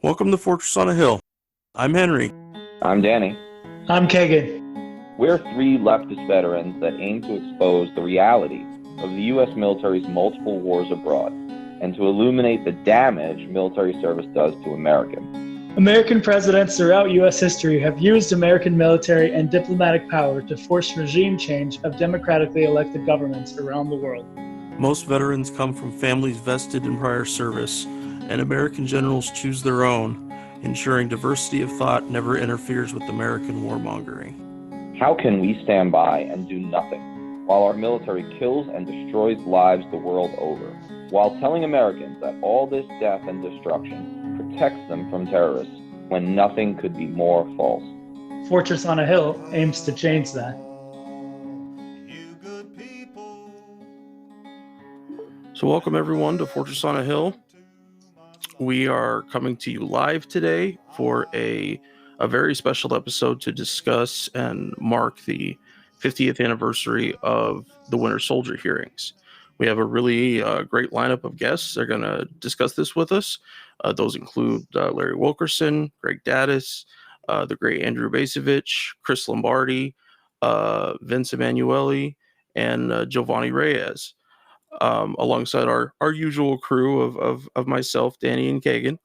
Welcome to Fortress on a Hill. I'm Henry. I'm Danny. I'm Kagan. We're three leftist veterans that aim to expose the reality of the U.S. military's multiple wars abroad and to illuminate the damage military service does to Americans. American presidents throughout U.S. history have used American military and diplomatic power to force regime change of democratically elected governments around the world. Most veterans come from families vested in prior service, and American generals choose their own, ensuring diversity of thought never interferes with American warmongering. How can we stand by and do nothing while our military kills and destroys lives the world over, while telling Americans that all this death and destruction protects them from terrorists when nothing could be more false? Fortress on a Hill aims to change that. So welcome everyone to Fortress on a Hill. We are coming to you live today for a very special episode to discuss and mark the 50th anniversary of the Winter Soldier hearings. We have a really great lineup of guests that are going to discuss this with us. Those include Larry Wilkerson, Greg Daddis, the great Andrew Bacevich, Chris Lombardi, Vince Emanuele, and Giovanni Reyes, alongside our usual crew of myself, Danny, and Kagan.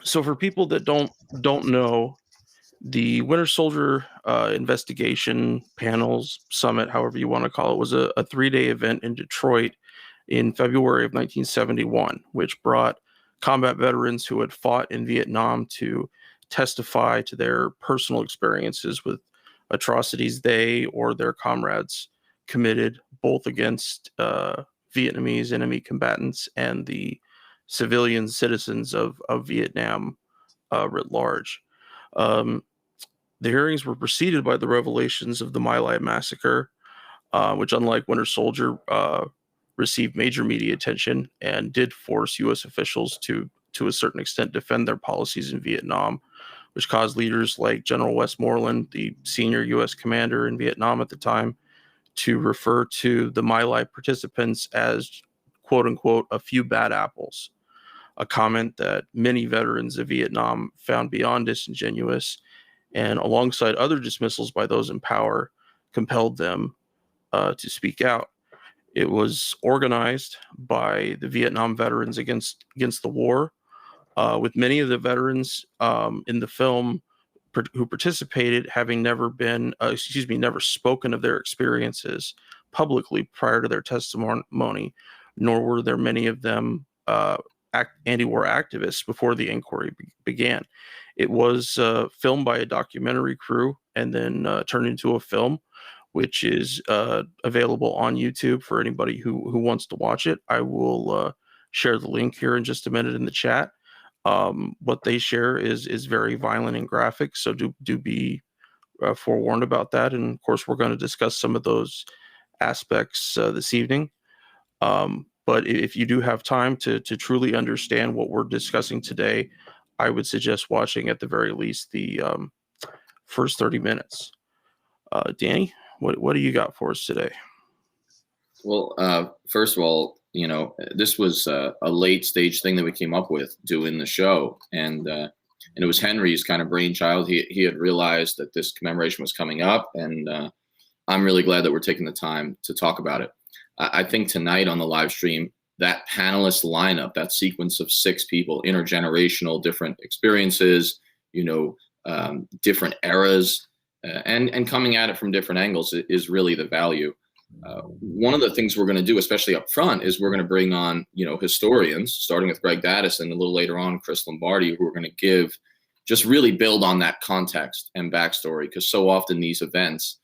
So for people that don't know, the Winter Soldier investigation panels summit, however you want to call it, was a 3-day event in Detroit in February of 1971, which brought combat veterans who had fought in Vietnam to testify to their personal experiences with atrocities they or their comrades committed, both against Vietnamese enemy combatants and the civilian citizens of Vietnam writ large. The hearings were preceded by the revelations of the My Lai massacre, which, unlike Winter Soldier, received major media attention and did force U.S. officials to a certain extent defend their policies in Vietnam, which caused leaders like General Westmoreland, the senior U.S. commander in Vietnam at the time, to refer to the My Lai participants as, quote unquote, a few bad apples, a comment that many veterans of Vietnam found beyond disingenuous, and alongside other dismissals by those in power, compelled them to speak out. It was organized by the Vietnam Veterans Against the War, with many of the veterans in the film who participated having never spoken of their experiences publicly prior to their testimony, nor were there many of them anti-war activists before the inquiry began. It was filmed by a documentary crew and then turned into a film, which is available on YouTube for anybody who wants to watch it. I will share the link here in just a minute in the chat. What they share is very violent and graphic, so do be forewarned about that. And of course, we're going to discuss some of those aspects this evening. But if you do have time to truly understand what we're discussing today, I would suggest watching at the very least the first 30 minutes. Danny, what do you got for us today? Well, first of all, this was a late stage thing that we came up with doing the show, and it was Henry's kind of brainchild. He had realized that this commemoration was coming up, and I'm really glad that we're taking the time to talk about it. I think tonight on the live stream, that panelist lineup, that sequence of 6 people, intergenerational, different experiences, different eras, and coming at it from different angles is really the value. One of the things we're going to do, especially up front, is we're going to bring on, historians, starting with Greg Daddis and a little later on, Chris Lombardi, who are going to just really build on that context and backstory, because so often these events,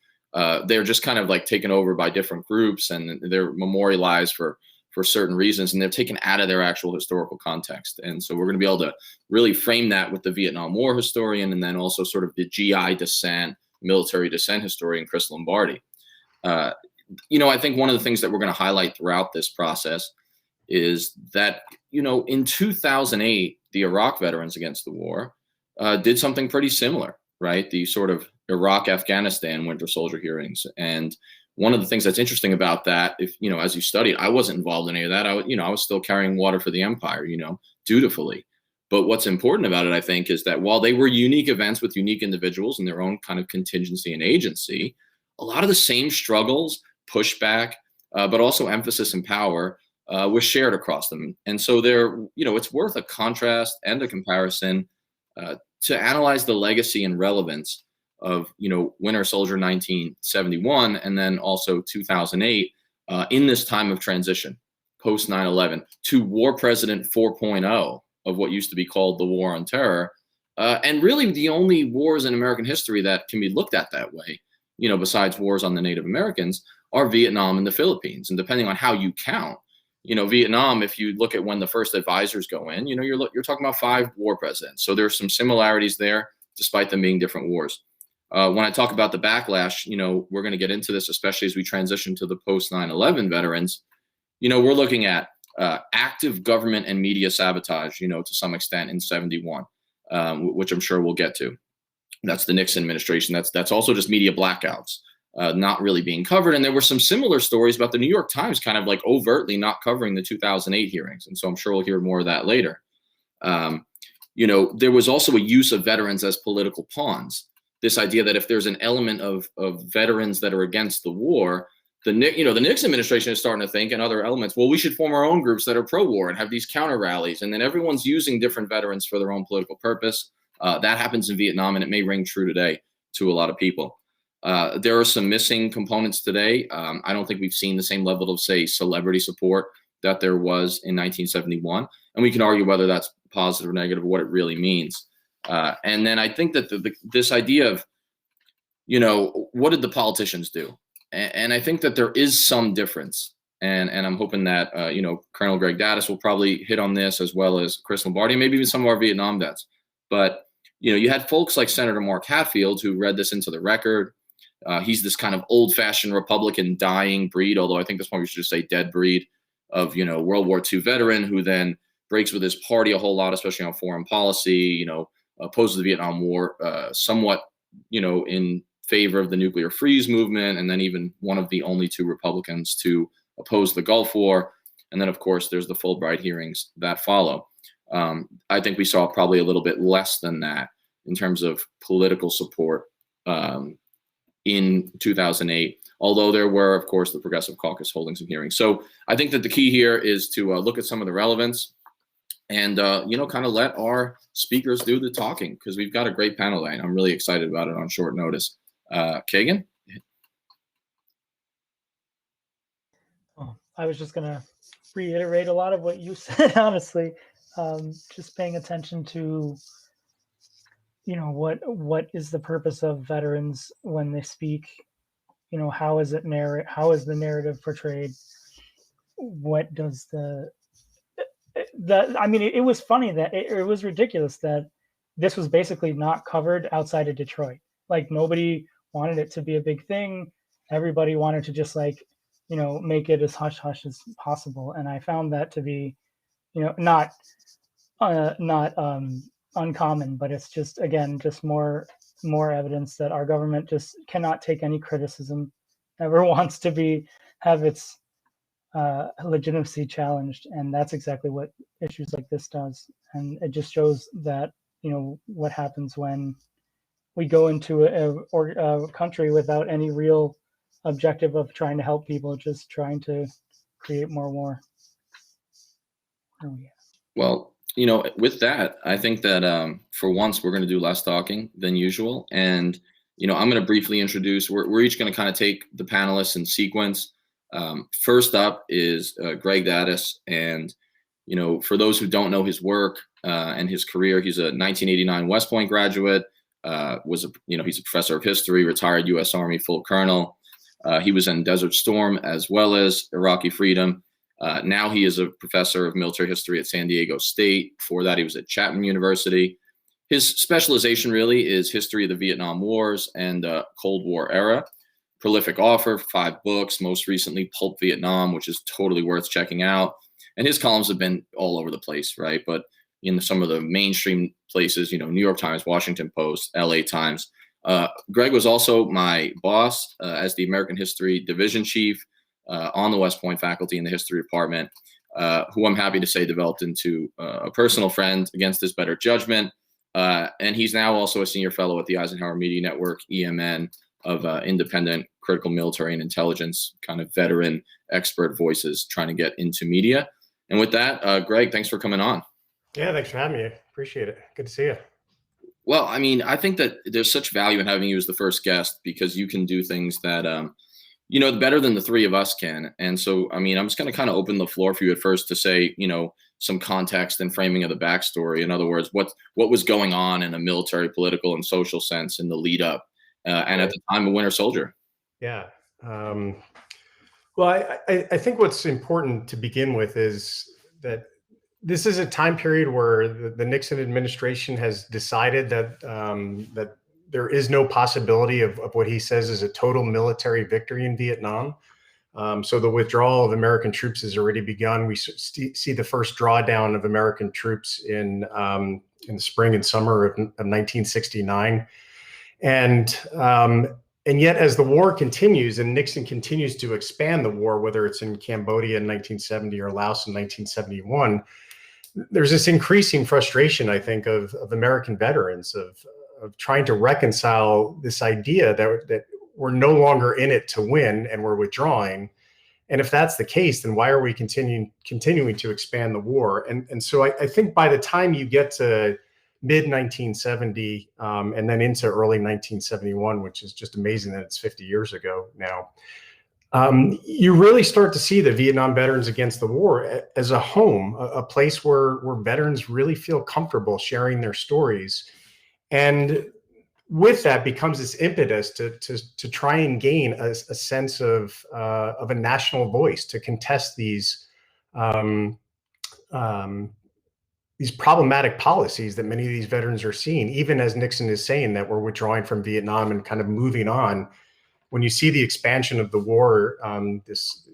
they're just kind of like taken over by different groups and they're memorialized for certain reasons, and they're taken out of their actual historical context. And so we're going to be able to really frame that with the Vietnam War historian, and then also sort of the GI dissent, military dissent historian, Chris Lombardi. I think one of the things that we're going to highlight throughout this process is that, in 2008, the Iraq Veterans Against the War did something pretty similar, right? The sort of Iraq-Afghanistan Winter Soldier hearings. And one of the things that's interesting about that, as you studied, I wasn't involved in any of that. I was still carrying water for the empire, dutifully. But what's important about it, I think, is that while they were unique events with unique individuals and their own kind of contingency and agency, a lot of the same struggles, pushback, but also emphasis and power was shared across them. And so it's worth a contrast and a comparison to analyze the legacy and relevance of, Winter Soldier 1971 and then also 2008 in this time of transition, post 9/11, to War President 4.0 of what used to be called the War on Terror. And really the only wars in American history that can be looked at that way, besides wars on the Native Americans, are Vietnam and the Philippines. And depending on how you count, Vietnam, if you look at when the first advisors go in, you're talking about 5 war presidents. So there's some similarities there, despite them being different wars. When I talk about the backlash, we're going to get into this, especially as we transition to the post 9/11 veterans. We're looking at active government and media sabotage, to some extent in 71, which I'm sure we'll get to. That's the Nixon administration. That's also just media blackouts, not really being covered. And there were some similar stories about the New York Times kind of like overtly not covering the 2008 hearings. And so I'm sure we'll hear more of that later. There was also a use of veterans as political pawns. This idea that if there's an element of veterans that are against the war, the Nixon administration is starting to think, and other elements, well, we should form our own groups that are pro-war and have these counter rallies. And then everyone's using different veterans for their own political purpose. That happens in Vietnam, and it may ring true today to a lot of people. There are some missing components today. I don't think we've seen the same level of, say, celebrity support that there was in 1971. And we can argue whether that's positive or negative, or what it really means. And then I think that this idea of, what did the politicians do? And I think that there is some difference. And I'm hoping that, Colonel Greg Daddis will probably hit on this, as well as Chris Lombardi, and maybe even some of our Vietnam vets. But, you had folks like Senator Mark Hatfield, who read this into the record. He's this kind of old-fashioned Republican dying breed, although I think this one we should just say dead breed of, World War II veteran who then breaks with his party a whole lot, especially on foreign policy, opposes the Vietnam War, somewhat, in favor of the nuclear freeze movement, and then even one of the only 2 Republicans to oppose the Gulf War. And then, of course, there's the Fulbright hearings that follow. I think we saw probably a little bit less than that in terms of political support in 2008, although there were, of course, the Progressive Caucus holding some hearings. So I think that the key here is to look at some of the relevance and, kind of let our speakers do the talking, because we've got a great panel tonight. I'm really excited about it on short notice. Kagan? Oh, I was just going to reiterate a lot of what you said, honestly. Just paying attention to, what is the purpose of veterans when they speak? How is the narrative portrayed? What does it was funny that it was ridiculous that this was basically not covered outside of Detroit. Like, nobody wanted it to be a big thing. Everybody wanted to just make it as hush hush as possible. And I found that to be, not uncommon, but it's just, again, just more evidence that our government just cannot take any criticism, never wants to have its legitimacy challenged. And that's exactly what issues like this does. And it just shows that, what happens when we go into a country without any real objective of trying to help people, just trying to create more war. Oh, yeah. Well, with that, I think that for once we're going to do less talking than usual. And, I'm going to briefly introduce, we're each going to kind of take the panelists in sequence. First up is Greg Daddis. And, for those who don't know his work and his career, he's a 1989 West Point graduate, he's a professor of history, retired U.S. Army full colonel. He was in Desert Storm as well as Iraqi Freedom. Now he is a professor of military history at San Diego State. Before that, he was at Chapman University. His specialization really is history of the Vietnam Wars and Cold War era. Prolific author, 5 books, most recently Pulp Vietnam, which is totally worth checking out. And his columns have been all over the place, right? But in some of the mainstream places, New York Times, Washington Post, LA Times. Greg was also my boss as the American History Division Chief on the West Point faculty in the history department. who I'm happy to say developed into a personal friend against his better judgment. And he's now also a senior fellow at the Eisenhower Media Network, EMN, of independent critical military and intelligence, kind of veteran expert voices trying to get into media. And with that, Greg, thanks for coming on. Yeah, thanks for having me. Appreciate it. Good to see you. Well, I mean, I think that there's such value in having you as the first guest because you can do things that, better than the three of us can. And so, I mean, I'm just going to kind of open the floor for you at first to say, some context and framing of the backstory. In other words, what was going on in a military, political, and social sense in the lead up and at the time of Winter Soldier. Yeah. Well, I think what's important to begin with is that this is a time period where the Nixon administration has decided that that there is no possibility of what he says is a total military victory in Vietnam. So the withdrawal of American troops has already begun. We see the first drawdown of American troops in the spring and summer of 1969. And yet, as the war continues and Nixon continues to expand the war, whether it's in Cambodia in 1970 or Laos in 1971, there's this increasing frustration, I think, of American veterans of trying to reconcile this idea that we're no longer in it to win and we're withdrawing. And if that's the case, then why are we continuing to expand the war? And so I think by the time you get to mid 1970 and then into early 1971, which is just amazing that it's 50 years ago now, you really start to see the Vietnam Veterans Against the War as a home, a place where veterans really feel comfortable sharing their stories. And with that becomes this impetus to try and gain a sense of a national voice to contest these problematic policies that many of these veterans are seeing, even as Nixon is saying that we're withdrawing from Vietnam and kind of moving on. When you see the expansion of the war, this,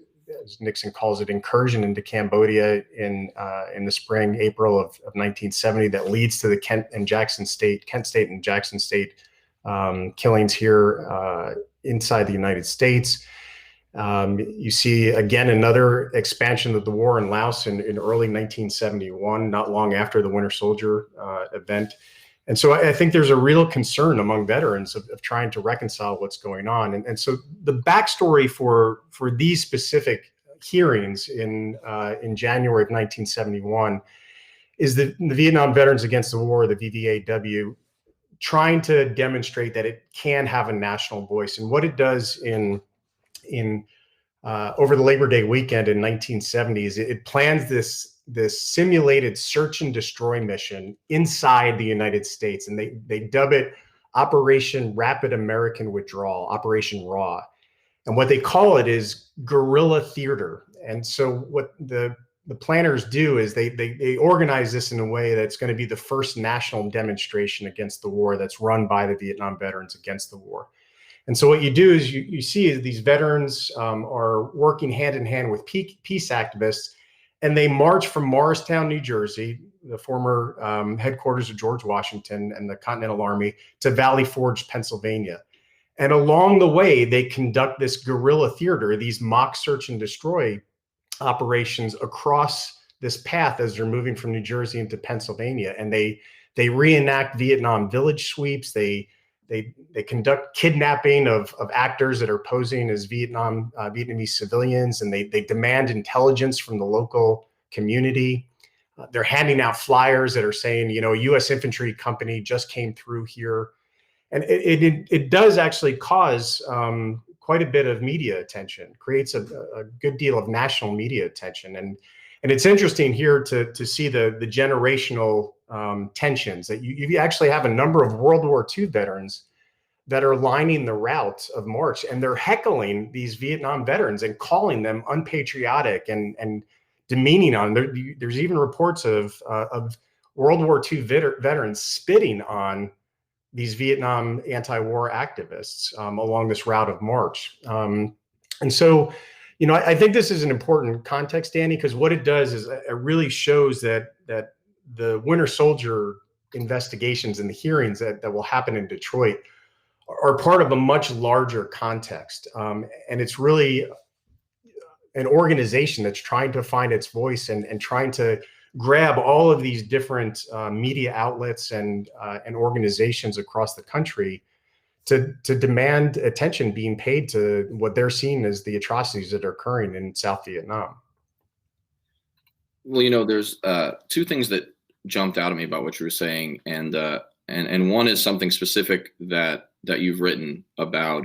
as Nixon calls it, incursion into Cambodia in the spring, April of 1970, that leads to the Kent State and Jackson State killings here inside the United States. You see, again, another expansion of the war in Laos in early 1971, not long after the Winter Soldier event. And so I think there's a real concern among veterans of trying to reconcile what's going on. And so the backstory for these specific hearings in January of 1971 is that the Vietnam Veterans Against the War, the VVAW, trying to demonstrate that it can have a national voice. And what it does in over the Labor Day weekend in 1970 is it plans this simulated search and destroy mission inside the United States, and they dub it Operation Rapid American Withdrawal, Operation RAW. And what they call it is guerrilla theater. And so what the planners do is they organize this in a way that's going to be the first national demonstration against the war that's run by the Vietnam Veterans Against the War. And so what you do is you see these veterans are working hand in hand with peace activists, and they march from Morristown, New Jersey, the former headquarters of George Washington and the Continental Army, to Valley Forge, Pennsylvania. And along the way, they conduct this guerrilla theater, these mock search and destroy operations across this path as they're moving from New Jersey into Pennsylvania. And they reenact Vietnam village sweeps. They conduct kidnapping of actors that are posing as Vietnamese civilians, and they demand intelligence from the local community. They're handing out flyers that are saying, a U.S. infantry company just came through here. And it does actually cause quite a bit of media attention, creates a good deal of national media attention. And it's interesting here to see the generational tensions that you actually have a number of World War II veterans that are lining the route of march, and they're heckling these Vietnam veterans and calling them unpatriotic and demeaning on them. There's even reports of World War II veterans spitting on these Vietnam anti-war activists along this route of march. And so, I think this is an important context, Danny, because what it does is it really shows that the Winter Soldier investigations and the hearings that will happen in Detroit are part of a much larger context. And it's really an organization that's trying to find its voice and trying to grab all of these different media outlets and organizations across the country to demand attention being paid to what they're seeing as the atrocities that are occurring in South Vietnam. Well, there's two things that jumped out at me about what you were saying, and one is something specific that you've written about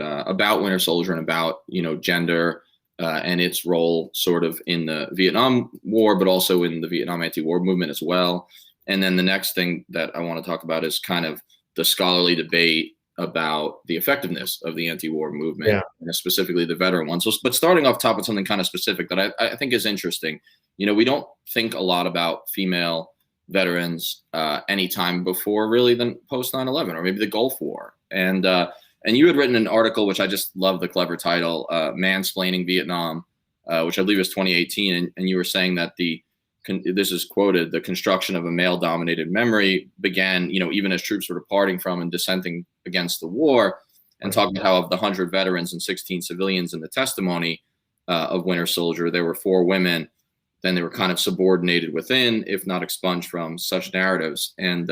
Winter Soldier and about gender and its role sort of in the Vietnam War, but also in the Vietnam anti-war movement as well. And then the next thing that I want to talk about is kind of the scholarly debate about the effectiveness of the anti-war movement, and specifically the veteran one. So, but starting off top with something kind of specific that I think is interesting. We don't think a lot about female veterans any time before really than post 9/11 or maybe the Gulf War. And you had written an article, which I just love the clever title, Mansplaining Vietnam, which I believe is 2018. And you were saying that this is quoted, the construction of a male-dominated memory began, even as troops were departing from and dissenting against the war, and talking about how of the 100 veterans and 16 civilians in the testimony of Winter Soldier, there were 4 women. Then they were kind of subordinated within, if not expunged from such narratives. And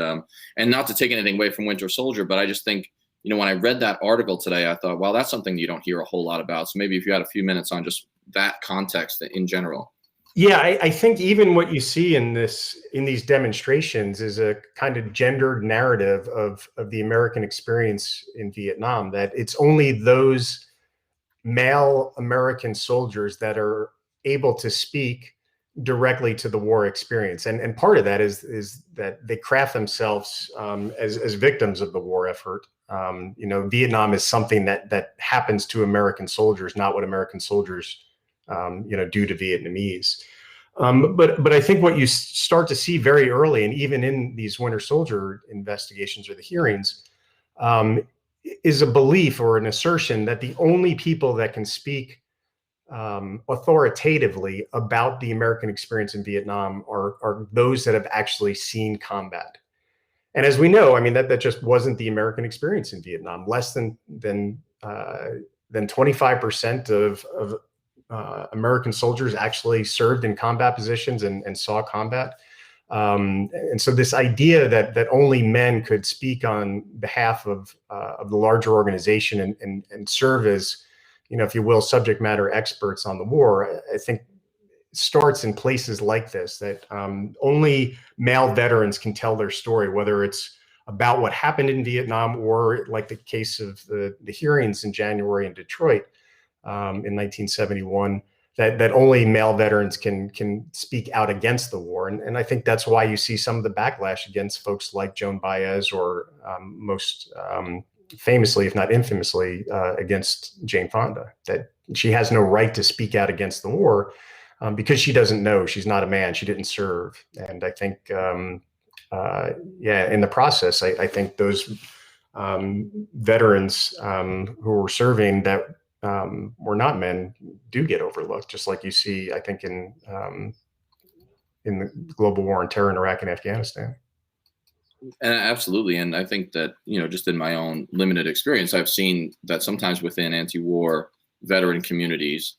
not to take anything away from Winter Soldier, but I just think, when I read that article today, I thought, well, that's something you don't hear a whole lot about. So maybe if you had a few minutes on just that context in general. Yeah, I think even what you see in these demonstrations is a kind of gendered narrative of the American experience in Vietnam, that it's only those male American soldiers that are able to speak directly to the war experience. And part of that is that they craft themselves as victims of the war effort. Vietnam is something that happens to American soldiers, not what American soldiers do to Vietnamese. But I think what you start to see very early, and even in these Winter Soldier investigations or the hearings, is a belief or an assertion that the only people that can speak authoritatively about the American experience in Vietnam are those that have actually seen combat. And as we know, that just wasn't the American experience in Vietnam. Less than 25% of American soldiers actually served in combat positions and saw combat. And so this idea that only men could speak on behalf of the larger organization and serve as, if you will, subject matter experts on the war, I think starts in places like this, that only male veterans can tell their story, whether it's about what happened in Vietnam or like the case of the hearings in January in Detroit in 1971, that only male veterans can speak out against the war. And I think that's why you see some of the backlash against folks like Joan Baez, or most famously, if not infamously, against Jane Fonda, that she has no right to speak out against the war because she doesn't know. She's not a man. She didn't serve. And I think, in the process, I think those veterans who were serving that were not men do get overlooked, just like you see, I think, in the global war on terror in Iraq and Afghanistan. Absolutely. And I think that, just in my own limited experience, I've seen that sometimes within anti-war veteran communities,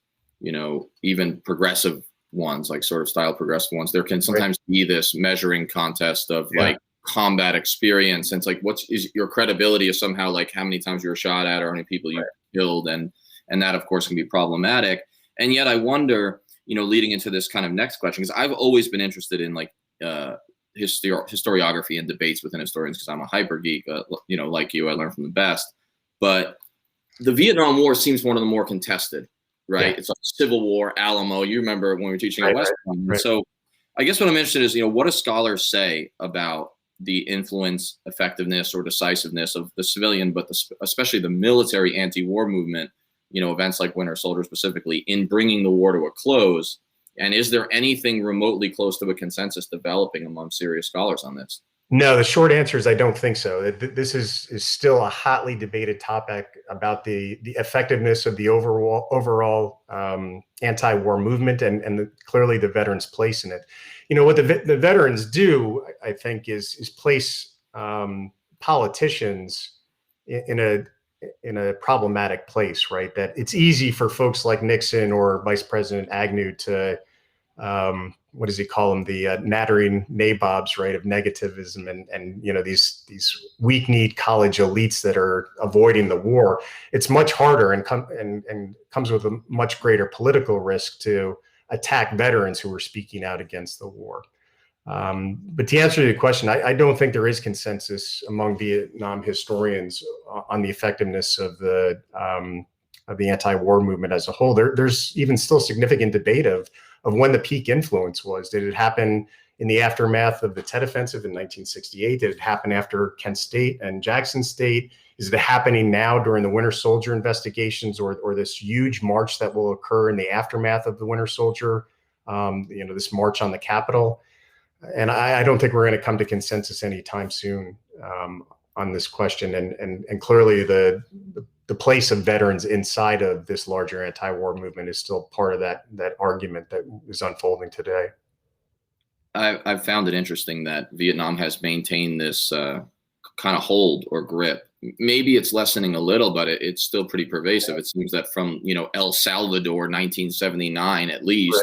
even progressive ones, like sort of style progressive ones, there can sometimes be this measuring contest of like combat experience. And it's like, is your credibility is somehow like how many times you were shot at or how many people you killed. And that, of course, can be problematic. And yet I wonder, leading into this kind of next question, because I've always been interested in like historiography and debates within historians, because I'm a hyper geek, like you, I learn from the best. But the Vietnam War seems one of the more contested, right? Yeah. It's like Civil War, Alamo. You remember when we were teaching at West Point. Right. So I guess what I'm interested in is, what do scholars say about the influence, effectiveness, or decisiveness of the civilian, but especially the military anti-war movement, events like Winter Soldier specifically, in bringing the war to a close? And is there anything remotely close to a consensus developing among serious scholars on this? No, the short answer is I don't think so. This is still a hotly debated topic about the effectiveness of the overall anti-war movement and clearly the veterans' place in it. What the veterans do, I think, is place politicians in problematic place, right? That it's easy for folks like Nixon or Vice President Agnew to, what does he call them? The nattering nabobs, right, of negativism and these weak-kneed college elites that are avoiding the war. It's much harder and comes with a much greater political risk to attack veterans who are speaking out against the war. But to answer your question, I don't think there is consensus among Vietnam historians on the effectiveness of the anti-war movement as a whole. There's even still significant debate of when the peak influence was. Did it happen in the aftermath of the Tet Offensive in 1968? Did it happen after Kent State and Jackson State? Is it happening now during the Winter Soldier investigations or this huge march that will occur in the aftermath of the Winter Soldier, this march on the Capitol? And I don't think we're going to come to consensus anytime soon on this question. And clearly the place of veterans inside of this larger anti-war movement is still part of that argument that is unfolding today. I've found it interesting that Vietnam has maintained this kind of hold or grip. Maybe it's lessening a little, but it's still pretty pervasive. It seems that from El Salvador 1979 at least,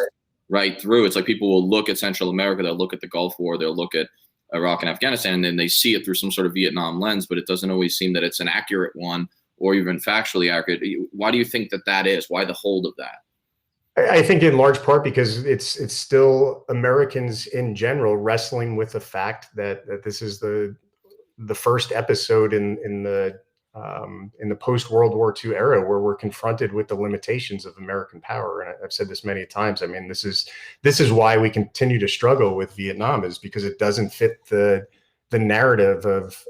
right through, it's like people will look at Central America, they'll look at the Gulf War, they'll look at Iraq and Afghanistan, and then they see it through some sort of Vietnam lens, but it doesn't always seem that it's an accurate one or even factually accurate. Why do you think that is? Why the hold of that? I think in large part because it's still Americans in general wrestling with the fact that this is the first episode in the post-World War II era where we're confronted with the limitations of American power. And I've said this many times. I mean, this is why we continue to struggle with Vietnam, is because it doesn't fit the narrative of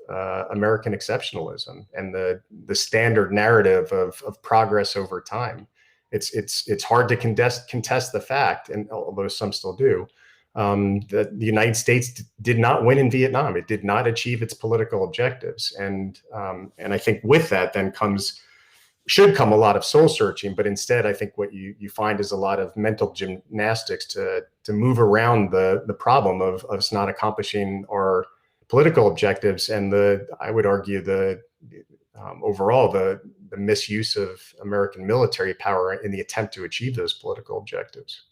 American exceptionalism and the standard narrative of progress over time. It's hard to contest the fact, and although some still do, that the United States did not win in Vietnam. It did not achieve its political objectives, and I think with that then should come a lot of soul searching. But instead, I think what you find is a lot of mental gymnastics to move around the problem of us not accomplishing our political objectives, and I would argue overall the misuse of American military power in the attempt to achieve those political objectives.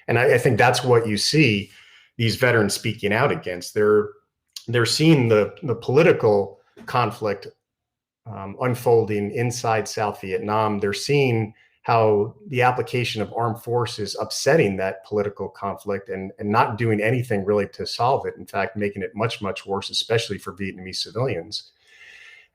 And I think that's what you see these veterans speaking out against. They're seeing the political conflict unfolding inside South Vietnam. They're seeing how the application of armed forces upsetting that political conflict and not doing anything really to solve it. In fact, making it much, much worse, especially for Vietnamese civilians.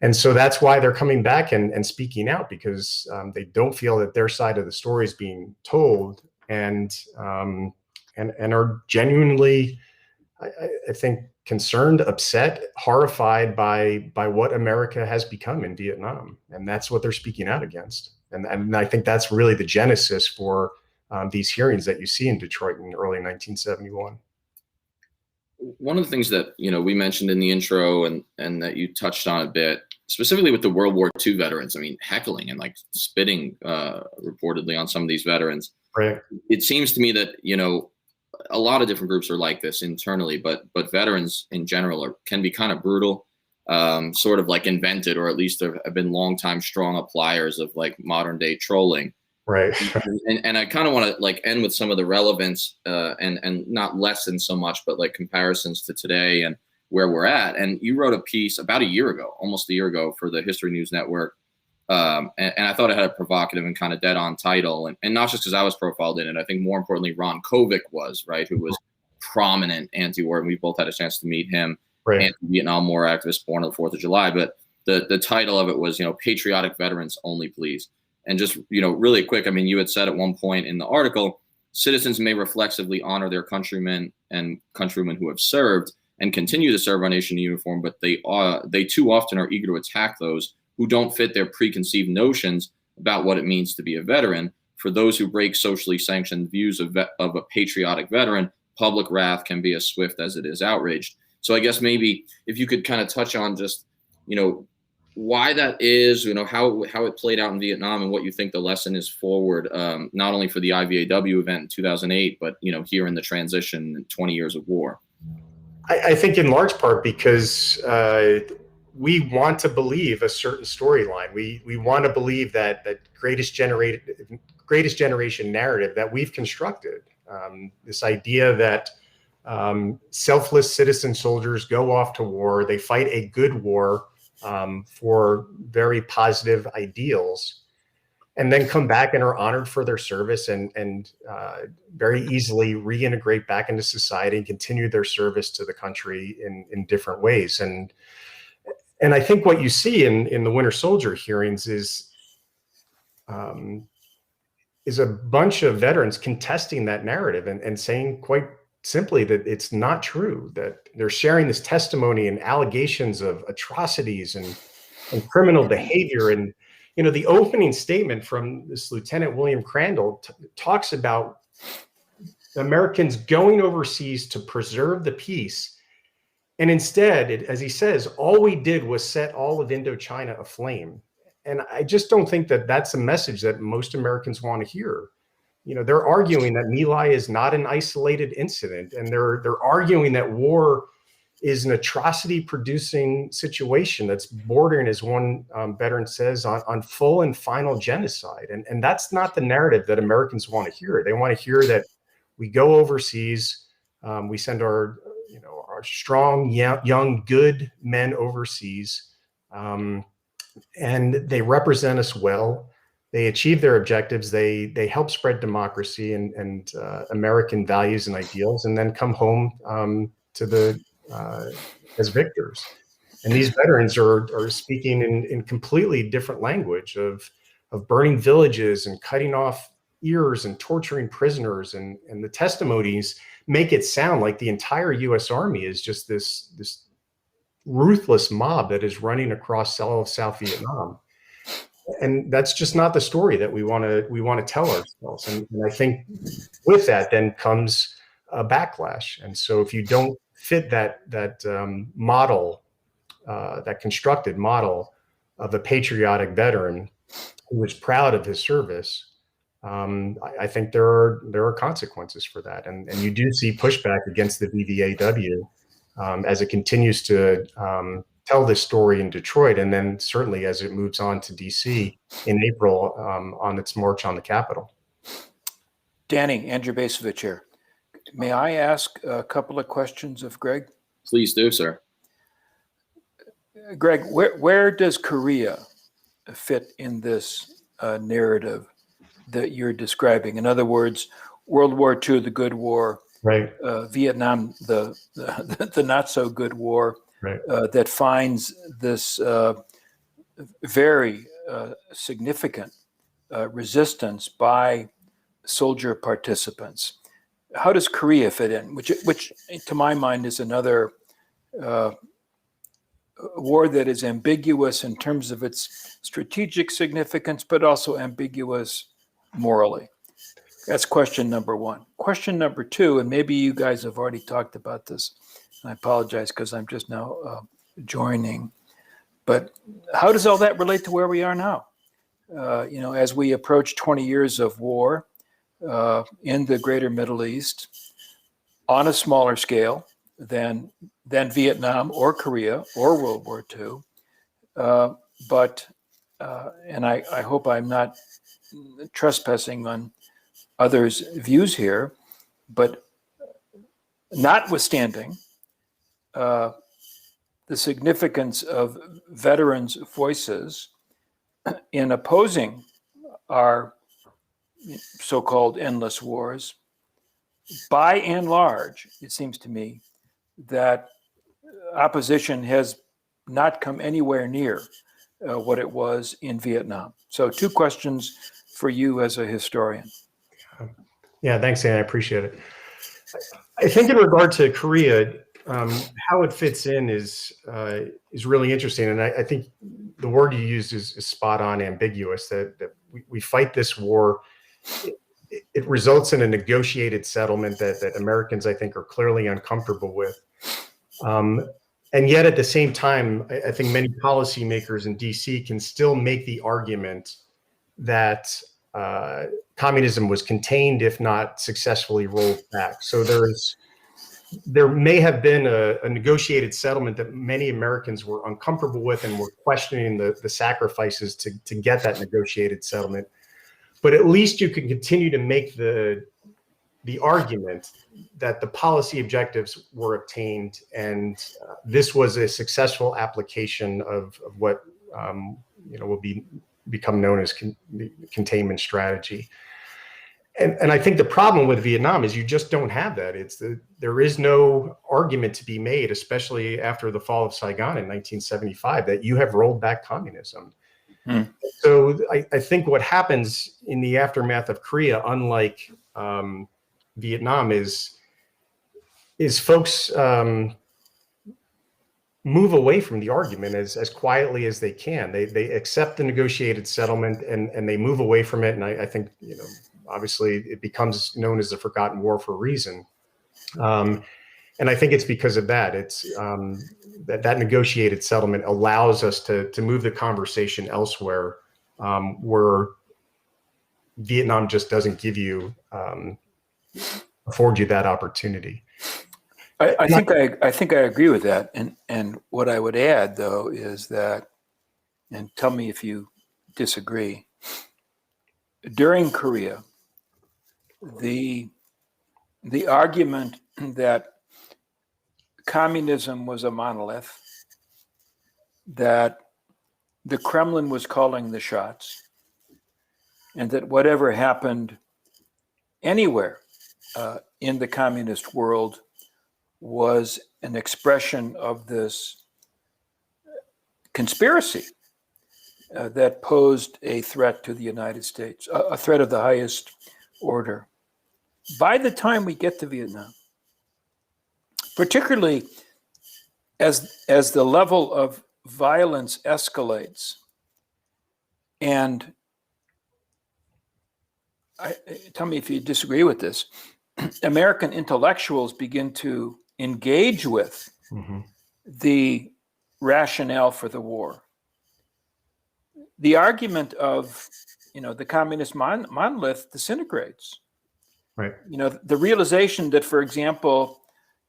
And so that's why they're coming back and speaking out, because they don't feel that their side of the story is being told, and are genuinely, I think, concerned, upset, horrified by what America has become in Vietnam. And that's what they're speaking out against. And I think that's really the genesis for these hearings that you see in Detroit in early 1971. One of the things that we mentioned in the intro and that you touched on a bit, specifically with the World War II veterans, I mean, heckling and like spitting reportedly on some of these veterans. Right. It seems to me that a lot of different groups are like this internally, but veterans in general can be kind of brutal, sort of like invented, or at least have been longtime strong appliers of like modern day trolling. Right. And I kind of want to like end with some of the relevance and not lessen so much, but like comparisons to today and where we're at. And you wrote a piece about almost a year ago for the History News Network. And I thought it had a provocative and kind of dead on title, and not just because I was profiled in it. I think more importantly, Ron Kovic was, right, who was prominent anti-war, and we both had a chance to meet him, right. Anti-Vietnam War activist born on the 4th of July. But the title of it was, patriotic veterans only, please. And just, really quick, I mean, you had said at one point in the article, citizens may reflexively honor their countrymen and countrywomen who have served and continue to serve our nation in uniform, but they too often are eager to attack those who don't fit their preconceived notions about what it means to be a veteran. For those who break socially sanctioned views of a patriotic veteran, public wrath can be as swift as it is outraged. So I guess maybe if you could kind of touch on just, why that is, how it played out in Vietnam and what you think the lesson is forward, not only for the IVAW event in 2008, but, here in the transition 20 years of war. I think in large part because we want to believe a certain storyline. We want to believe that greatest generation narrative that we've constructed. This idea that selfless citizen soldiers go off to war, they fight a good war for very positive ideals, and then come back and are honored for their service and very easily reintegrate back into society and continue their service to the country in different ways. And I think what you see in the Winter Soldier hearings is a bunch of veterans contesting that narrative and saying quite simply that it's not true, that they're sharing this testimony and allegations of atrocities and criminal behavior. And, you know, the opening statement from this Lieutenant William Crandall talks about Americans going overseas to preserve the peace. And instead, as he says, all we did was set all of Indochina aflame. And I just don't think that that's a message that most Americans want to hear. You know, they're arguing that My Lai is not an isolated incident, and they're arguing that war is an atrocity-producing situation that's bordering, as one veteran says, on full and final genocide. And that's not the narrative that Americans want to hear. They want to hear that we go overseas, we send our strong, young, good men overseas, and they represent us well. They achieve their objectives. They help spread democracy and American values and ideals, and then come home as victors. And these veterans are speaking in completely different language of burning villages and cutting off ears and torturing prisoners. And the testimonies make it sound like the entire U.S. Army is just this ruthless mob that is running across all of South Vietnam. And that's just not the story that we want to tell ourselves. And I think with that then comes a backlash. And so if you don't fit that model, that constructed model of a patriotic veteran who is proud of his service, I think there are consequences for that. And you do see pushback against the VVAW as it continues to tell this story in Detroit, and then certainly as it moves on to DC in April on its march on the Capitol. Danny, Andrew Basovich here. May I ask a couple of questions of Greg? Please do, sir. Greg, where does Korea fit in this narrative that you're describing? In other words, World War II, the good war, right? Vietnam, the not so good war, right? That finds this very significant resistance by soldier participants. How does Korea fit in? Which to my mind is another war that is ambiguous in terms of its strategic significance, but also ambiguous morally. That's question number one. Question number two, and maybe you guys have already talked about this, and I apologize because I'm just now joining, but how does all that relate to where we are now? As we approach 20 years of war in the greater Middle East on a smaller scale than Vietnam or Korea or World War II, and I hope I'm not trespassing on others' views here, but notwithstanding the significance of veterans' voices in opposing our so-called endless wars, by and large, it seems to me that opposition has not come anywhere near what it was in Vietnam. So 2 questions for you as a historian. Yeah, thanks, Ann. I appreciate it. I think in regard to Korea, how it fits in is really interesting. And I think the word you used is spot on, ambiguous, that we fight this war. It results in a negotiated settlement that Americans, I think, are clearly uncomfortable with. And yet at the same time, I think many policymakers in DC can still make the argument that communism was contained, if not successfully rolled back. So there's there may have been a negotiated settlement that many Americans were uncomfortable with and were questioning the sacrifices to get that negotiated settlement. But at least you can continue to make the argument that the policy objectives were obtained, and this was a successful application of what will become known as the containment strategy. And I think the problem with Vietnam is you just don't have that. There is no argument to be made, especially after the fall of Saigon in 1975, that you have rolled back communism. So I think what happens in the aftermath of Korea, unlike Vietnam, is folks move away from the argument as quietly as they can. They accept the negotiated settlement and they move away from it. And I think, obviously it becomes known as the Forgotten War for a reason. And I think it's because of that. It's that negotiated settlement allows us to move the conversation elsewhere, where Vietnam just doesn't afford you that opportunity. I think I agree with that. And what I would add, though, is that, and tell me if you disagree, during Korea, the argument that communism was a monolith, that the Kremlin was calling the shots, and that whatever happened anywhere in the communist world was an expression of this conspiracy that posed a threat to the United States, a threat of the highest order. By the time we get to Vietnam, particularly as the level of violence escalates, and tell me if you disagree with this, American intellectuals begin to engage with the rationale for the war. The argument of, the communist monolith disintegrates. Right. The realization that, for example,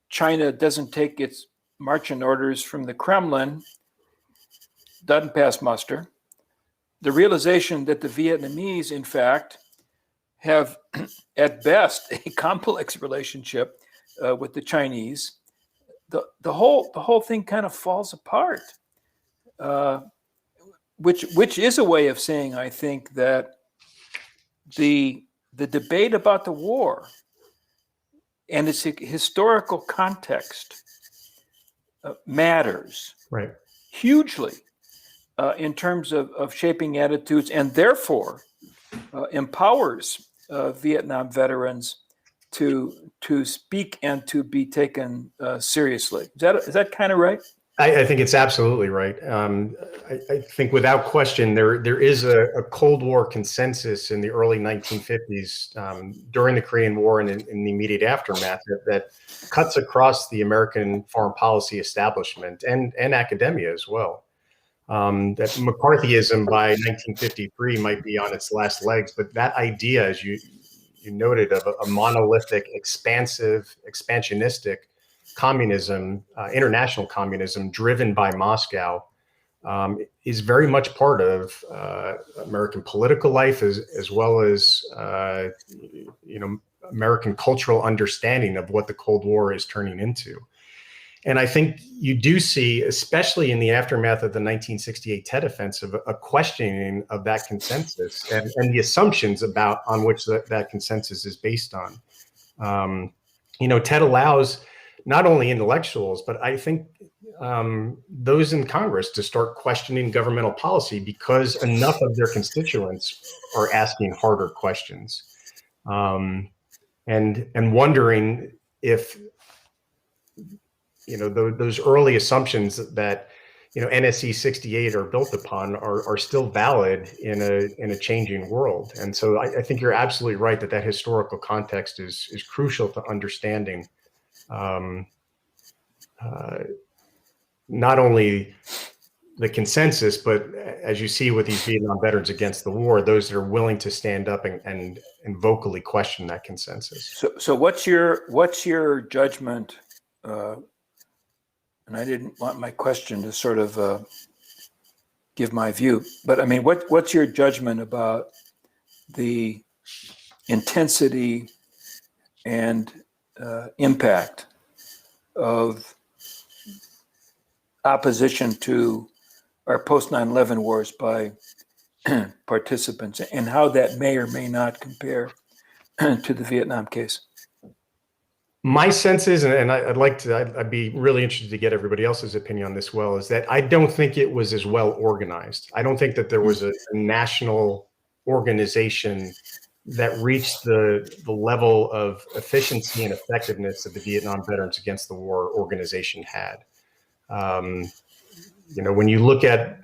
China doesn't take its marching orders from the Kremlin doesn't pass muster. The realization that the Vietnamese, in fact, have at best a complex relationship with the Chinese, the whole thing kind of falls apart. Which is a way of saying, I think, that the debate about the war and its historical context matters hugely in terms of shaping attitudes, and therefore empowers Vietnam veterans to speak and to be taken seriously. Is that kind of right? I think it's absolutely right. I think without question, there is a Cold War consensus in the early 1950s during the Korean War and in the immediate aftermath that cuts across the American foreign policy establishment and academia as well. That McCarthyism by 1953 might be on its last legs, but that idea, as you noted, of a monolithic, expansionistic communism, international communism driven by Moscow, is very much part of American political life as well as American cultural understanding of what the Cold War is turning into. And I think you do see, especially in the aftermath of the 1968 Tet Offensive, a questioning of that consensus and the assumptions on which that consensus is based on. Tet allows not only intellectuals, but I think those in Congress to start questioning governmental policy because enough of their constituents are asking harder questions and wondering if those early assumptions that NSC 68 are built upon are still valid in a changing world. And so I think you're absolutely right that historical context is crucial to understanding not only the consensus, but as you see with these Vietnam veterans against the war, those that are willing to stand up and vocally question that consensus. So what's your judgment and I didn't want my question to sort of give my view, but I mean, what's your judgment about the intensity and impact of opposition to our post 9/11 wars by participants, and how that may or may not compare to the Vietnam case? My sense is, and I'd be really interested to get everybody else's opinion on this, well, is that I don't think it was as well organized. I don't think that there was a national organization that reached the level of efficiency and effectiveness that the Vietnam Veterans Against the War organization had. When you look at,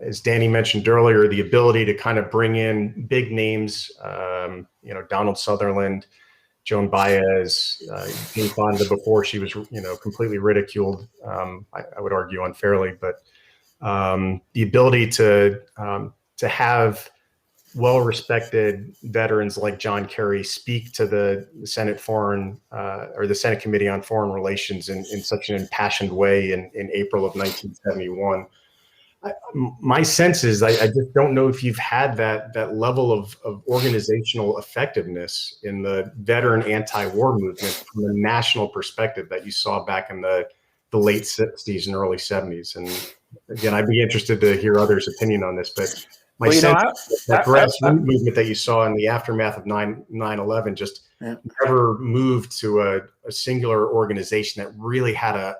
as Danny mentioned earlier, the ability to kind of bring in big names, Donald Sutherland, Joan Baez, Jane Fonda before she was, completely ridiculed, I would argue unfairly, but the ability to have well-respected veterans like John Kerry speak to the Senate the Senate Committee on Foreign Relations in such an impassioned way in April of 1971. My sense is I just don't know if you've had that level of organizational effectiveness in the veteran anti-war movement from a national perspective that you saw back in the late 60s and early 70s. And again, I'd be interested to hear others' opinion on this, but my sense is that grassroots movement that you saw in the aftermath of 9/11 just never moved to a singular organization that really had a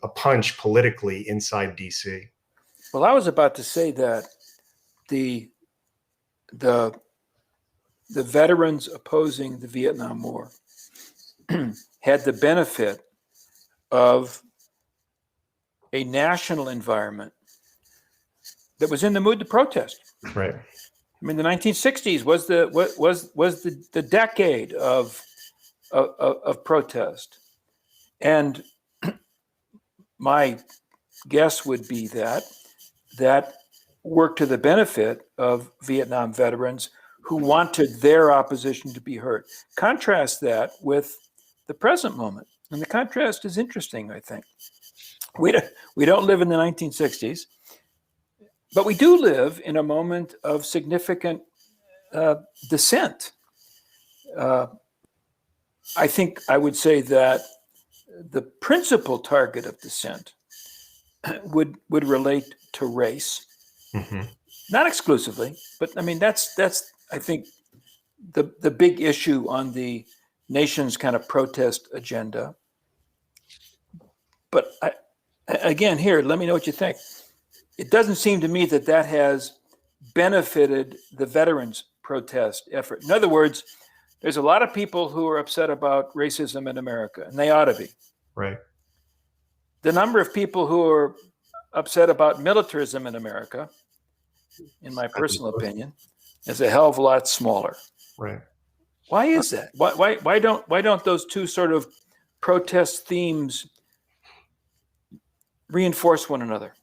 punch politically inside DC. Well, I was about to say that the veterans opposing the Vietnam War had the benefit of a national environment that was in the mood to protest. Right. I mean, the 1960s was the decade of protest, and my guess would be that worked to the benefit of Vietnam veterans who wanted their opposition to be heard. Contrast that with the present moment, and the contrast is interesting, I think. We don't live in the 1960s, but we do live in a moment of significant dissent. I think I would say that the principal target of dissent would relate to race, not exclusively, but I mean that's I think the big issue on the nation's kind of protest agenda. But again, here, let me know what you think. It doesn't seem to me that has benefited the veterans' protest effort. In other words, there's a lot of people who are upset about racism in America, and they ought to be. Right. The number of people who are upset about militarism in America, in my personal opinion, is a hell of a lot smaller. Right. Why is that? Why don't those two sort of protest themes reinforce one another?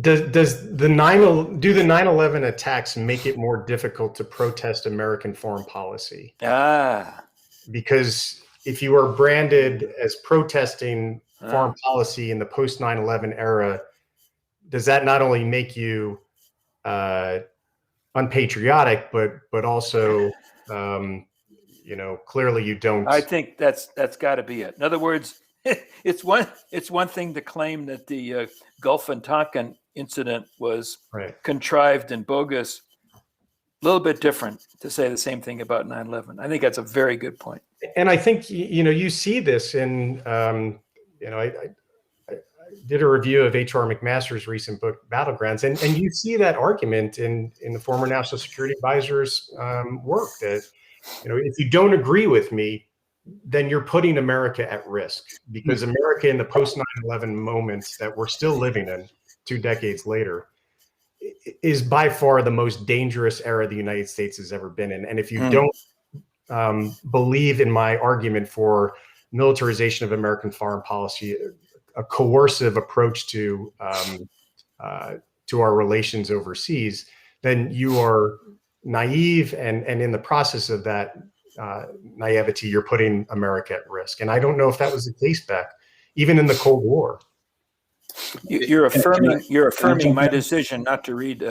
Do the 9/11 attacks make it more difficult to protest American foreign policy? Because if you are branded as protesting foreign policy in the post 9/11 era, does that not only make you unpatriotic, but also clearly you don't? I think that's got to be it. In other words, it's one thing to claim that the Gulf and Tonkin incident was contrived and bogus. A little bit different to say the same thing about 9/11. I think that's a very good point. And I think you see this in I did a review of H.R. McMaster's recent book Battlegrounds, and you see that argument in the former National Security Advisor's work that if you don't agree with me, then you're putting America at risk, because America in the post 9/11 moments that we're still living in 2 decades later is by far the most dangerous era the United States has ever been in. And if you don't believe in my argument for militarization of American foreign policy, a coercive approach to our relations overseas, then you are naive and in the process of that naivety, you're putting America at risk. And I don't know if that was the case back, even in the Cold War. You're affirming my decision not to read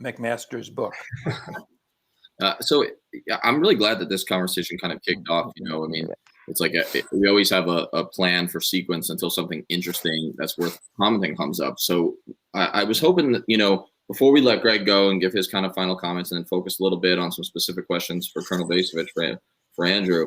McMaster's book. So I'm really glad that this conversation kind of kicked off. You know, I mean, it's like we always have a plan for sequence until something interesting that's worth commenting comes up. So I was hoping that, you know, before we let Greg go and give his kind of final comments and then focus a little bit on some specific questions for Colonel Bacevich for Andrew,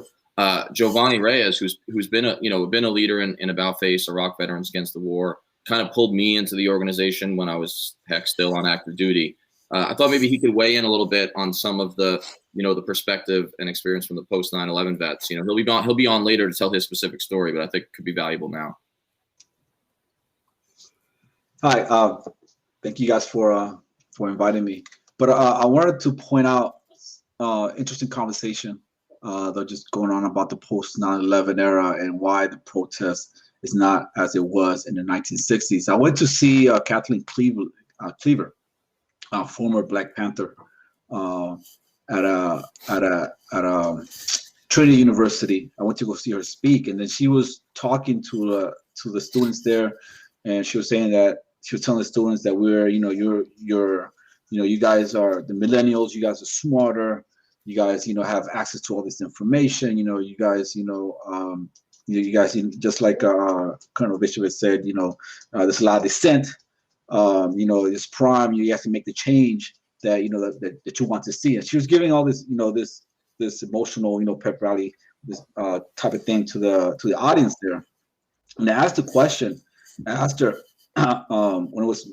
Giovanni Reyes, who's been a leader in About Face, Iraq Veterans Against the War, kind of pulled me into the organization when I was still on active duty. I thought maybe he could weigh in a little bit on some of the, you know, the perspective and experience from the post 9/11 vets. You know, he'll be on later to tell his specific story, but I think it could be valuable now. Hi, thank you guys for inviting me. But I wanted to point out interesting conversation that just going on about the post 9/11 era and why the protest is not as it was in the 1960s. I went to see Kathleen Cleaver, former Black Panther, at Trinity University. I went to go see her speak, and then she was talking to the students there, and she was saying that she was telling the students that you guys are the millennials, you guys are smarter, you guys have access to all this information, you guys just like Colonel Bishop has said, there's a lot of dissent. This prime, you have to make the change that that you want to see. And she was giving all this, this emotional, pep rally, this type of thing to the audience there. And I asked the question. I asked her when it was,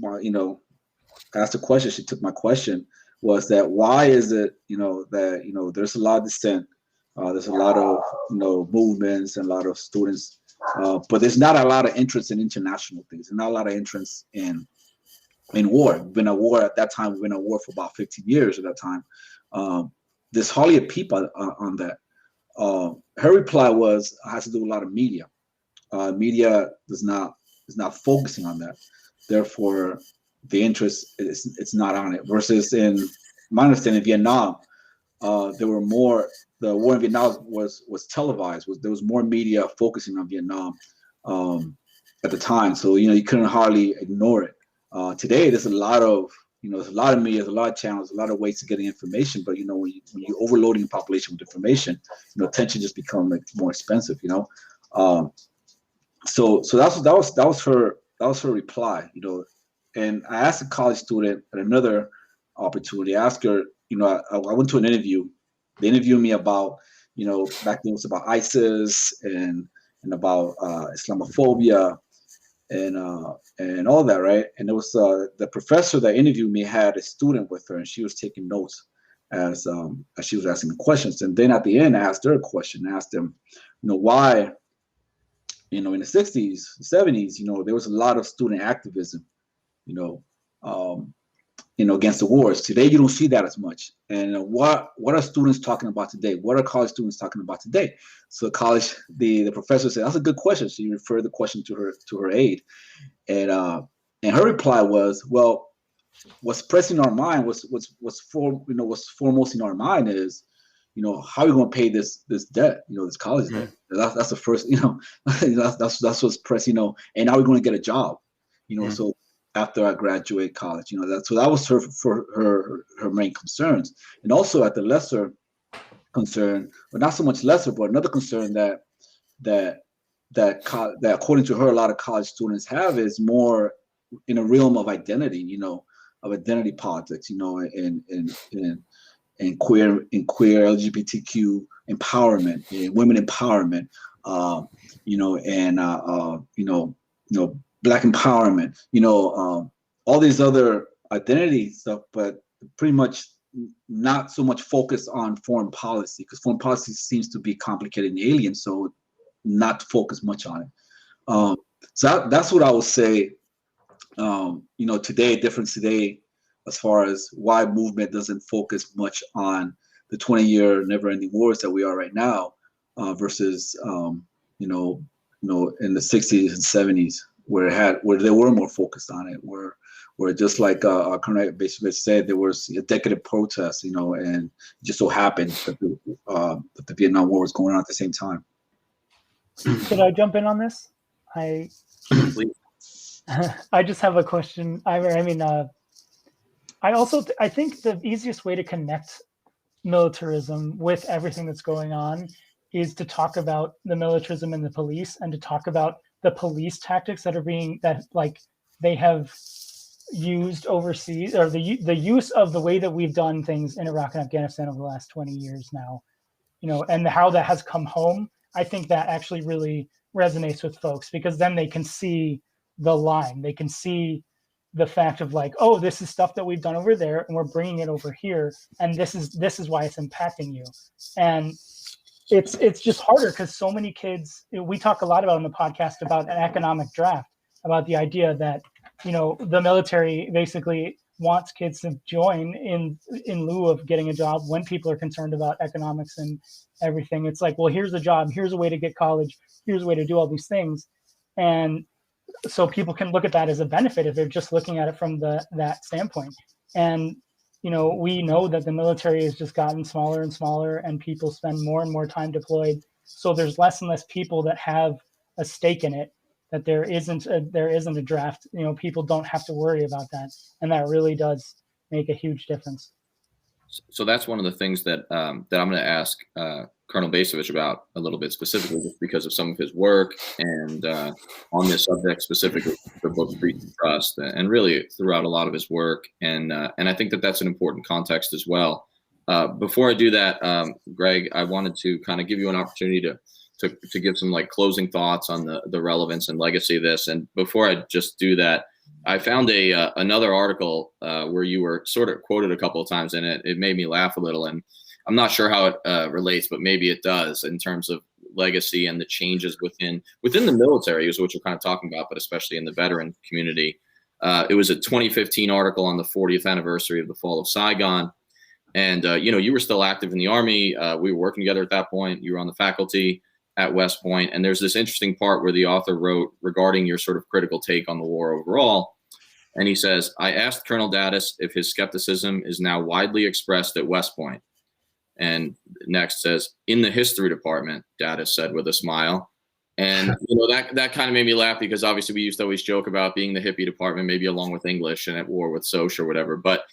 I asked the question. She took my question. Was that why is it, that there's a lot of dissent, there's a lot of movements and a lot of students, but there's not a lot of interest in international things. There's not a lot of interest in war. We've been at war at that time. We've been at war for about 15 years at that time. There's hardly a peep on that. Her reply has to do with a lot of media. Media is not focusing on that. Therefore, the interest it's not on it. Versus in my understanding, Vietnam, there were more. The war in Vietnam was televised. There was more media focusing on Vietnam at the time. So you couldn't hardly ignore it. Today, there's a lot of there's a lot of media, there's a lot of channels, a lot of ways to get information. But when you're overloading the population with information, attention just becomes more expensive. So that was her reply. And I asked a college student at another opportunity. I asked her, I went to an interview. They interviewed me about, back then it was about ISIS and about Islamophobia and all that, right? And it was the professor that interviewed me had a student with her, and she was taking notes as she was asking me questions. And then at the end, I asked her a question. I asked them, why, in the 60s, 70s, there was a lot of student activism, against the wars. Today, you don't see that as much. And what are students talking about today? What are college students talking about today? So the professor said, that's a good question. So you refer the question to her aide. And her reply was, well, what's pressing our mind, what's foremost in our mind is, how are we going to pay this debt, this college debt? That's the first, that's what's pressing, and how are we going to get a job, so after I graduate college, that was her main concerns. And also at the lesser concern, but not so much lesser, but another concern that according to her, a lot of college students have is more in a realm of identity, of identity politics, in queer LGBTQ empowerment, women empowerment, Black empowerment, all these other identity stuff, but pretty much not so much focused on foreign policy, because foreign policy seems to be complicated and alien, so not to focus much on it. So that's what I would say. Difference today, as far as why movement doesn't focus much on the 20-year never-ending wars that we are right now, versus in the 60s and 70s. where they were more focused on it, where just like Colonel basically said, there was a decadent protest, and it just so happened that the Vietnam War was going on at the same time. Could I jump in on this? I just have a question. I think the easiest way to connect militarism with everything that's going on is to talk about the militarism and the police, and to talk about the police tactics that they have used overseas, or the use of the way that we've done things in Iraq and Afghanistan over the last 20 years now, and how that has come home. I think that actually really resonates with folks, because then they can see the line. They can see the fact of like, oh, this is stuff that we've done over there and we're bringing it over here. And this is why it's impacting you. And it's just harder because so many kids, we talk a lot about on the podcast about an economic draft, about the idea that, the military basically wants kids to join in lieu of getting a job when people are concerned about economics and everything. It's like, well, here's a job, here's a way to get college, here's a way to do all these things. And so people can look at that as a benefit if they're just looking at it from that standpoint. And, we know that the military has just gotten smaller and smaller, and people spend more and more time deployed. So there's less and less people that have a stake in it, that there isn't a draft. People don't have to worry about that. And that really does make a huge difference. So that's one of the things that I'm going to ask Colonel Bacevich about a little bit specifically, just because of some of his work and on this subject specifically, the book Breach of Trust, and really throughout a lot of his work. And I think that that's an important context as well. Before I do that, Greg, I wanted to kind of give you an opportunity to give some closing thoughts on the relevance and legacy of this. And before I just do that, I found another article where you were sort of quoted a couple of times in it. It made me laugh a little, and I'm not sure how it relates, but maybe it does in terms of legacy and the changes within the military, is what you're kind of talking about, but especially in the veteran community. It was a 2015 article on the 40th anniversary of the fall of Saigon. And, you were still active in the Army. We were working together at that point. You were on the faculty at West Point. And there's this interesting part where the author wrote regarding your sort of critical take on the war overall. And he says, I asked Colonel Daddis if his skepticism is now widely expressed at West Point. And next says, in the history department, Daddis said with a smile. And, that kind of made me laugh, because obviously we used to always joke about being the hippie department, maybe along with English and at war with Soch or whatever. But,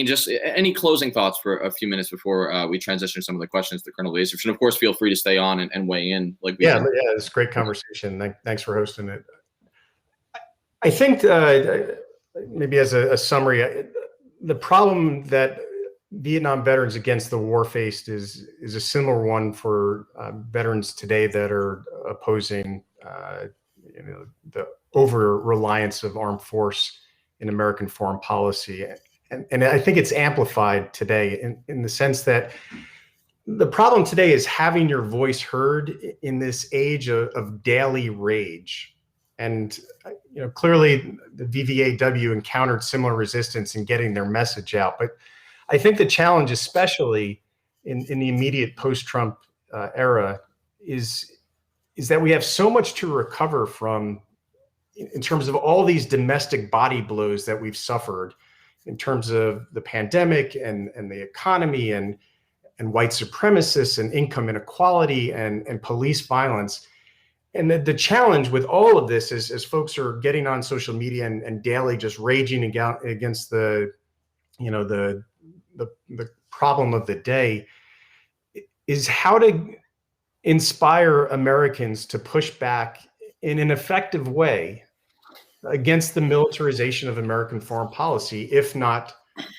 just any closing thoughts for a few minutes before we transition some of the questions to Colonel Bacevich. And of course, feel free to stay on and weigh in. It's a great conversation. Thanks for hosting it. I think maybe as a summary, the problem that Vietnam veterans against the war faced is a similar one for veterans today that are opposing the over reliance of armed force in American foreign policy. And I think it's amplified today in the sense that the problem today is having your voice heard in this age of daily rage. And clearly the VVAW encountered similar resistance in getting their message out. But I think the challenge, especially in the immediate post-Trump era, is that we have so much to recover from in terms of all these domestic body blows that we've suffered, in terms of the pandemic and the economy and white supremacists and income inequality and police violence. And the challenge with all of this is, as folks are getting on social media and daily just raging against the problem of the day, is how to inspire Americans to push back in an effective way against the militarization of American foreign policy, if not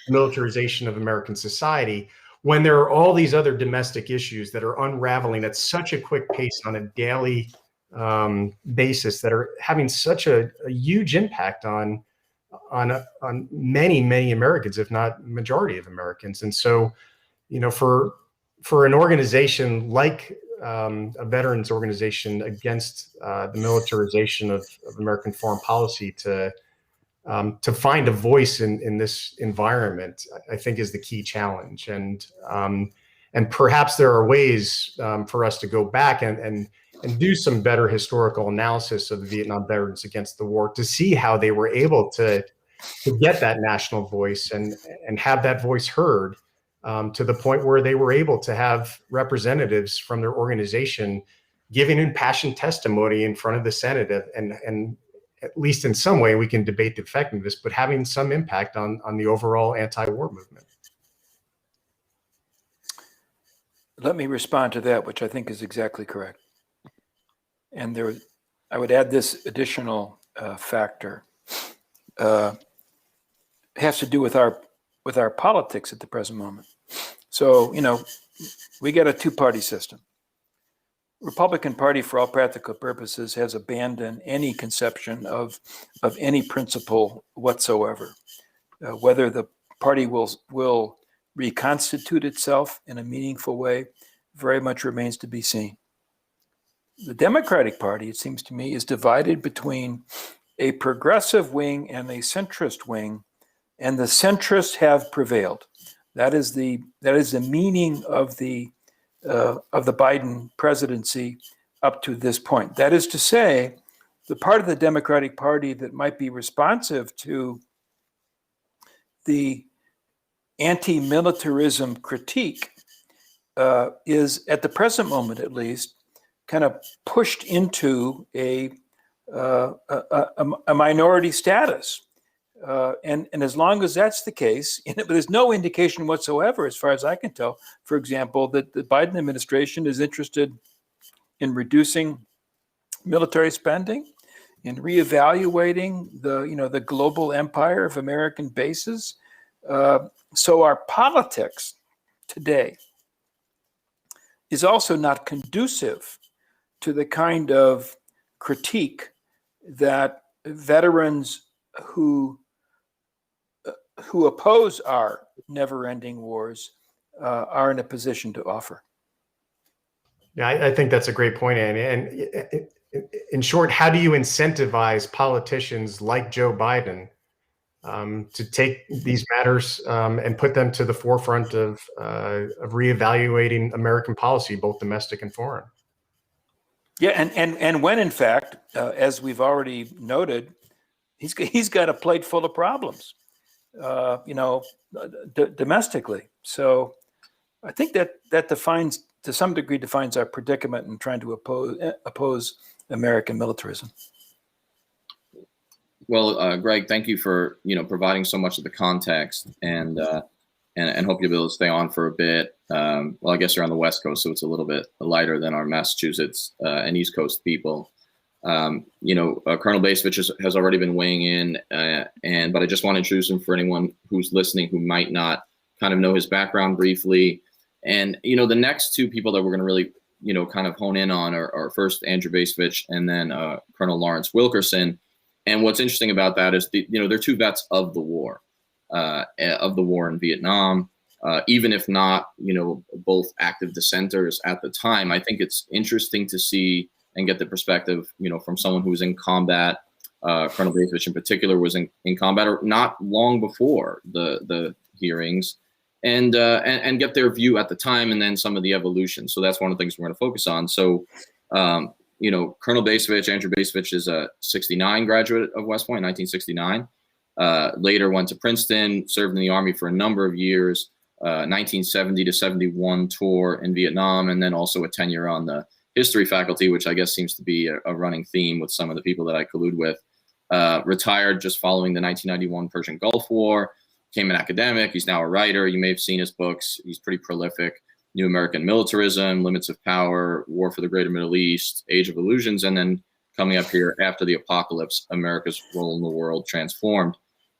militarization of American society, when there are all these other domestic issues that are unraveling at such a quick pace on a daily basis, that are having such a huge impact on many Americans, if not majority of Americans. And so, for an organization like a veterans organization against the militarization of American foreign policy to find a voice in this environment, I think is the key challenge. And perhaps there are ways for us to go back and and do some better historical analysis of the Vietnam veterans against the war to see how they were able to get that national voice and have that voice heard, to the point where they were able to have representatives from their organization giving impassioned testimony in front of the Senate, and at least in some way we can debate the effectiveness, but having some impact on the overall anti-war movement. Let me respond to that, which I think is exactly correct. And I would add this additional factor. It has to do with our politics at the present moment. So, we got a two-party system. Republican Party, for all practical purposes, has abandoned any conception of any principle whatsoever. Whether the party will reconstitute itself in a meaningful way very much remains to be seen. The Democratic Party, it seems to me, is divided between a progressive wing and a centrist wing, and the centrists have prevailed. That is the meaning of the Biden presidency up to this point. That is to say, the part of the Democratic Party that might be responsive to the anti-militarism critique is, at the present moment at least, kind of pushed into a minority status. And as long as that's the case, but there's no indication whatsoever, as far as I can tell, for example, that the Biden administration is interested in reducing military spending, in reevaluating the global empire of American bases. So our politics today is also not conducive to the kind of critique that veterans who oppose our never-ending wars are in a position to offer. Yeah, I think that's a great point, Annie. And in short, how do you incentivize politicians like Joe Biden to take these matters and put them to the forefront of reevaluating American policy, both domestic and foreign? Yeah, and when in fact, as we've already noted, he's got a plate full of problems, domestically. So I think that defines, to some degree, defines our predicament in trying to oppose American militarism. Well, Greg, thank you for providing so much of the context, and hope you'll be able to stay on for a bit. Well, I guess you're on the West Coast, so it's a little bit lighter than our Massachusetts and East Coast people. Colonel Bacevich has already been weighing in, but I just want to introduce him for anyone who's listening who might not kind of know his background briefly. And the next two people that we're going to really kind of hone in on are first Andrew Bacevich and then Colonel Lawrence Wilkerson. And what's interesting about that is they're two vets of the war in Vietnam. Even if not both active dissenters at the time, I think it's interesting to see and get the perspective from someone who's in combat. Colonel Bacevich in particular was in combat or not long before the hearings, and get their view at the time, and then some of the evolution. So that's one of the things we're going to focus on. So Colonel Bacevich, Andrew Bacevich, is a 69 graduate of West Point, 1969. Later went to Princeton, served in the Army for a number of years, 1970 to 71 tour in Vietnam, and then also a tenure on the history faculty, which I guess seems to be a running theme with some of the people that I collude with. Retired just following the 1991 Persian Gulf War, became an academic. He's now a writer. You may have seen his books. He's pretty prolific. New American Militarism, Limits of Power, War for the Greater Middle East, Age of Illusions, and then coming up here, After the Apocalypse, America's Role in the World Transformed.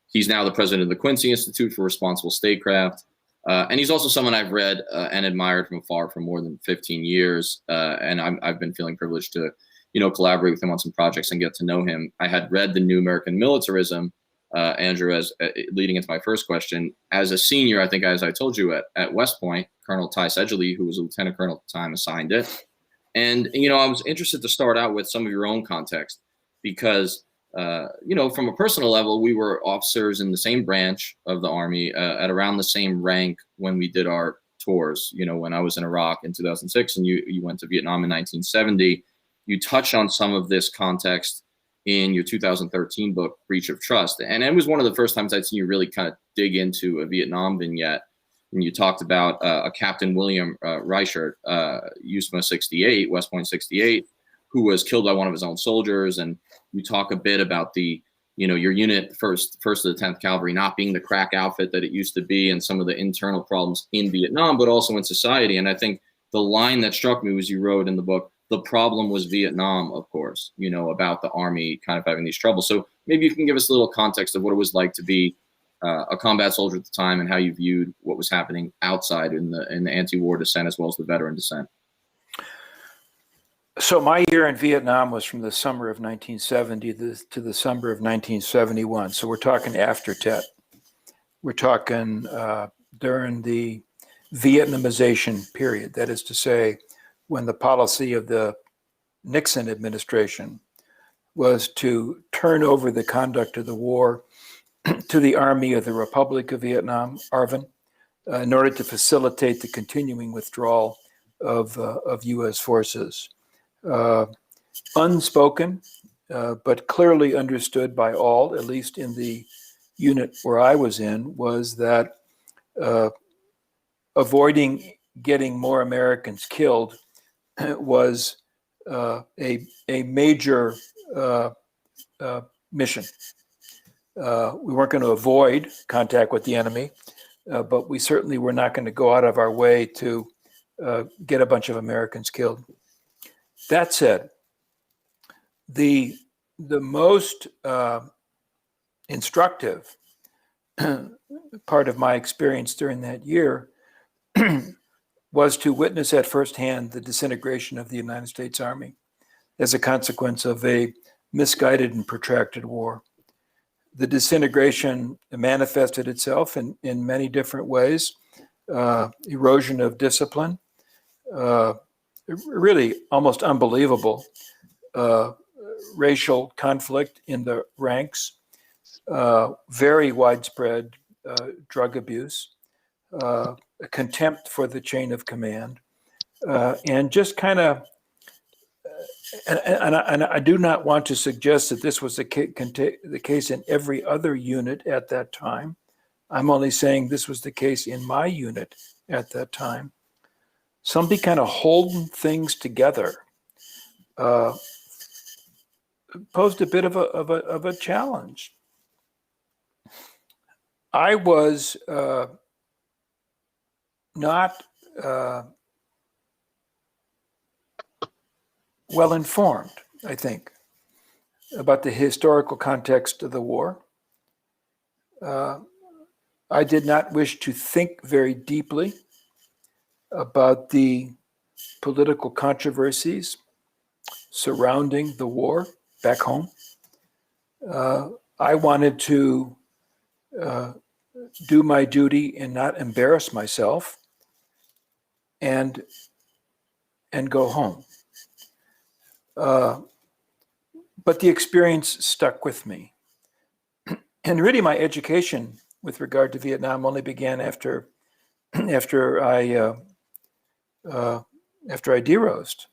He's now the president of the Quincy Institute for Responsible Statecraft. And he's also someone I've read and admired from afar for more than 15 years. And I've been feeling privileged to, collaborate with him on some projects and get to know him. I had read The New American Militarism, Andrew, as leading into my first question. As a senior, I think, as I told you, at West Point, Colonel Ty Sedgley, who was a lieutenant colonel at the time, assigned it. And, I was interested to start out with some of your own context because, from a personal level, we were officers in the same branch of the Army at around the same rank when we did our tours. When I was in Iraq in 2006 and you went to Vietnam in 1970. you touch on some of this context in your 2013 book, Breach of Trust. And it was one of the first times I'd seen you really kind of dig into a Vietnam vignette. And you talked about a Captain William Reichert, USMA 68, West Point 68, who was killed by one of his own soldiers. And you talk a bit about the, your unit, first of the 10th Cavalry, not being the crack outfit that it used to be, and some of the internal problems in Vietnam, but also in society. And I think the line that struck me was you wrote in the book, the problem was Vietnam, of course, about the Army kind of having these troubles. So maybe you can give us a little context of what it was like to be a combat soldier at the time and how you viewed what was happening outside in the anti-war dissent as well as the veteran dissent. So my year in Vietnam was from the summer of 1970 to the summer of 1971. So we're talking after Tet. We're talking during the Vietnamization period. That is to say, when the policy of the Nixon administration was to turn over the conduct of the war to the Army of the Republic of Vietnam, ARVN, in order to facilitate the continuing withdrawal of U.S. forces. Unspoken, but clearly understood by all, at least in the unit where I was in, was that avoiding getting more Americans killed was a major mission. We weren't going to avoid contact with the enemy, but we certainly were not going to go out of our way to get a bunch of Americans killed. That said, the most instructive part of my experience during that year was to witness at firsthand the disintegration of the United States Army as a consequence of a misguided and protracted war. The disintegration manifested itself in many different ways. Erosion of discipline, really almost unbelievable racial conflict in the ranks, very widespread drug abuse, a contempt for the chain of command, and just kind of, and I do not want to suggest that this was the case in every other unit at that time. I'm only saying this was the case in my unit at that time. Somebody kind of holding things together posed a bit of a challenge. I was not well informed, I think, about the historical context of the war. I did not wish to think very deeply about the political controversies surrounding the war back home. I wanted to do my duty and not embarrass myself and go home. But the experience stuck with me. And really my education with regard to Vietnam only began after I derosed.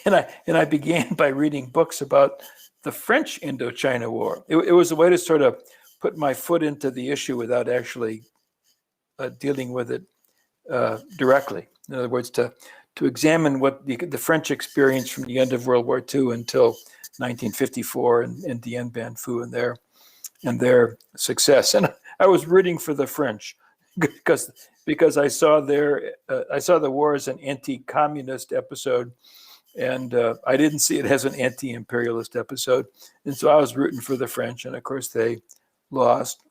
And I began by reading books about the French Indochina War. It was a way to sort of put my foot into the issue without actually dealing with it directly. In other words, to examine what the French experienced from the end of World War II until 1954 and Dien Bien Phu and their success. And I was rooting for the French because I saw the war as an anti-communist episode, and I didn't see it as an anti-imperialist episode. And so I was rooting for the French, and of course they lost.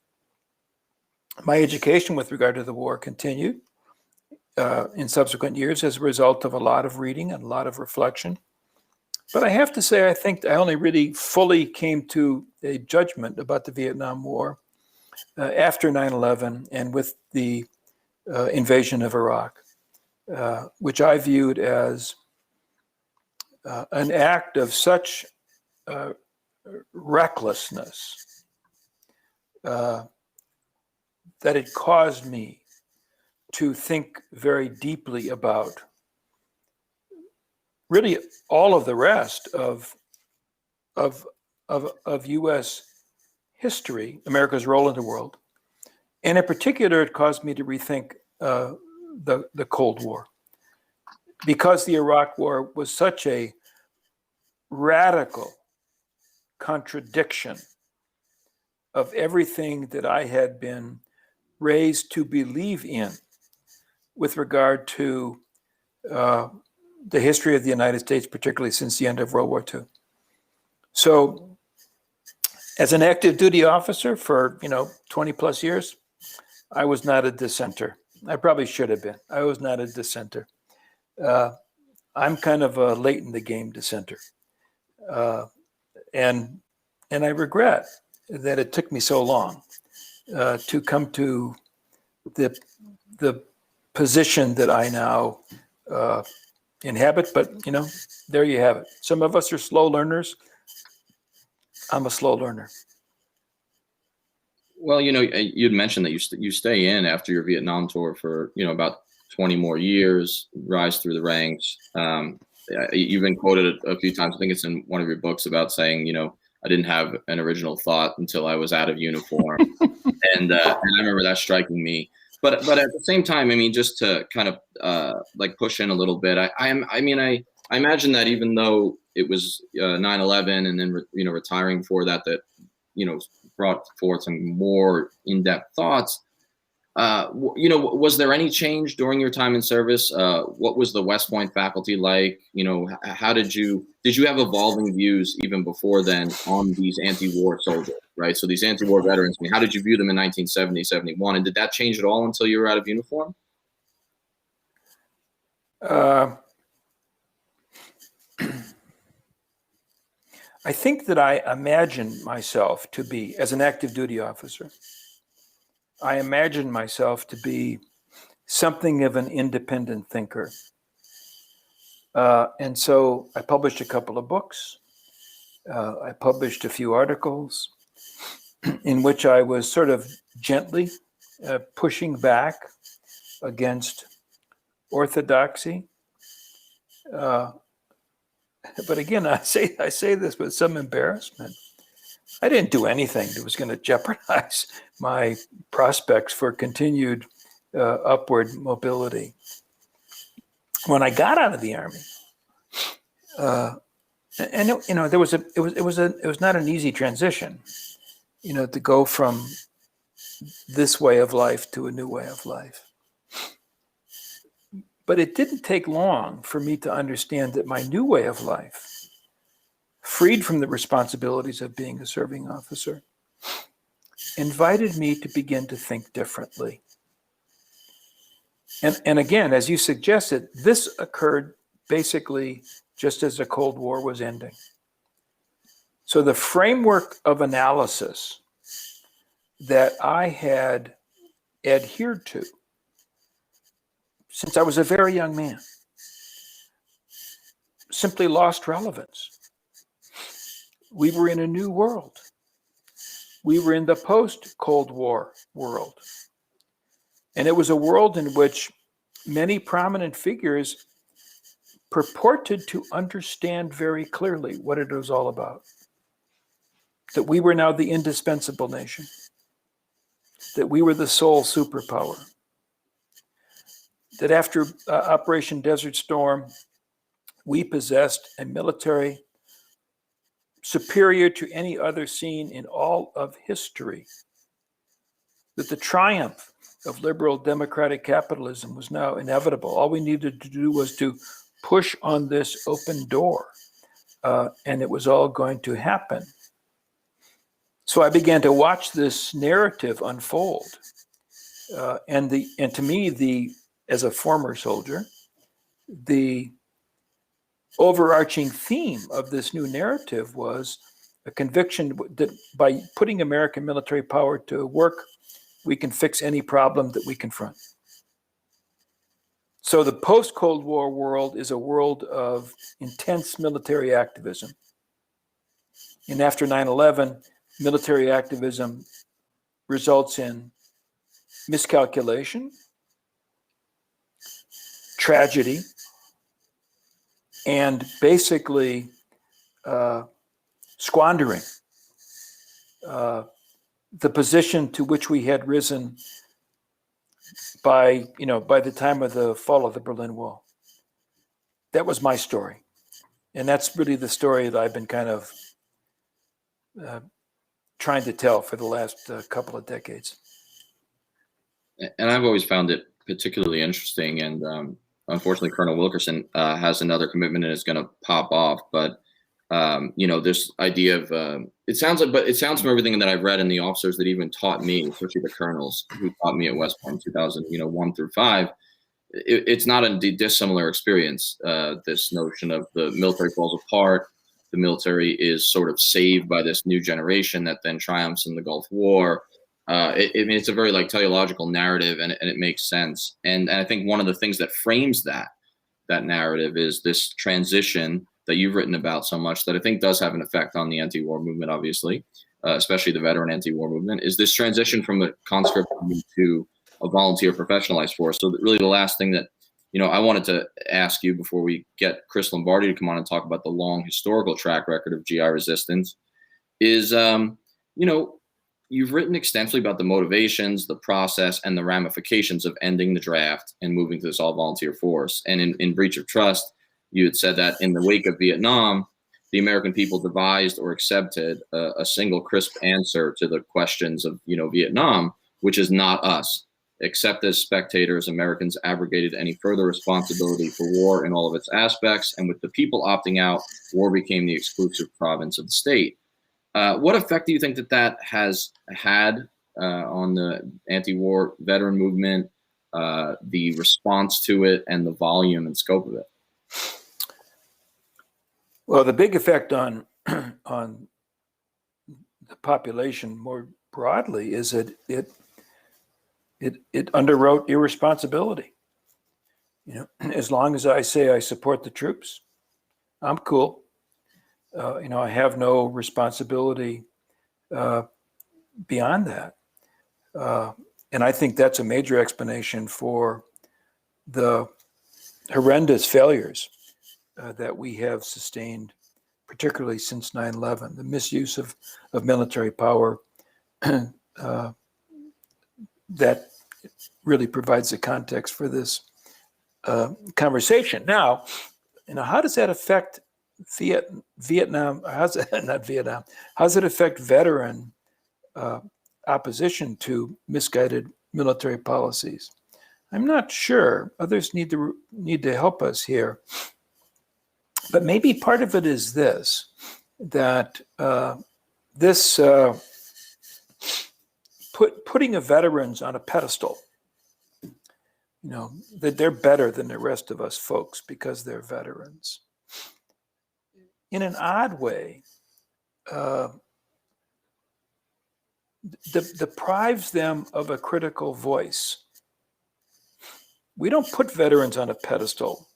My education with regard to the war continued in subsequent years as a result of a lot of reading and a lot of reflection. But I have to say, I think I only really fully came to a judgment about the Vietnam War after 9/11 and with the invasion of Iraq, which I viewed as an act of such recklessness that it caused me to think very deeply about really all of the rest of U.S. history, America's role in the world. And in particular, it caused me to rethink the Cold War, because the Iraq War was such a radical contradiction of everything that I had been raised to believe in with regard to the history of the United States, particularly since the end of World War II. So as an active duty officer for, 20 plus years, I was not a dissenter. I probably should have been. I was not a dissenter. I'm kind of a late in the game dissenter. And I regret that it took me so long to come to the position that I now inhabit. But, there you have it. Some of us are slow learners. I'm a slow learner. Well, you'd mentioned that you stay in after your Vietnam tour for, about 20 more years, rise through the ranks. You've been quoted a few times. I think it's in one of your books about saying, I didn't have an original thought until I was out of uniform. and I remember that striking me. But at the same time, just to kind of push in a little bit, I imagine that even though it was 9/11 and then retiring for that brought forth some more in-depth thoughts. Was there any change during your time in service? What was the West Point faculty like? How did you have evolving views even before then on these anti-war soldiers, right? So these anti-war veterans, how did you view them in 1970, 71? And did that change at all until you were out of uniform? I think that I imagined myself to be, as an active duty officer, I imagined myself to be something of an independent thinker. And so I published a couple of books. I published a few articles in which I was sort of gently pushing back against orthodoxy. But again, I say this with some embarrassment. I didn't do anything that was going to jeopardize my prospects for continued upward mobility. When I got out of the Army, it was not an easy transition, to go from this way of life to a new way of life. But it didn't take long for me to understand that my new way of life, freed from the responsibilities of being a serving officer, invited me to begin to think differently. And again, as you suggested, this occurred basically just as the Cold War was ending. So the framework of analysis that I had adhered to since I was a very young man simply lost relevance. We were in a new world. We were in the post-Cold War world. And it was a world in which many prominent figures purported to understand very clearly what it was all about. That we were now the indispensable nation. That we were the sole superpower. That after Operation Desert Storm, we possessed a military superior to any other seen in all of history. That the triumph of liberal democratic capitalism was now inevitable. All we needed to do was to push on this open door, and it was all going to happen. So I began to watch this narrative unfold, and to me, as a former soldier, the overarching theme of this new narrative was a conviction that by putting American military power to work, we can fix any problem that we confront. So the post-Cold War world is a world of intense military activism. And after 9/11, military activism results in miscalculation, tragedy, and basically squandering the position to which we had risen by the time of the fall of the Berlin Wall. That was my story. And that's really the story that I've been kind of trying to tell for the last couple of decades. And I've always found it particularly interesting. And unfortunately, Colonel Wilkerson has another commitment and is going to pop off. But this idea of it sounds from everything that I've read and the officers that even taught me, especially the colonels who taught me at West Point 2001 through 5. It's not a dissimilar experience. This notion of the military falls apart, the military is sort of saved by this new generation that then triumphs in the Gulf War. It's a very teleological narrative, and it makes sense. And I think one of the things that frames that narrative is this transition that you've written about so much that I think does have an effect on the anti-war movement, obviously, especially the veteran anti-war movement, is this transition from a conscript to a volunteer professionalized force. So really the last thing that, I wanted to ask you before we get Chris Lombardi to come on and talk about the long historical track record of GI resistance is, you've written extensively about the motivations, the process, and the ramifications of ending the draft and moving to this all-volunteer force. And in Breach of Trust, you had said that in the wake of Vietnam, the American people devised or accepted a single crisp answer to the questions of, Vietnam, which is not us. Except as spectators, Americans abrogated any further responsibility for war in all of its aspects, and with the people opting out, war became the exclusive province of the state. What effect do you think that has had on the anti-war veteran movement, the response to it, and the volume and scope of it? Well, the big effect on the population more broadly is that it underwrote irresponsibility. As long as I say I support the troops, I'm cool. I have no responsibility beyond that. And I think that's a major explanation for the horrendous failures that we have sustained, particularly since 9/11, the misuse of military power that really provides the context for this conversation. Now, how does that affect Vietnam? How's it, not Vietnam? How does it affect veteran opposition to misguided military policies? I'm not sure. Others need to help us here. But maybe part of it is this: that putting of veterans on a pedestal, that they're better than the rest of us folks because they're veterans, in an odd way, deprives them of a critical voice. We don't put veterans on a pedestal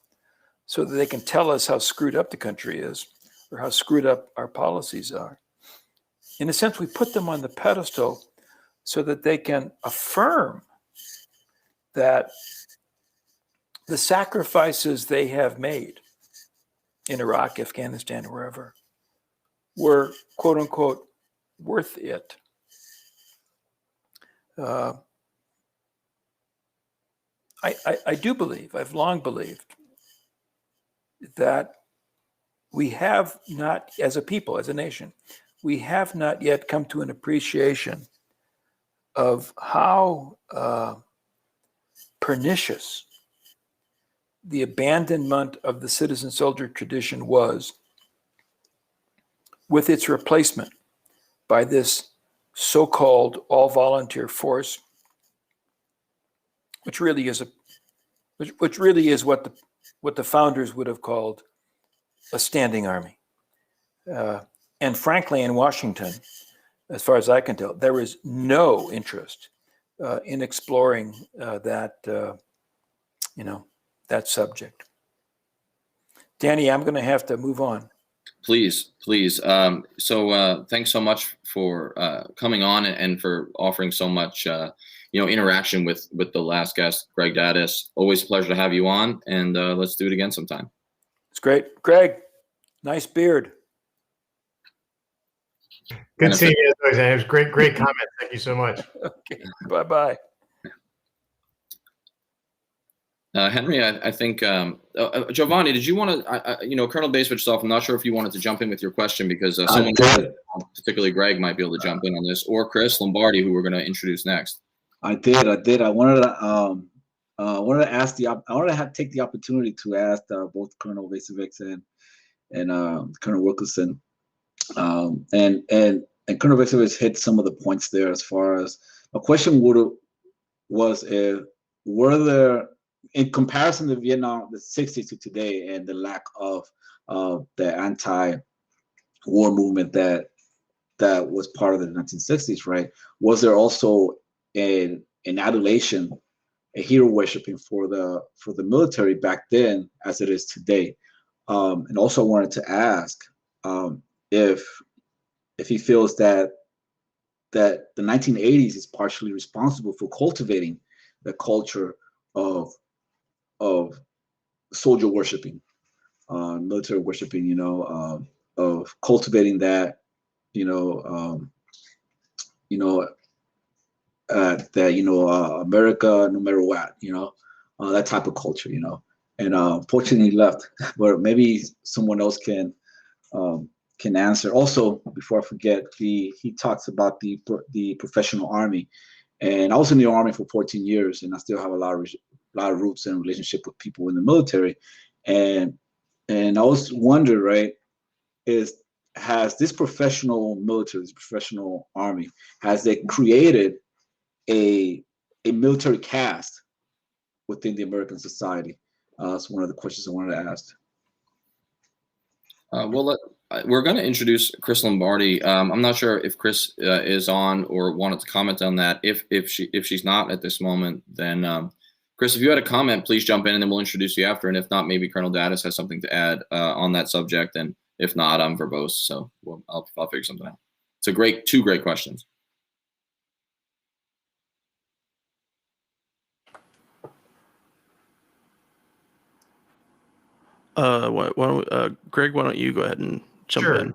so that they can tell us how screwed up the country is or how screwed up our policies are. In a sense, we put them on the pedestal so that they can affirm that the sacrifices they have made in Iraq, Afghanistan, or wherever were, quote unquote, worth it. I do believe, I've long believed, that we have not, as a people, as a nation, we have not yet come to an appreciation of how pernicious the abandonment of the citizen soldier tradition was, with its replacement by this so-called all-volunteer force, which really is what the founders would have called a standing army. And frankly, in Washington, as far as I can tell, there is no interest in exploring that subject. Danny, I'm going to have to move on. Please. So thanks so much for coming on and for offering so much interaction with the last guest, Greg Daddis. Always a pleasure to have you on, and let's do it again sometime. It's great. Greg, nice beard. Good seeing you. It was great comment. Thank you so much. Okay, bye-bye. Henry, I think Giovanni, did you want to? Colonel Bacevich, I'm not sure if you wanted to jump in with your question because someone, particularly Greg, might be able to jump in on this, or Chris Lombardi, who we're going to introduce next. I did. I wanted to take the opportunity to ask both Colonel Bacevich and Colonel Wilkerson, and Colonel Bacevich hit some of the points there. As far as a question was, were there, in comparison to Vietnam, the 60s to today, and the lack of the anti-war movement that was part of the 1960s, right? Was there also an adulation, a hero worshiping for the military back then as it is today? And also, I wanted to ask if he feels that the 1980s is partially responsible for cultivating the culture of soldier worshiping, military worshiping, of cultivating that, America, no matter what, that type of culture, and fortunately he left, but maybe someone else can answer. Also, before I forget, he talks about the professional army, and I was in the army for 14 years, and I still have a lot of roots and relationship with people in the military, and I always wonder, right, has this professional military, this professional army, has they created a military caste within the American society? That's one of the questions I wanted to ask. We're going to introduce Chris Lombardi. I'm not sure if Chris is on or wanted to comment on that. If she's not at this moment, then Chris, if you had a comment, please jump in, and then we'll introduce you after. And if not, maybe Colonel Daddis has something to add on that subject. And if not, I'm verbose, so I'll figure something out. It's two great questions. Greg, why don't you go ahead and jump in?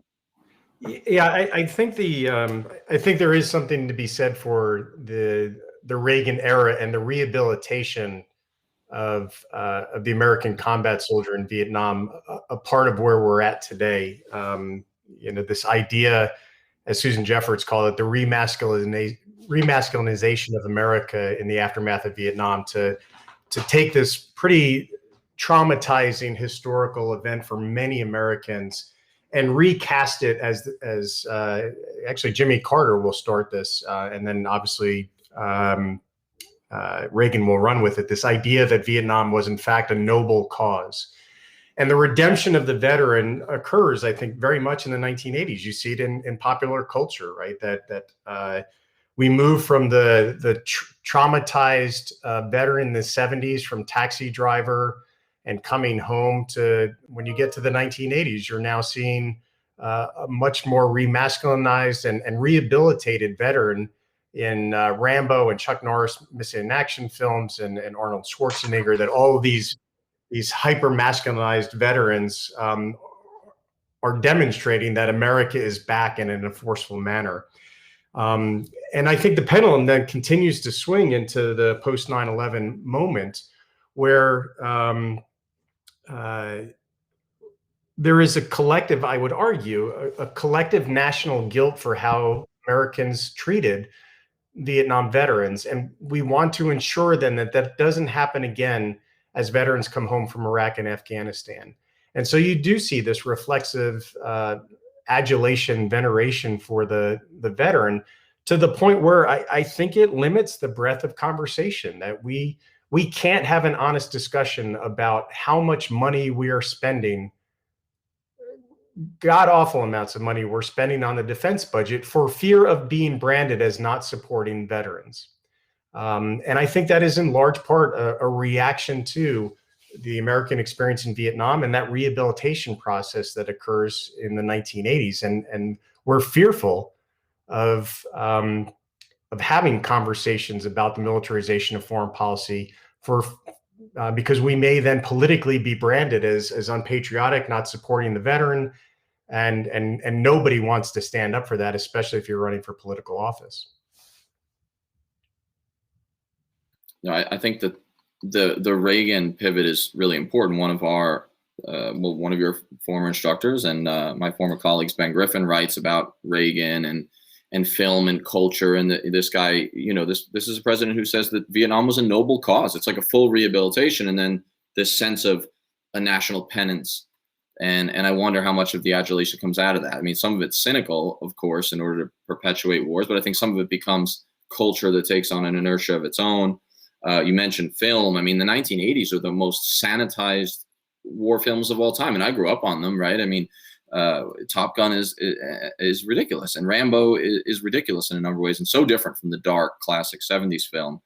Yeah, I think I think there is something to be said for the Reagan era and the rehabilitation of the American combat soldier in Vietnam, a part of where we're at today. This idea, as Susan Jeffords called it, the remasculinization of America in the aftermath of Vietnam, to take this pretty traumatizing historical event for many Americans and recast it as actually Jimmy Carter will start this, and then obviously Reagan will run with it. This idea that Vietnam was in fact a noble cause, and the redemption of the veteran occurs, I think, very much in the 1980s. You see it in popular culture, right? That we move from the traumatized veteran in the 70s, from Taxi Driver and Coming Home, to when you get to the 1980s, you're now seeing a much more remasculinized and rehabilitated veteran in Rambo and Chuck Norris Missing in Action films, and Arnold Schwarzenegger, that all of these hyper masculinized veterans are demonstrating that America is back in a forceful manner. And I think the pendulum then continues to swing into the post 9/11 moment, where there is a collective, I would argue, a collective national guilt for how Americans treated Vietnam veterans. And we want to ensure then that doesn't happen again as veterans come home from Iraq and Afghanistan. And so you do see this reflexive adulation, veneration for the veteran, to the point where I think it limits the breadth of conversation, that we can't have an honest discussion about how much money we are spending, god awful amounts of money we're spending on the defense budget, for fear of being branded as not supporting veterans. And I think that is in large part a reaction to the American experience in Vietnam and that rehabilitation process that occurs in the 1980s. And we're fearful of having conversations about the militarization of foreign policy for because we may then politically be branded as unpatriotic, not supporting the veteran, and nobody wants to stand up for that, especially if you're running for political office. No, I think that the Reagan pivot is really important. One of our one of your former instructors and my former colleagues, Ben Griffin, writes about Reagan and film and culture. And this guy, this is a president who says that Vietnam was a noble cause. It's like a full rehabilitation, and then this sense of a national penance. And I wonder how much of the adulation comes out of that. I mean, some of it's cynical, of course, in order to perpetuate wars, but I think some of it becomes culture that takes on an inertia of its own. You mentioned film. I mean, the 1980s are the most sanitized war films of all time, and I grew up on them, right? I mean, Top Gun is ridiculous, and Rambo is ridiculous in a number of ways, and so different from the dark classic 70s film.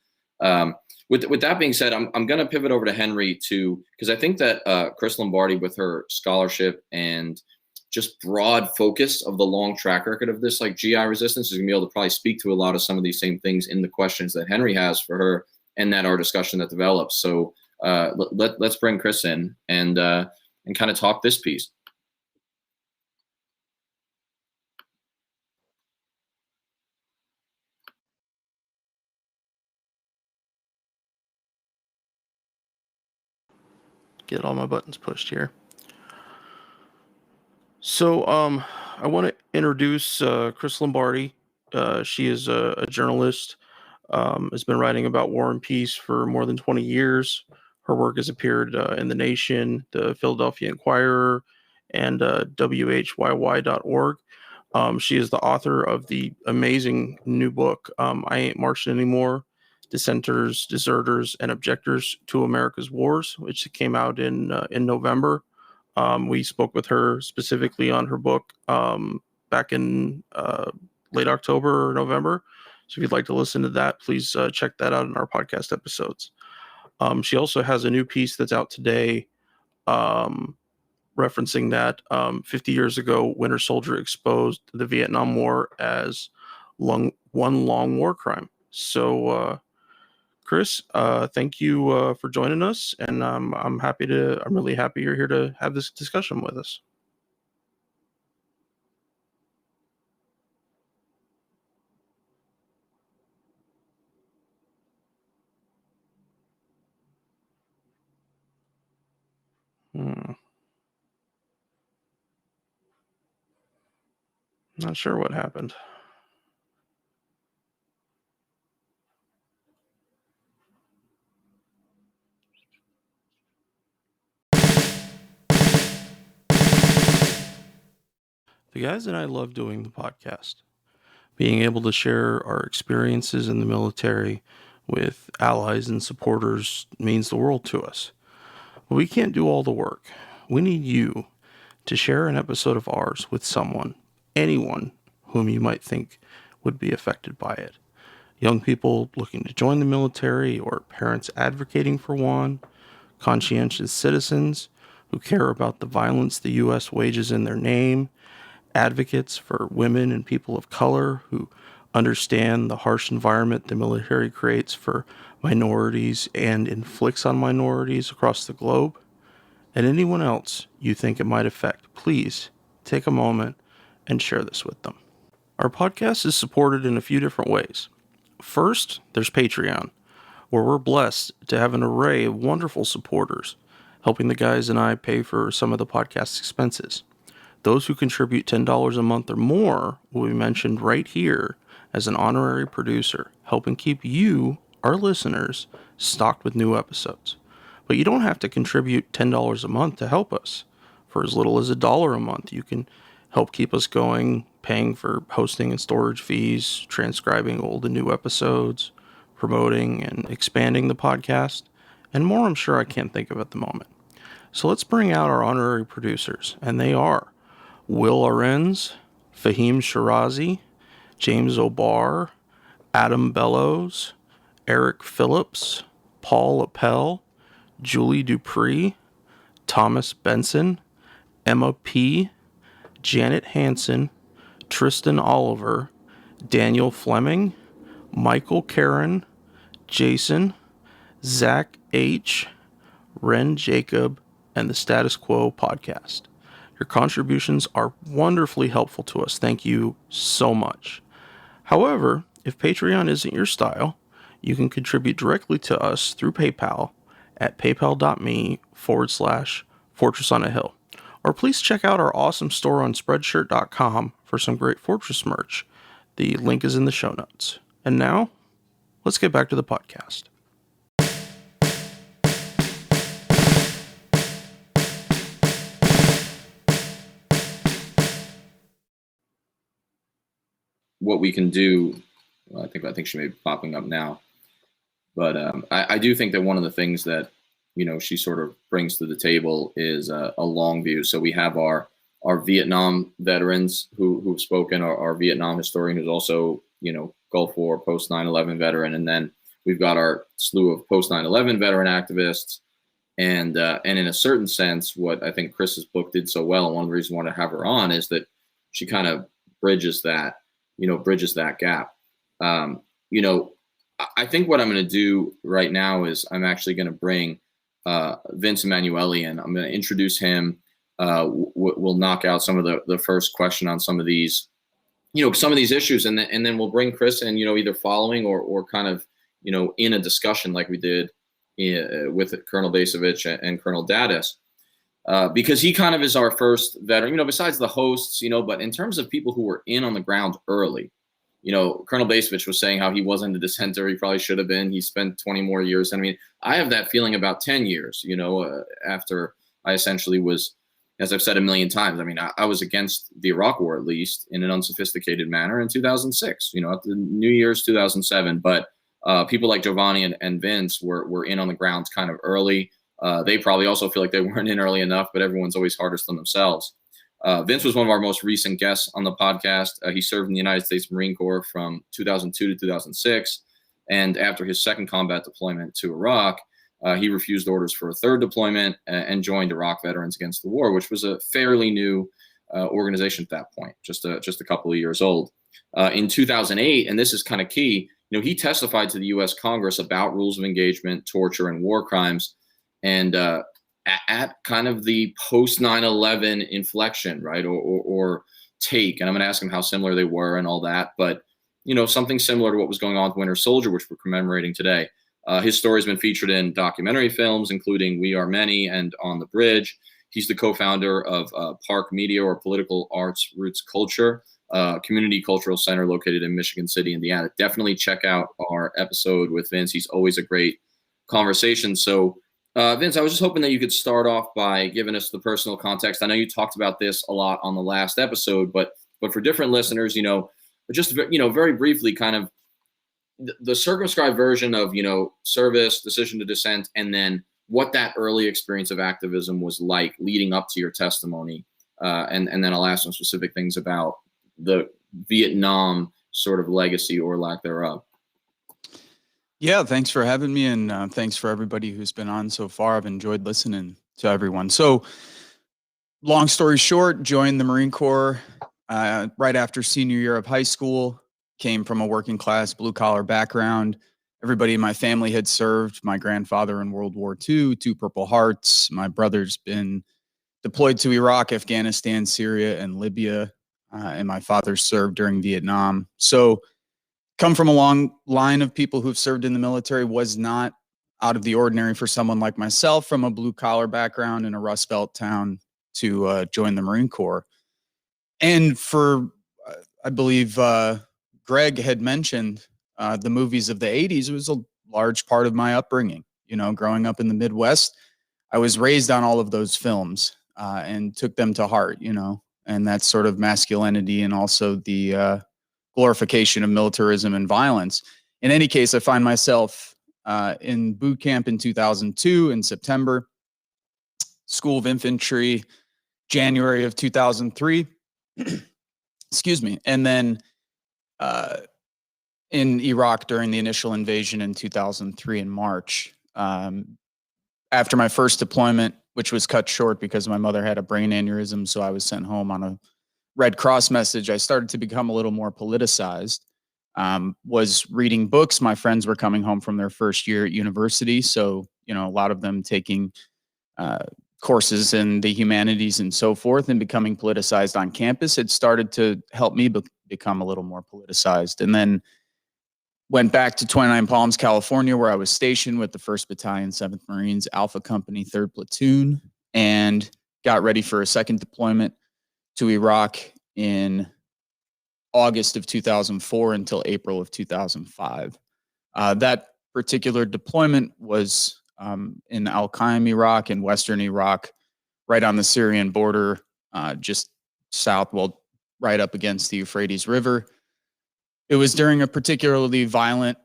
With that being said, I'm going to pivot over to Henry because I think that Chris Lombardi, with her scholarship and just broad focus of the long track record of this, like GI resistance, is going to be able to probably speak to a lot of some of these same things in the questions that Henry has for her and that our discussion that develops. So let's bring Chris in and kind of talk this piece. Get all my buttons pushed here. So I want to introduce Chris Lombardi. She is a journalist, has been writing about war and peace for more than 20 years. Her work has appeared in The Nation, the Philadelphia Inquirer, and WHYY.org. She is the author of the amazing new book, I Ain't Marching Anymore, Dissenters, Deserters, and Objectors to America's Wars, which came out in November. We spoke with her specifically on her book back in late October or November. So if you'd like to listen to that, please check that out in our podcast episodes. She also has a new piece that's out today referencing that 50 years ago, Winter Soldier exposed the Vietnam War as one long war crime. So, Chris, thank you for joining us, and I'm really happy you're here to have this discussion with us. Not sure what happened. The guys and I love doing the podcast. Being able to share our experiences in the military with allies and supporters means the world to us. But we can't do all the work. We need you to share an episode of ours with someone, anyone whom you might think would be affected by it. Young people looking to join the military or parents advocating for one, conscientious citizens who care about the violence the U.S. wages in their name, advocates for women and people of color who understand the harsh environment the military creates for minorities and inflicts on minorities across the globe, and anyone else you think it might affect. Please take a moment and share this with them. Our podcast is supported in a few different ways. First, there's Patreon, where we're blessed to have an array of wonderful supporters, helping the guys and I pay for some of the podcast's expenses. Those who contribute $10 a month or more will be mentioned right here as an honorary producer, helping keep you, our listeners, stocked with new episodes. But you don't have to contribute $10 a month to help us. For as little as $1 a month, you can help keep us going, paying for hosting and storage fees, transcribing old and new episodes, promoting and expanding the podcast, and more I'm sure I can't think of at the moment. So let's bring out our honorary producers, and they are Will Arens, Fahim Shirazi, James O'Barr, Adam Bellows, Eric Phillips, Paul Appel, Julie Dupree, Thomas Benson, Emma P., Janet Hansen, Tristan Oliver, Daniel Fleming, Michael Karen, Jason, Zach H., Ren Jacob, and the Status Quo podcast. Your contributions are wonderfully helpful to us. Thank you so much. However, if Patreon isn't your style, you can contribute directly to us through PayPal at paypal.me/Fortress on a Hill. Or please check out our awesome store on Spreadshirt.com for some great Fortress merch. The link is in the show notes. And now, let's get back to the podcast. What we can do, well, I think she may be popping up now, but I do think that one of the things that she sort of brings to the table is a long view. So we have our Vietnam veterans who've spoken, our Vietnam historian who's also Gulf War post 9/11 veteran, and then we've got our slew of post 9/11 veteran activists, and in a certain sense, what I think Chris's book did so well, and one of the reasons I want to have her on is that she kind of bridges that gap. I think what I'm going to do right now is I'm actually going to bring Vince Emanuele in. I'm going to introduce him. We'll knock out some of the first question on some of these, some of these issues, and then we'll bring Chris in, either following or kind of, in a discussion like we did with Colonel Bacevich and Colonel Daddis. Because he kind of is our first veteran, besides the hosts, but in terms of people who were in on the ground early, Colonel Bacevich was saying how he wasn't a dissenter. He probably should have been. He spent 20 more years. I mean, I have that feeling about 10 years, after I essentially was, as I've said a million times, I mean, I was against the Iraq War, at least in an unsophisticated manner in 2006, at the New Year's 2007. But people like Giovanni and Vince were in on the ground kind of early. They probably also feel like they weren't in early enough, but everyone's always hardest on themselves. Vince was one of our most recent guests on the podcast. He served in the United States Marine Corps from 2002 to 2006. And after his second combat deployment to Iraq, he refused orders for a third deployment and joined Iraq Veterans Against the War, which was a fairly new organization at that point, just a couple of years old. In 2008, and this is kind of key, he testified to the U.S. Congress about rules of engagement, torture, and war crimes. And at kind of the post 9/11 inflection, right, or take, and I'm going to ask him how similar they were and all that, but something similar to what was going on with Winter Soldier, which we're commemorating today. His story has been featured in documentary films, including We Are Many and On the Bridge. He's the co-founder of Park Media, or Political Arts Roots Culture, community cultural center located in Michigan City, Indiana. Definitely check out our episode with Vince. He's always a great conversation. So Vince, I was just hoping that you could start off by giving us the personal context. I know you talked about this a lot on the last episode, but for different listeners, just very briefly, kind of the circumscribed version of service, decision to dissent, and then what that early experience of activism was like leading up to your testimony, and then I'll ask some specific things about the Vietnam sort of legacy or lack thereof. Yeah, thanks for having me, and thanks for everybody who's been on so far. I've enjoyed listening to everyone. So, long story short, joined the Marine Corps right after senior year of high school. Came from a working class, blue collar background. Everybody in my family had served. My grandfather in World War II, 2 Purple Hearts. My brother's been deployed to Iraq, Afghanistan, Syria, and Libya. And my father served during Vietnam. So, come from a long line of people who've served in the military. Was not out of the ordinary for someone like myself from a blue collar background in a Rust Belt town to join the Marine Corps. And for, I believe Greg had mentioned the movies of the 80s. It was a large part of my upbringing. Growing up in the Midwest, I was raised on all of those films and took them to heart, and that sort of masculinity and also the glorification of militarism and violence. In any case, I find myself in boot camp in 2002 in September, School of Infantry, January of 2003, excuse me. And then in Iraq during the initial invasion in 2003 in March. After my first deployment, which was cut short because my mother had a brain aneurysm, so I was sent home on a Red Cross message, I started to become a little more politicized. Was reading books. My friends were coming home from their first year at university, so a lot of them taking courses in the humanities and so forth and becoming politicized on campus, it started to help me become a little more politicized. And then went back to 29 Palms, California, where I was stationed with the 1st Battalion, 7th Marines, Alpha Company, 3rd Platoon, and got ready for a second deployment to Iraq in August of 2004 until April of 2005. That particular deployment was in Al-Qaim, Iraq, in Western Iraq, right on the Syrian border, just south, right up against the Euphrates River. It was during a particularly violent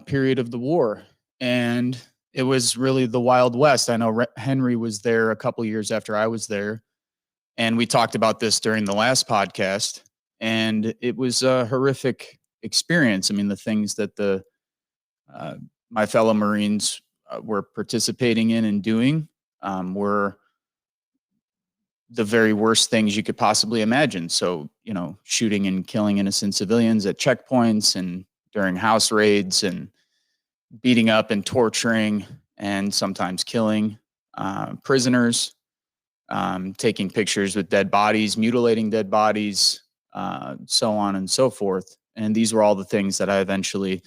period of the war, and it was really the Wild West. I know Henry was there a couple years after I was there, and we talked about this during the last podcast, and it was a horrific experience. I mean, the things that my fellow Marines were participating in and doing were the very worst things you could possibly imagine. So, shooting and killing innocent civilians at checkpoints and during house raids, and beating up and torturing and sometimes killing prisoners, taking pictures with dead bodies, mutilating dead bodies, so on and so forth. And these were all the things that I eventually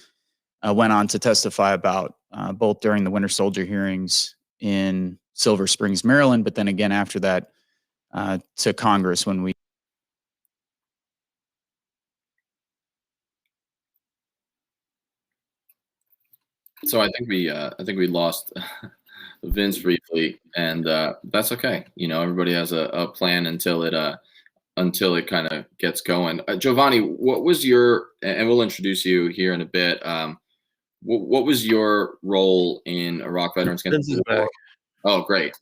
went on to testify about, both during the Winter Soldier hearings in Silver Springs, Maryland, but then again after that to Congress when we. So I think we lost Vince briefly, and that's okay. Everybody has a plan until it kind of gets going. Giovanni, what was your, and we'll introduce you here in a bit. What was your role in Iraq Veterans Against the War? Oh, great.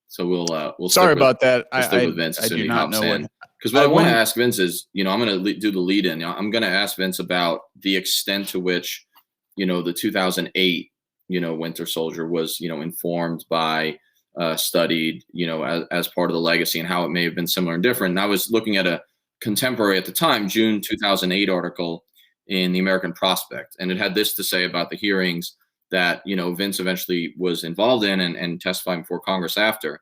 So we'll. Sorry about that. We'll stick with Vince as soon as he hops in. Because what I want to ask Vince is, I'm going to do the lead in. I'm going to ask Vince about the extent to which, the 2008, Winter Soldier was, informed by, studied, as part of the legacy, and how it may have been similar and different. And I was looking at a contemporary at the time, June 2008 article in the American Prospect, and it had this to say about the hearings that Vince eventually was involved in and testifying before Congress after.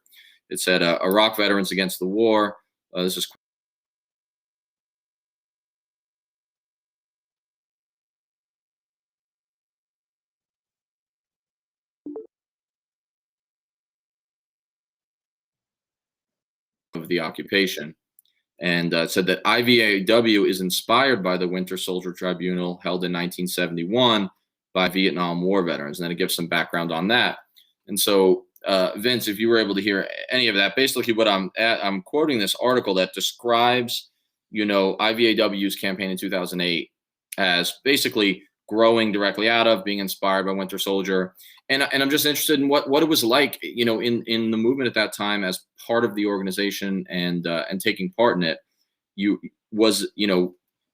It said, Iraq Veterans Against the War. This is of the occupation, and said that IVAW is inspired by the Winter Soldier Tribunal held in 1971 by Vietnam War veterans. And then it gives some background on that. And so, Vince, if you were able to hear any of that, basically what I'm quoting this article that describes, IVAW's campaign in 2008 as basically growing directly out of, being inspired by Winter Soldier. And I'm just interested in what it was like, in the movement at that time as part of the organization and taking part in it. To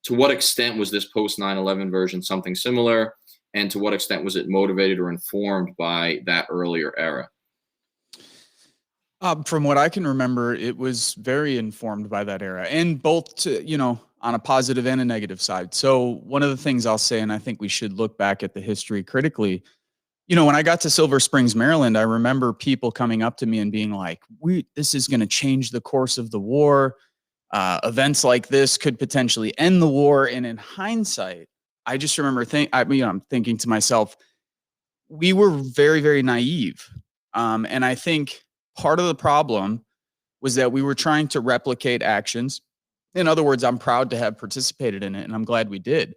what extent was this post 9/11 version something similar? And to what extent was it motivated or informed by that earlier era? From what I can remember, it was very informed by that era, and both on a positive and a negative side. So one of the things I'll say, and I think we should look back at the history critically, when I got to Silver Springs, Maryland, I remember people coming up to me and being like, this is going to change the course of the war. Events like this could potentially end the war. And in hindsight, I just remember I'm thinking to myself, we were very, very naive. And I think part of the problem was that we were trying to replicate actions. In other words, I'm proud to have participated in it, and I'm glad we did.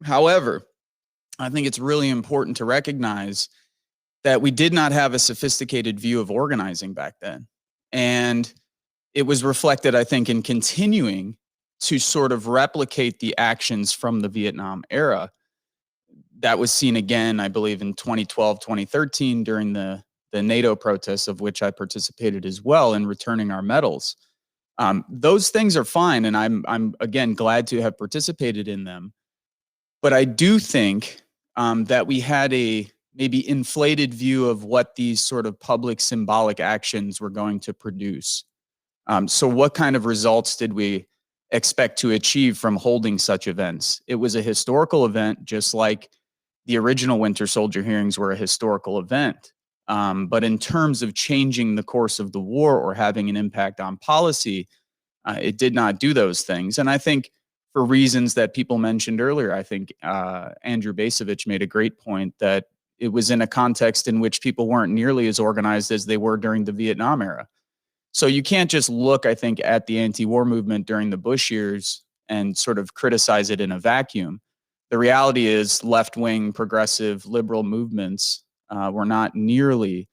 However, I think it's really important to recognize that we did not have a sophisticated view of organizing back then. And it was reflected, I think, in continuing to sort of replicate the actions from the Vietnam era. That was seen again, I believe, in 2012, 2013 during the NATO protests, of which I participated as well, in returning our medals. Those things are fine, and I'm again glad to have participated in them. But I do think that we had a maybe inflated view of what these sort of public symbolic actions were going to produce. So what kind of results did we expect to achieve from holding such events? It was a historical event, just like the original Winter Soldier hearings were a historical event. But in terms of changing the course of the war or having an impact on policy, it did not do those things. And I think for reasons that people mentioned earlier, I think Andrew Bacevich made a great point that it was in a context in which people weren't nearly as organized as they were during the Vietnam era. So you can't just look, I think, at the anti-war movement during the Bush years and sort of criticize it in a vacuum. The reality is left-wing, progressive, liberal movements were not nearly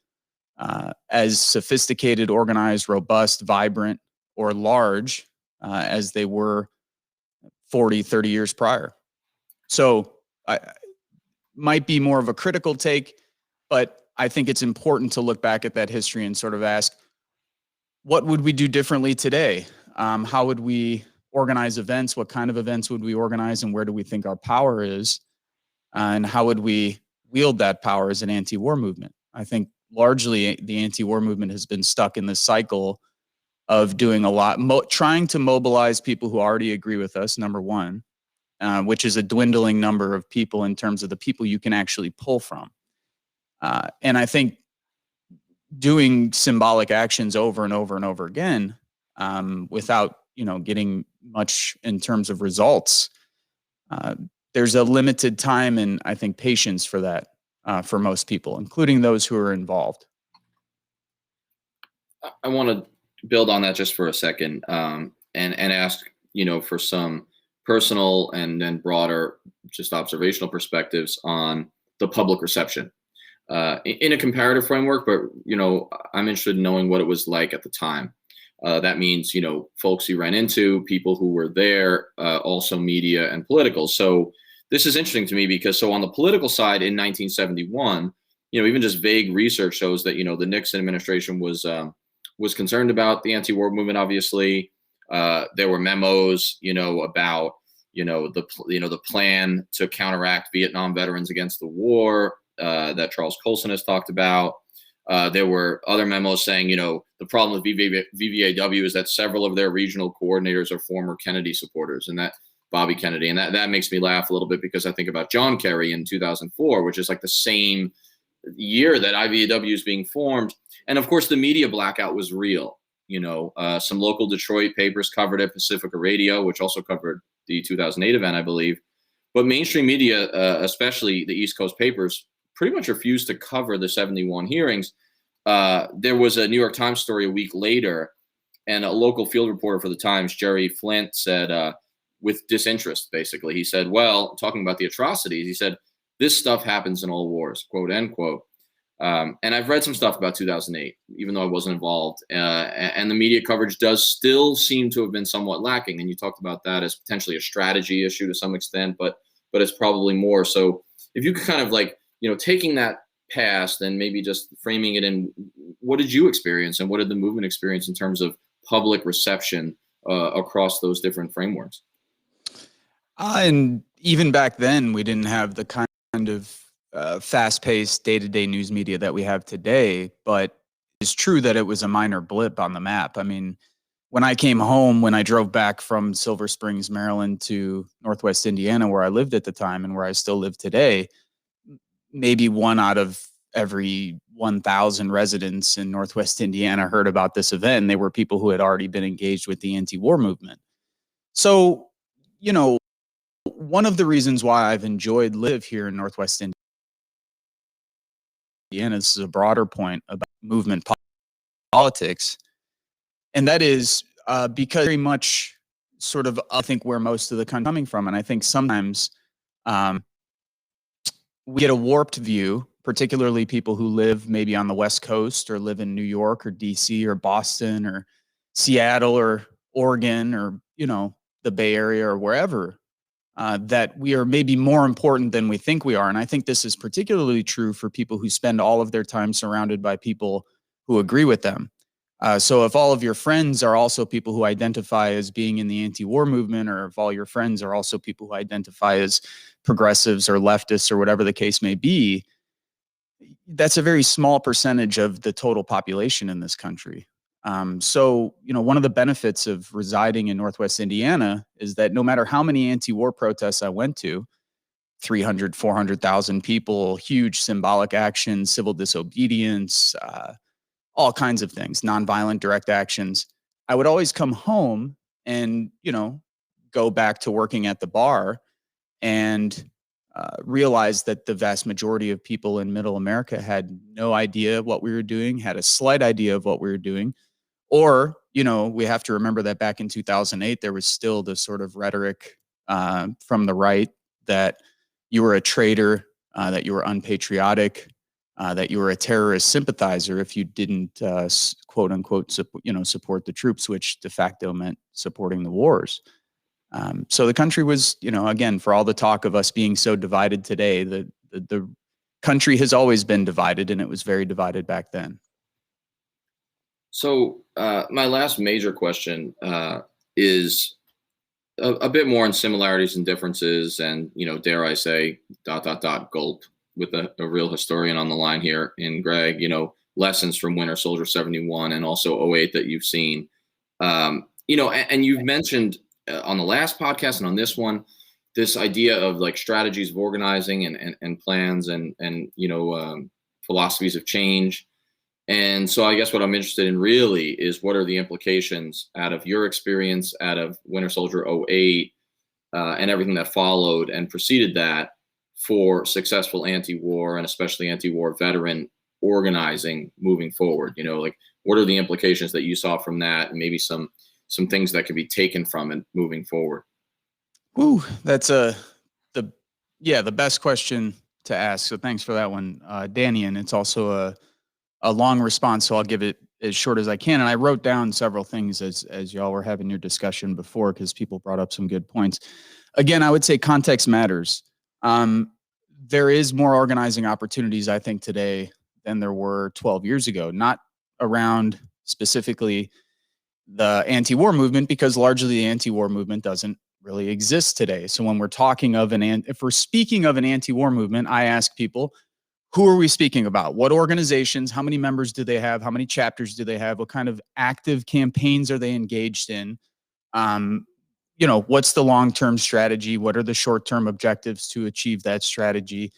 as sophisticated, organized, robust, vibrant, or large as they were 40, 30 years prior. So I might be more of a critical take, but I think it's important to look back at that history and sort of ask, what would we do differently today? How would we organize events? What kind of events would we organize, and where do we think our power is? And how would we wield that power as an anti-war movement? I think largely the anti-war movement has been stuck in this cycle of doing a lot, trying to mobilize people who already agree with us, number one, which is a dwindling number of people in terms of the people you can actually pull from. And I think doing symbolic actions over and over and over again without, getting much in terms of results, there's a limited time and I think patience for that for most people, including those who are involved. I want to build on that just for a second and ask, for some personal and then broader, just observational perspectives on the public reception in a comparative framework. But, I'm interested in knowing what it was like at the time. That means, folks you ran into, people who were there, also media and political. So this is interesting to me because on the political side in 1971, even just vague research shows that, the Nixon administration was concerned about the anti-war movement. Obviously, there were memos, about, the plan to counteract Vietnam veterans against the war that Charles Colson has talked about. There were other memos saying, the problem with VVAW is that several of their regional coordinators are former Kennedy supporters, and that Bobby Kennedy. And that makes me laugh a little bit because I think about John Kerry in 2004, which is like the same year that IVAW is being formed. And of course, the media blackout was real. Some local Detroit papers covered it, Pacifica Radio, which also covered the 2008 event, I believe. But mainstream media, especially the East Coast papers, pretty much refused to cover the 71 hearings. There was a New York Times story a week later, and a local field reporter for the Times, Jerry Flint, said, with disinterest, basically, he said, well, talking about the atrocities, he said, this stuff happens in all wars, quote, end quote. And I've read some stuff about 2008, even though I wasn't involved. And the media coverage does still seem to have been somewhat lacking. And you talked about that as potentially a strategy issue to some extent, but it's probably more. So if you could kind of taking that past and maybe just framing it in, what did you experience and what did the movement experience in terms of public reception across those different frameworks? And even back then, we didn't have the kind of fast-paced day-to-day news media that we have today, but it's true that it was a minor blip on the map. I mean, when I came home, when I drove back from Silver Springs, Maryland to Northwest Indiana, where I lived at the time and where I still live today, maybe one out of every 1,000 residents in Northwest Indiana heard about this event. And they were people who had already been engaged with the anti-war movement. So, one of the reasons why I've enjoyed live here in Northwest Indiana, this is a broader point about movement politics, and that is because very much sort of, I think, where most of the country is coming from. And I think sometimes we get a warped view, particularly people who live maybe on the West Coast or live in New York or DC or Boston or Seattle or Oregon or, the Bay Area or wherever, that we are maybe more important than we think we are. And I think this is particularly true for people who spend all of their time surrounded by people who agree with them. So if all of your friends are also people who identify as being in the anti-war movement, or if all your friends are also people who identify as progressives or leftists or whatever the case may be, that's a very small percentage of the total population in this country. So, one of the benefits of residing in Northwest Indiana is that no matter how many anti-war protests I went to, 300, 400,000 people, huge symbolic actions, civil disobedience, all kinds of things, nonviolent direct actions. I would always come home and, go back to working at the bar and realize that the vast majority of people in middle America had no idea what we were doing, had a slight idea of what we were doing. Or, we have to remember that back in 2008, there was still this sort of rhetoric from the right that you were a traitor, that you were unpatriotic, that you were a terrorist sympathizer if you didn't, quote unquote, support the troops, which de facto meant supporting the wars. So the country was, again, for all the talk of us being so divided today, the country has always been divided, and it was very divided back then. So my last major question is a bit more on similarities and differences, and dare I say, ... gulp, with a real historian on the line here in Greg. Lessons from Winter Soldier 71 and also 08 that you've seen. And you've mentioned on the last podcast and on this one, this idea of like strategies of organizing and plans and philosophies of change. And so I guess what I'm interested in really is what are the implications out of your experience out of Winter Soldier 08 and everything that followed and preceded that for successful anti-war and especially anti-war veteran organizing moving forward. What are the implications that you saw from that, and maybe some things that could be taken from it moving forward? Ooh, that's the best question to ask. So thanks for that one, Danny. And it's also a long response, so I'll give it as short as I can. And I wrote down several things as y'all were having your discussion before, because people brought up some good points. Again, I would say context matters. There is more organizing opportunities, I think, today than there were 12 years ago, not around specifically the anti-war movement, because largely the anti-war movement doesn't really exist today. So when we're talking of if we're speaking of an anti-war movement, I ask people, who are we speaking about? What organizations? How many members do they have? How many chapters do they have? What kind of active campaigns are they engaged in? What's the long-term strategy? What are the short-term objectives to achieve that strategy?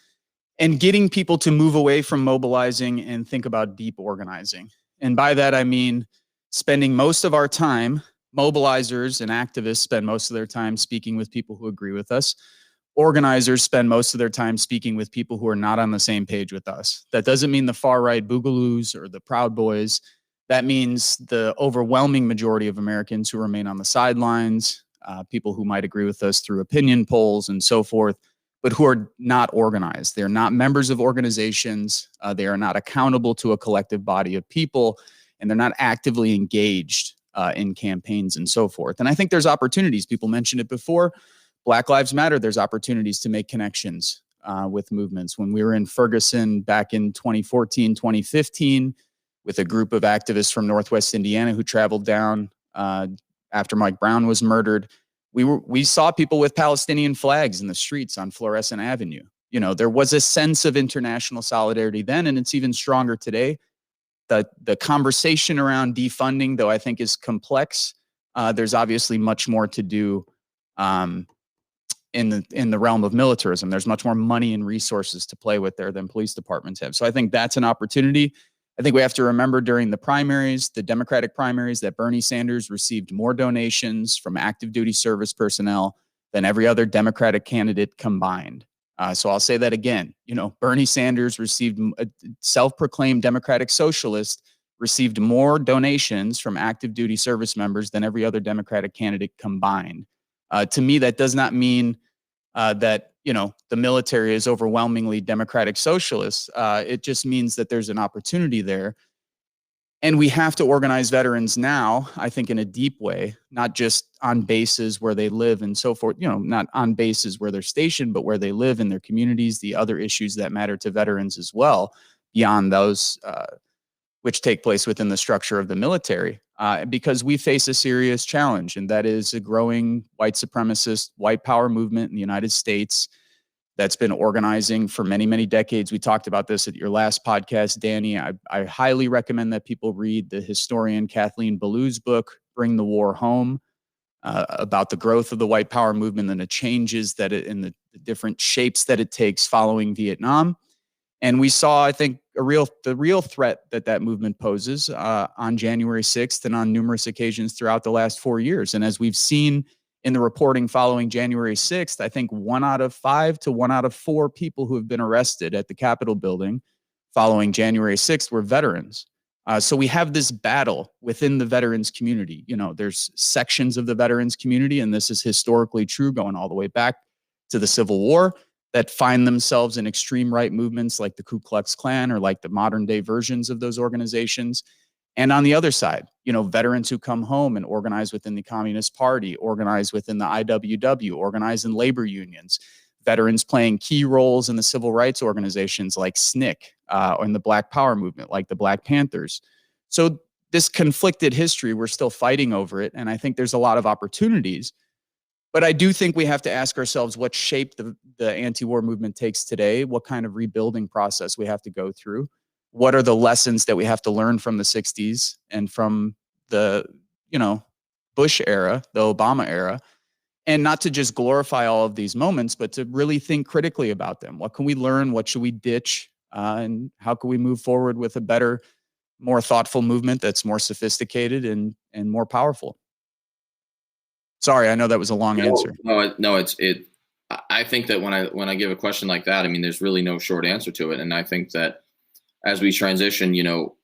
And getting people to move away from mobilizing and think about deep organizing. And by that, I mean spending most of our time, mobilizers and activists spend most of their time speaking with people who agree with us. Organizers spend most of their time speaking with people who are not on the same page with us. That doesn't mean the far-right Boogaloos or the Proud Boys. That means the overwhelming majority of Americans who remain on the sidelines, people who might agree with us through opinion polls and so forth, but who are not organized. They're not members of organizations. They are not accountable to a collective body of people, and they're not actively engaged in campaigns and so forth. And I think there's opportunities. People mentioned it before. Black Lives Matter, there's opportunities to make connections with movements. When we were in Ferguson back in 2014, 2015, with a group of activists from Northwest Indiana who traveled down after Mike Brown was murdered, we saw people with Palestinian flags in the streets on Florissant Avenue. There was a sense of international solidarity then, and it's even stronger today. The conversation around defunding, though, I think is complex. There's obviously much more to do in the realm of militarism. There's much more money and resources to play with there than police departments have. So I think that's an opportunity. I think we have to remember during the primaries, the Democratic primaries, that Bernie Sanders received more donations from active duty service personnel than every other Democratic candidate combined. So I'll say that again. Bernie Sanders received, a self-proclaimed Democratic socialist, received more donations from active duty service members than every other Democratic candidate combined. To me, that does not mean that the military is overwhelmingly Democratic socialists. It just means that there's an opportunity there. And we have to organize veterans now, I think, in a deep way, not just on bases where they live and so forth, not on bases where they're stationed, but where they live in their communities, the other issues that matter to veterans as well, beyond those which take place within the structure of the military, because we face a serious challenge, and that is a growing white supremacist, white power movement in the United States that's been organizing for many, many decades. We talked about this at your last podcast, Danny. I highly recommend that people read the historian Kathleen Belew's book, Bring the War Home, about the growth of the white power movement and the changes that the the different shapes that it takes following Vietnam. And we saw, I think, the real threat that movement poses on January 6th and on numerous occasions throughout the last 4 years. And as we've seen in the reporting following January 6th, I think 1 out of 5 to 1 out of 4 people who have been arrested at the Capitol building following January 6th were veterans. So we have this battle within the veterans community. You know, there's sections of the veterans community, and this is historically true going all the way back to the Civil War, that find themselves in extreme right movements like the Ku Klux Klan or like the modern day versions of those organizations. And on the other side, you know, veterans who come home and organize within the Communist Party, organize within the IWW, organize in labor unions, veterans playing key roles in the civil rights organizations like SNCC or in the Black Power movement like the Black Panthers. So this conflicted history, we're still fighting over it. And I think there's a lot of opportunities. But I do think we have to ask ourselves what shape the anti-war movement takes today, what kind of rebuilding process we have to go through, what are the lessons that we have to learn from the 60s and from the, you know, Bush era, the Obama era, and not to just glorify all of these moments, but to really think critically about them. What can we learn? What should we ditch? And how can we move forward with a better, more thoughtful movement that's more sophisticated and more powerful? Sorry, I know that was a long answer. No, I think that when I give a question like that, I mean, there's really no short answer to it. And I think that as we transition, you know,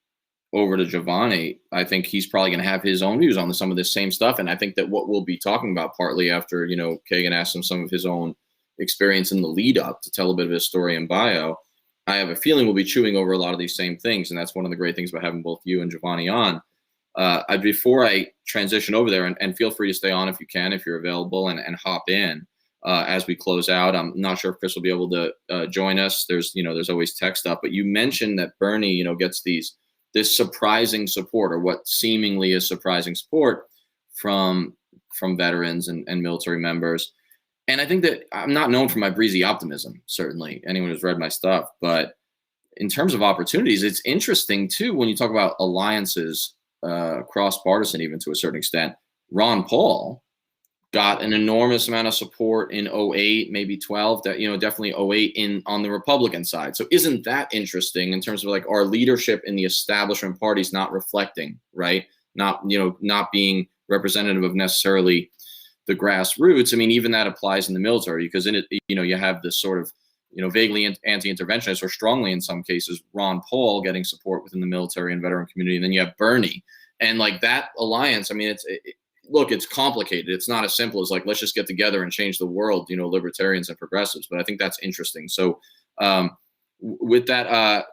over to Giovanni, I think he's probably going to have his own views on some of this same stuff. And I think that what we'll be talking about partly after, you know, Kagan asked him some of his own experience in the lead up to tell a bit of his story and bio, I have a feeling we'll be chewing over a lot of these same things. And that's one of the great things about having both you and Giovanni on. Before I transition over there, and feel free to stay on if you can, if you're available, and hop in as we close out. I'm not sure if Chris will be able to join us. There's always tech stuff, but you mentioned that Bernie, you know, gets this surprising support, or what seemingly is surprising support from veterans and military members. And I think that I'm not known for my breezy optimism, certainly, anyone who's read my stuff, but in terms of opportunities, it's interesting too, when you talk about alliances, cross-partisan even to a certain extent. Ron Paul got an enormous amount of support in 08, maybe 12, that, you know, definitely 08 on the Republican side. So isn't that interesting in terms of like our leadership in the establishment parties not reflecting, right? Not being representative of necessarily the grassroots. I mean, even that applies in the military, because in it, you know, you have this sort of, you know, vaguely anti-interventionist, or strongly in some cases, Ron Paul getting support within the military and veteran community. And then you have Bernie, and like that alliance. I mean, it's complicated. It's not as simple as like, let's just get together and change the world, you know, libertarians and progressives. But I think that's interesting. So with that,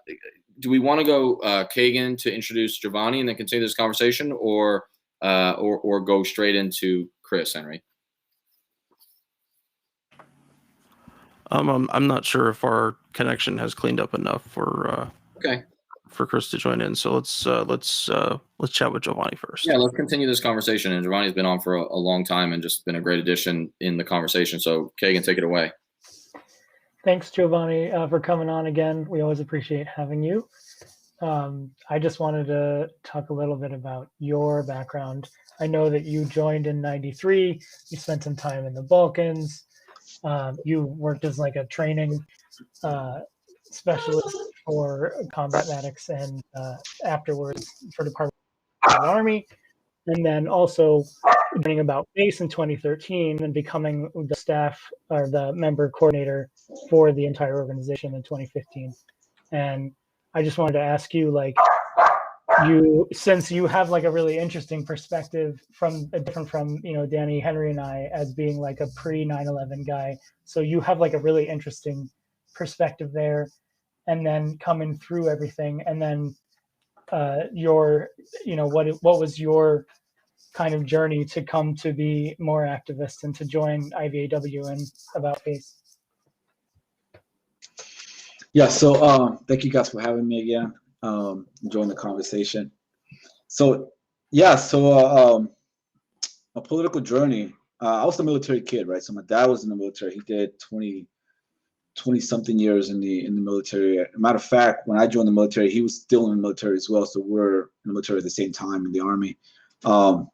do we want to go Kagan to introduce Giovanni and then continue this conversation, or go straight into Chris, Henry? I'm not sure if our connection has cleaned up enough for Chris to join in. So let's chat with Giovanni first. Yeah, let's continue this conversation. And Giovanni's been on for a long time and just been a great addition in the conversation. So Kagan, take it away. Thanks, Giovanni, for coming on again. We always appreciate having you. I just wanted to talk a little bit about your background. I know that you joined in '93. You spent some time in the Balkans. You worked as like a training specialist for combat medics, and afterwards for Department of the Army, and then also learning about base in 2013 and becoming the staff or the member coordinator for the entire organization in 2015. And I just wanted to ask you, like, since you have like a really interesting perspective different from, you know, Danny, Henry, and I, as being like a pre 9/11 guy, so you have like a really interesting perspective there, and then coming through everything, and then what was your kind of journey to come to be more activist and to join IVAW and About Face? Yeah, so thank you guys for having me again. Enjoying the conversation. So a political journey. I was a military kid, right? So my dad was in the military. He did 20 something years in the military. As a matter of fact, when I joined the military, he was still in the military as well. So we're in the military at the same time in the Army. And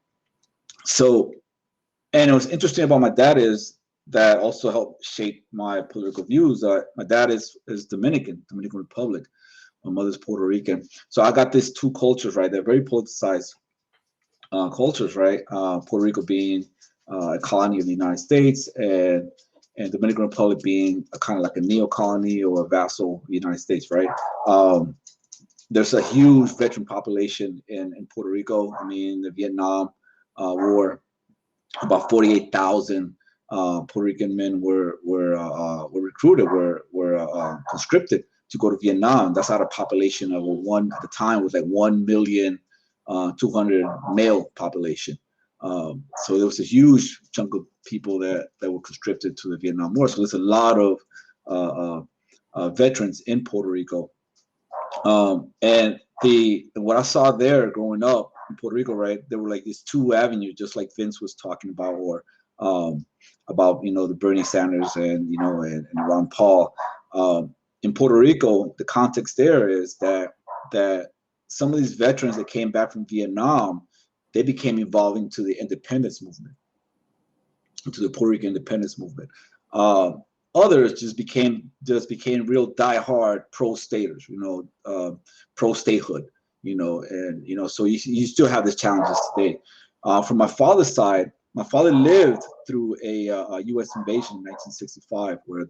what's interesting about my dad is that also helped shape my political views. My dad is Dominican Republic. My mother's Puerto Rican. So I got these two cultures, right? They're very politicized cultures, right? Puerto Rico being a colony of the United States, and Dominican Republic being a kind of like a neo-colony or a vassal of the United States, right? There's a huge veteran population in Puerto Rico. I mean, the Vietnam War, about 48,000 Puerto Rican men were recruited, were conscripted to go to Vietnam. That's out of population of at the time was like 1,200,000 male population. So there was a huge chunk of people that were conscripted to the Vietnam War. So there's a lot of veterans in Puerto Rico. And what I saw there growing up in Puerto Rico, right, there were like these two avenues, just like Vince was talking about, or about, you know, the Bernie Sanders and, you know, and Ron Paul. In Puerto Rico, the context there is that some of these veterans that came back from Vietnam, they became involved into the independence movement, into the Puerto Rican independence movement. Others just became real diehard pro-staters, you know, pro-statehood, you know, and, you know, so you still have these challenges today. From my father's side, my father lived through a U.S. invasion in 1965, where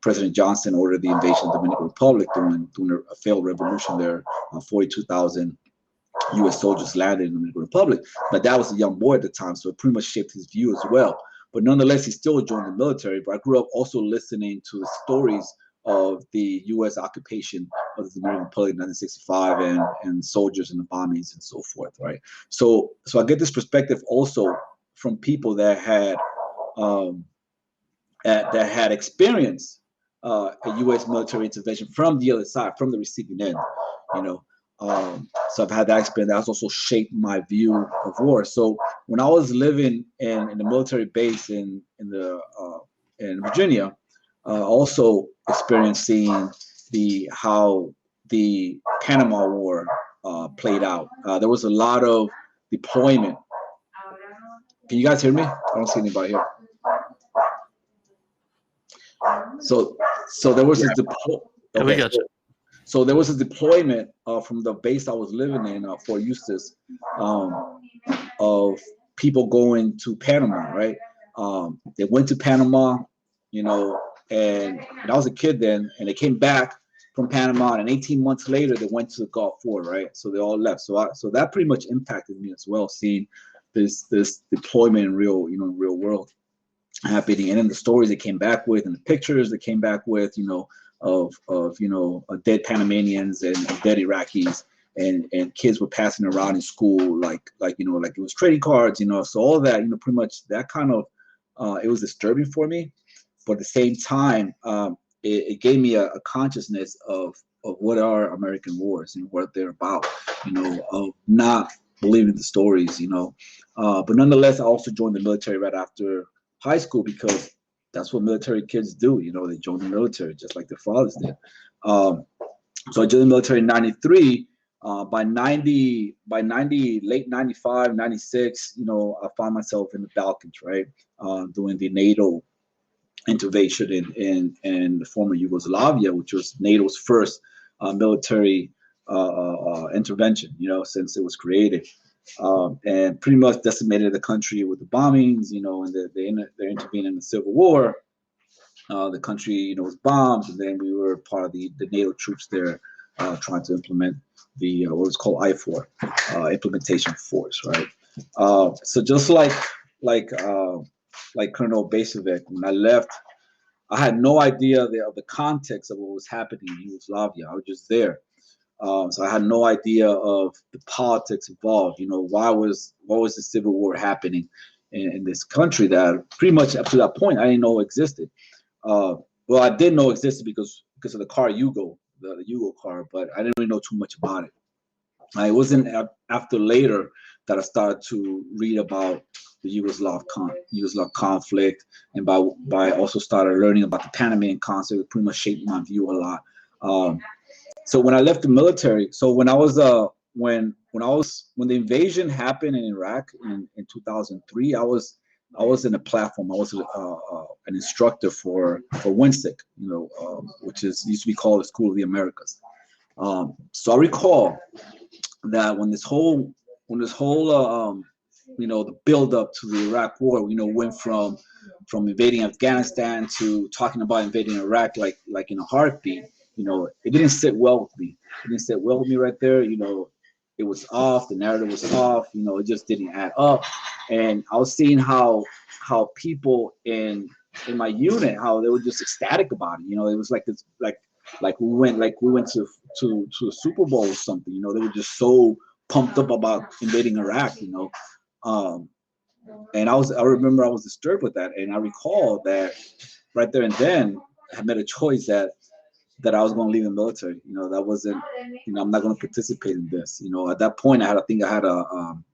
President Johnson ordered the invasion of the Dominican Republic during a failed revolution there. 42,000 U.S. soldiers landed in the Dominican Republic. But that was a young boy at the time, so it pretty much shaped his view as well. But nonetheless, he still joined the military. But I grew up also listening to the stories of the U.S. occupation of the Dominican Republic in 1965 and soldiers and the bombings and so forth, right? So I get this perspective also from people that had experienced a U.S. military intervention from the other side, from the receiving end, you know. So I've had that experience. That's also shaped my view of war. So when I was living in the military base in Virginia, also experienced seeing how the Panama War played out. There was a lot of deployment. Can you guys hear me? I don't see anybody here. So there was this we got you. So there was a deployment from the base I was living in, Fort Eustis, of people going to Panama, right? They went to Panama, you know, and I was a kid then, and they came back from Panama, and 18 months later they went to the Gulf War, right? So they all left. So that pretty much impacted me as well, seeing this deployment in real world happening, and then the stories they came back with, and the pictures they came back with, you know, of dead Panamanians and dead Iraqis, and kids were passing around in school like you know, like it was trading cards, you know. So all that, you know, pretty much that kind of it was disturbing for me, but at the same time, it gave me a consciousness of what are American wars and what they're about, you know, of not believing the stories, you know. But nonetheless, I also joined the military right after high school, because that's what military kids do, you know. They join the military just like their fathers did. So I joined the military in 93. By 90, late 95, 96, you know, I found myself in the Balkans, right? Doing the NATO intervention in the former Yugoslavia, which was NATO's first military intervention, you know, since it was created. And pretty much decimated the country with the bombings, you know, and they intervened in the Civil War. The country, you know, was bombed, and then we were part of the NATO troops there, trying to implement the what was called IFOR, implementation force, right? So just like Colonel Basovic, when I left, I had no idea of the context of what was happening in Yugoslavia. I was just there. So I had no idea of the politics involved. You know, what was the Civil War happening in this country that pretty much up to that point I didn't know existed. Well, I did know existed because of the car Yugo, the Yugo car, but I didn't really know too much about it. It wasn't after later that I started to read about the Yugoslav conflict, and by also started learning about the Panamanian conflict. It pretty much shaped my view a lot. So when I left the military, so when the invasion happened in Iraq in 2003, I was in a platform. I was an instructor for WINSIC, which used to be called the School of the Americas. So I recall that when this whole the build up to the Iraq War, went from invading Afghanistan to talking about invading Iraq like in a heartbeat. It didn't sit well with me. It didn't sit well with me right there. It was off. The narrative was off. It just didn't add up. And I was seeing how people in my unit, how they were just ecstatic about it. It was like this, like we went to a Super Bowl or something. They were just so pumped up about invading Iraq. And I remember I was disturbed with that, and I recall that right there and then I made a choice that I was going to leave the military. That wasn't, I'm not going to participate in this. At that point, I had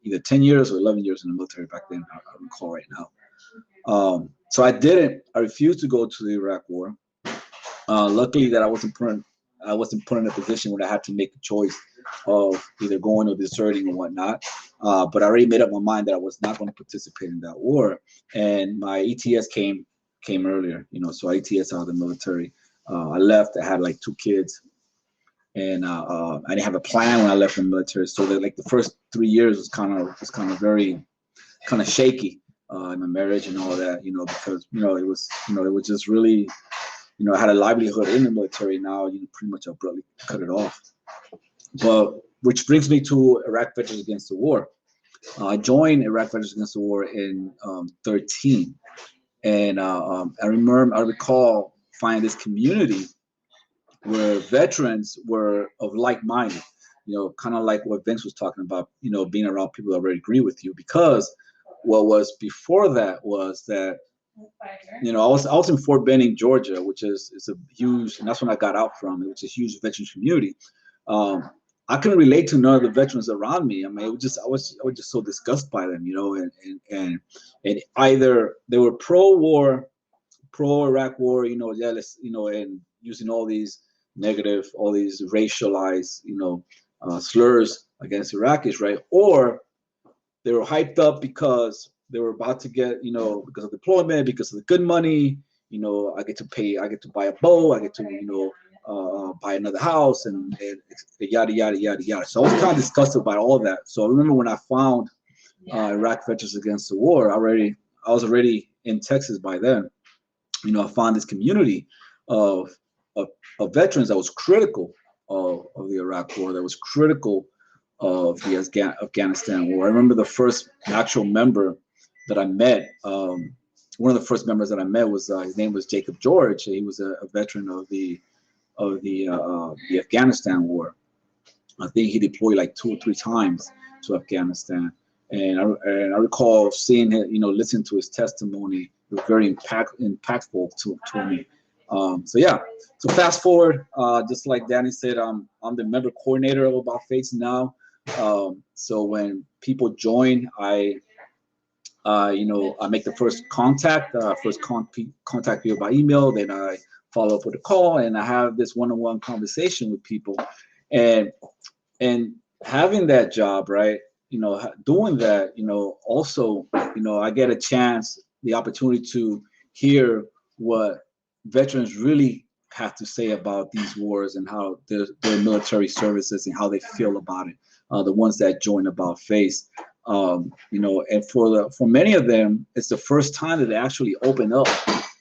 either 10 years or 11 years in the military back then. I recall right now. So I refused to go to the Iraq War. Luckily that I wasn't put in a position where I had to make a choice of either going or deserting or whatnot. But I already made up my mind that I was not going to participate in that war. And my ETS came earlier, so I ETS out of the military. I left. I had like 2 kids, and I didn't have a plan when I left the military. So that like the first 3 years was kind of very shaky in my marriage and all that, because it was just really, I had a livelihood in the military. Now pretty much abruptly cut it off. But which brings me to Iraq Veterans Against the War. I joined Iraq Veterans Against the War in 2013, and I recall finding this community where veterans were of like-minded, kind of like what Vince was talking about, being around people that already agree with you. Because what was before that was that, I was in Fort Benning, Georgia, which is a huge, and that's when I got out from, which is a huge veterans community. I couldn't relate to none of the veterans around me. I mean, I was just so disgusted by them, and either they were pro-war, pro-Iraq war, and using all these negative, all these racialized, slurs against Iraqis, right? Or they were hyped up because they were about to get, because of deployment, because of the good money, I get to buy a boat, I get to, buy another house, and yada, yada, yada, yada. So I was kind of disgusted by all that. So I remember when I found Iraq Veterans Against the War, I was already in Texas by then. I found this community of veterans that was critical of the Iraq War, that was critical of the Afghanistan War. I remember the first actual member that I met. One of the first members that I met was his name was Jacob George. He was a veteran of the Afghanistan War. I think he deployed like 2 or 3 times to Afghanistan, and I recall seeing him, listening to his testimony. It was very impactful to me. So yeah. So fast forward, just like Danny said, I'm the member coordinator of About Face now. So when people join, I make the first contact, contact people by email, then I follow up with a call, and I have this one-on-one conversation with people, and having that job, right? Doing that, also, I get a chance, the opportunity to hear what veterans really have to say about these wars and how their military services and how they feel about it. The ones that join About Face, and for many of them, it's the first time that they actually open up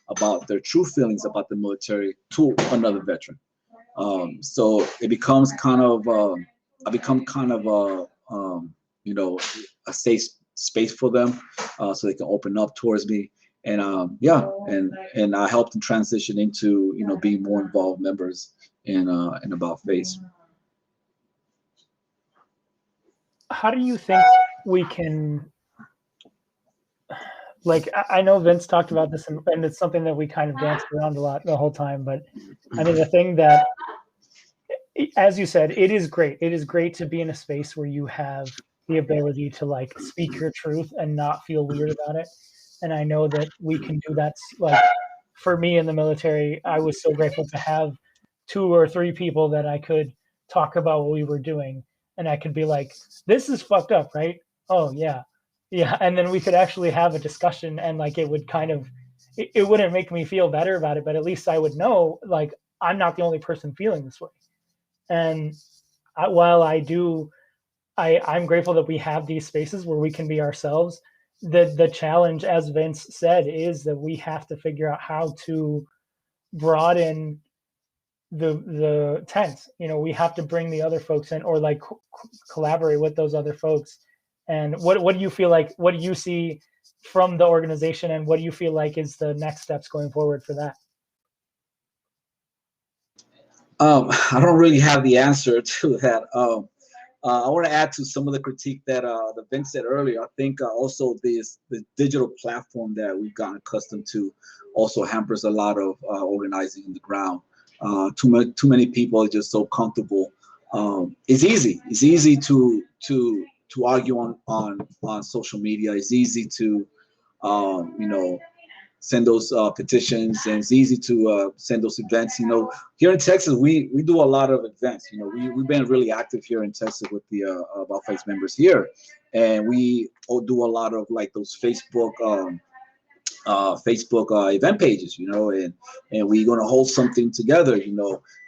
about their true feelings about the military to another veteran. So it becomes I become a safe space for them, so they can open up towards me. And and I help them transition into being more involved members in About Face. How do you think we can, like, I know Vince talked about this, and it's something that we kind of danced around a lot the whole time, but I mean, the thing that, as you said, it is great. It is great to be in a space where you have the ability to like speak your truth and not feel weird about it. And I know that we can do that. Like for me in the military, I was so grateful to have 2 or 3 people that I could talk about what we were doing. And I could be like, this is fucked up, right? Oh yeah. Yeah, and then we could actually have a discussion, and like it would kind of, it wouldn't make me feel better about it, but at least I would know like I'm not the only person feeling this way. And while I'm grateful that we have these spaces where we can be ourselves. The challenge, as Vince said, is that we have to figure out how to broaden the tent. We have to bring the other folks in, or like collaborate with those other folks. And what do you feel like? What do you see from the organization, and what do you feel like is the next steps going forward for that? I don't really have the answer to that. I want to add to some of the critique that Vince said earlier. I think also the digital platform that we've gotten accustomed to also hampers a lot of organizing on the ground. Too many people are just so comfortable. It's easy to argue on social media. It's easy to send those petitions, and it's easy to send those events. Here in Texas, we do a lot of events. We've been really active here in Texas with the About Face members here, and we all do a lot of like those Facebook event pages, and we're going to hold something together,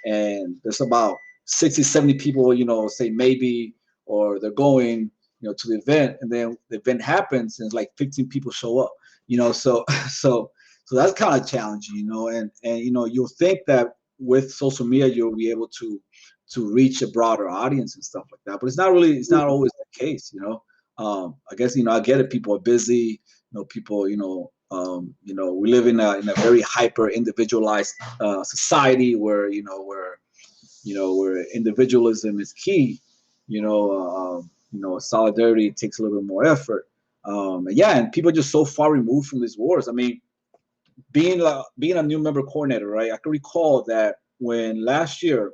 and there's about 60, 70 people, say maybe, or they're going, to the event, and then the event happens and it's like 15 people show up, so that's kind of challenging, and you'll think that with social media, you'll be able to reach a broader audience and stuff like that, but it's not always the case, I guess, I get it. People are busy, people, we live in a very hyper individualized society where individualism is key. Solidarity takes a little bit more effort. And people are just so far removed from these wars. I mean, being a new member coordinator, right? I can recall that when last year,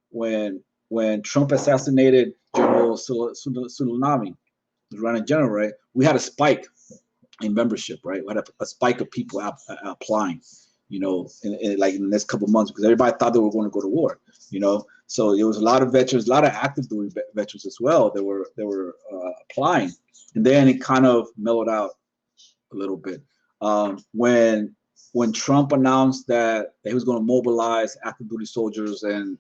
when Trump assassinated General Soleimani, the Iranian general, right? We had a spike in membership, right? We had a spike of people applying, in the next couple of months, because everybody thought they were going to go to war, So there was a lot of veterans, a lot of active duty veterans as well. They were applying, and then it kind of mellowed out a little bit when Trump announced that he was going to mobilize active duty soldiers and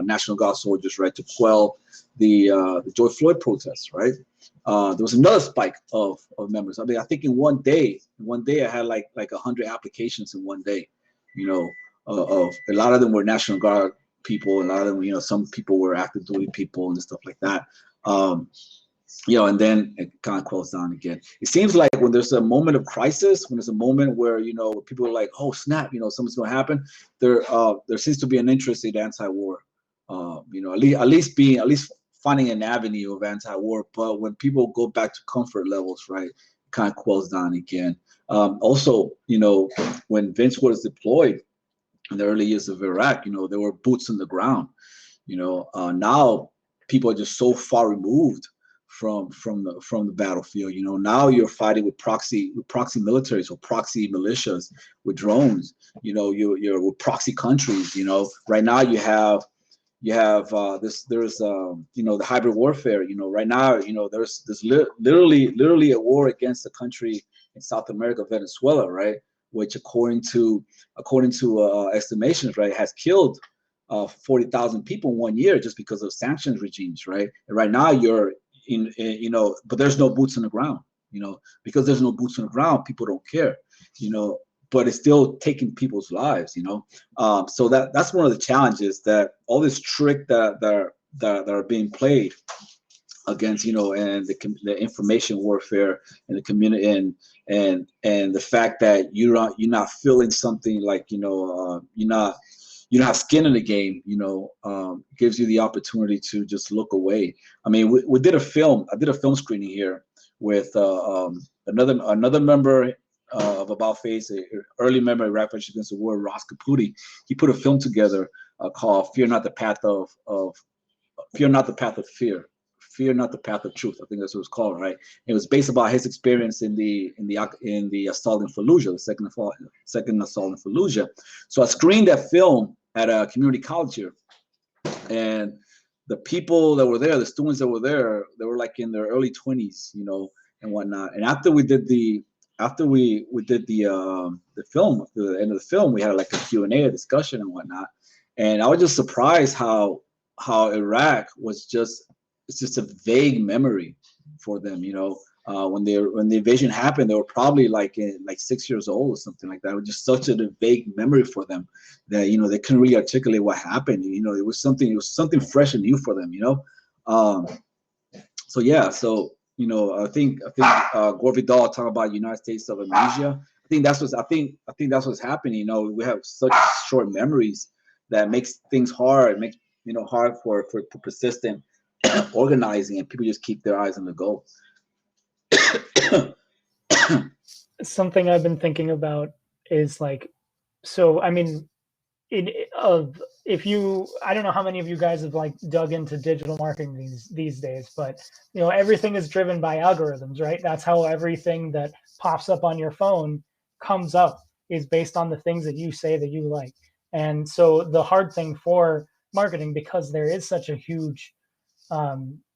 National Guard soldiers, right, to quell the George Floyd protests, right? There was another spike of members. I mean, I think in one day I had like 100 applications in one day. Of a lot of them were National Guard people, a lot of them, some people were active duty people and stuff like that. And then it kind of closed down again. It seems like when there's a moment of crisis, when there's a moment where people are like, oh snap, something's going to happen. There seems to be an interest in anti-war. At least finding an avenue of anti-war. But when people go back to comfort levels, right, it kind of closed down again. Also, when Vince was deployed in the early years of Iraq, there were boots on the ground. Now people are just so far removed from the battlefield. Now you're fighting with proxy militaries or proxy militias with drones. You're with proxy countries. Right now you have there's the hybrid warfare. Right now there's literally a war against a country in South America, Venezuela, right, which according to estimations, right, has killed 40,000 people in 1 year just because of sanctions regimes, right? And right now you're but there's no boots on the ground, because there's no boots on the ground, people don't care, but it's still taking people's lives, so that's one of the challenges, that all this trick that are being played against, and the information warfare and the community, and the fact that you're not feeling something like, you don't have skin in the game, gives you the opportunity to just look away. I mean, I did a film screening here with another member of About Face, an early member of Iraq Veterans Against the War, Ross Caputi. He put a film together called "Fear Not the Path of Fear." Fear Not the Path of Truth. I think that's what it's called, right? It was based about his experience in the assault in Fallujah, the second assault in Fallujah. So I screened that film at a community college here, and the people that were there, the students that were there, they were like in their early 20s, and whatnot. And after we did the film, the end of the film, we had like a Q&A, a discussion and whatnot. And I was just surprised how Iraq was it's just a vague memory for them. You know, when the invasion happened, they were probably like 6 years old or something like that. It was just such a vague memory for them that, you know, they couldn't really articulate what happened. You know, it was something fresh and new for them. You know, so yeah, so. You know, I think Gore Vidal talking about United States of Amnesia. I think that's what's happening. You know, we have such short memories that makes things hard. It makes, you know, hard for persistent organizing, and people just keep their eyes on the goal. Something I've been thinking about is like, so I mean, I don't know how many of you guys have like dug into digital marketing these days, but you know, everything is driven by algorithms, right? That's how everything that pops up on your phone comes up, is based on the things that you say that you like. And so the hard thing for marketing, because there is such a huge,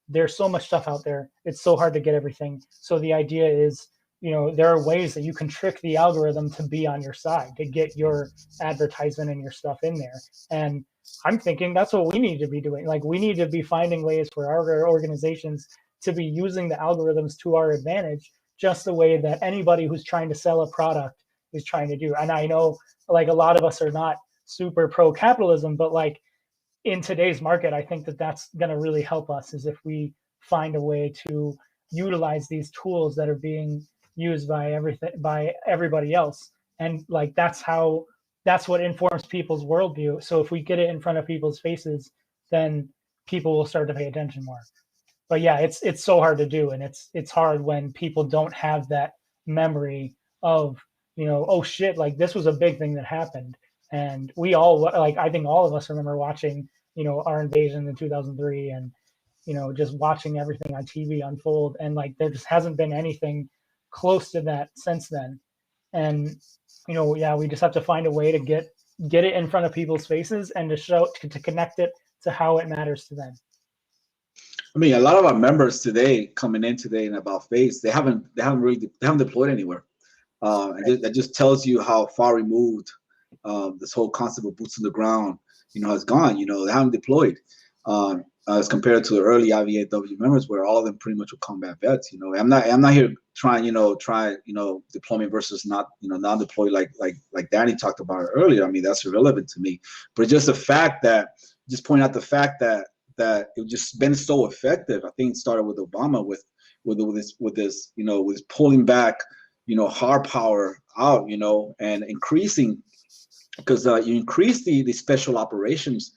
there's so much stuff out there, it's so hard to get everything. So the idea is, you know, there are ways that you can trick the algorithm to be on your side, to get your advertisement and your stuff in there. And I'm thinking that's what we need to be doing. Like, we need to be finding ways for our organizations to be using the algorithms to our advantage, just the way that anybody who's trying to sell a product is trying to do. And I know, like, a lot of us are not super pro capitalism, but like in today's market, I think that that's going to really help us, is if we find a way to utilize these tools that are being used by everybody else. And like, that's what informs people's worldview. So if we get it in front of people's faces, then people will start to pay attention more. But yeah, it's so hard to do. And it's hard when people don't have that memory of, you know, oh shit, like this was a big thing that happened. And we all, like, I think all of us remember watching, you know, our invasion in 2003, and, you know, just watching everything on TV unfold. And like, there just hasn't been anything close to that since then. And, you know, yeah, we just have to find a way to get it in front of people's faces, and to connect it to how it matters to them. I mean, a lot of our members today, coming in today in About Face, they haven't deployed anywhere. And that just tells you how far removed this whole concept of boots on the ground, you know, has gone. You know, they haven't deployed. As compared to the early IVAW members, where all of them pretty much were combat vets. You know, I'm not here trying, deployment versus not, non-deployed like Danny talked about earlier. I mean, that's irrelevant to me. But just the fact that, just point out the fact that it just been so effective. I think it started with Obama with this, with pulling back, hard power out, and increasing, because you increase the special operations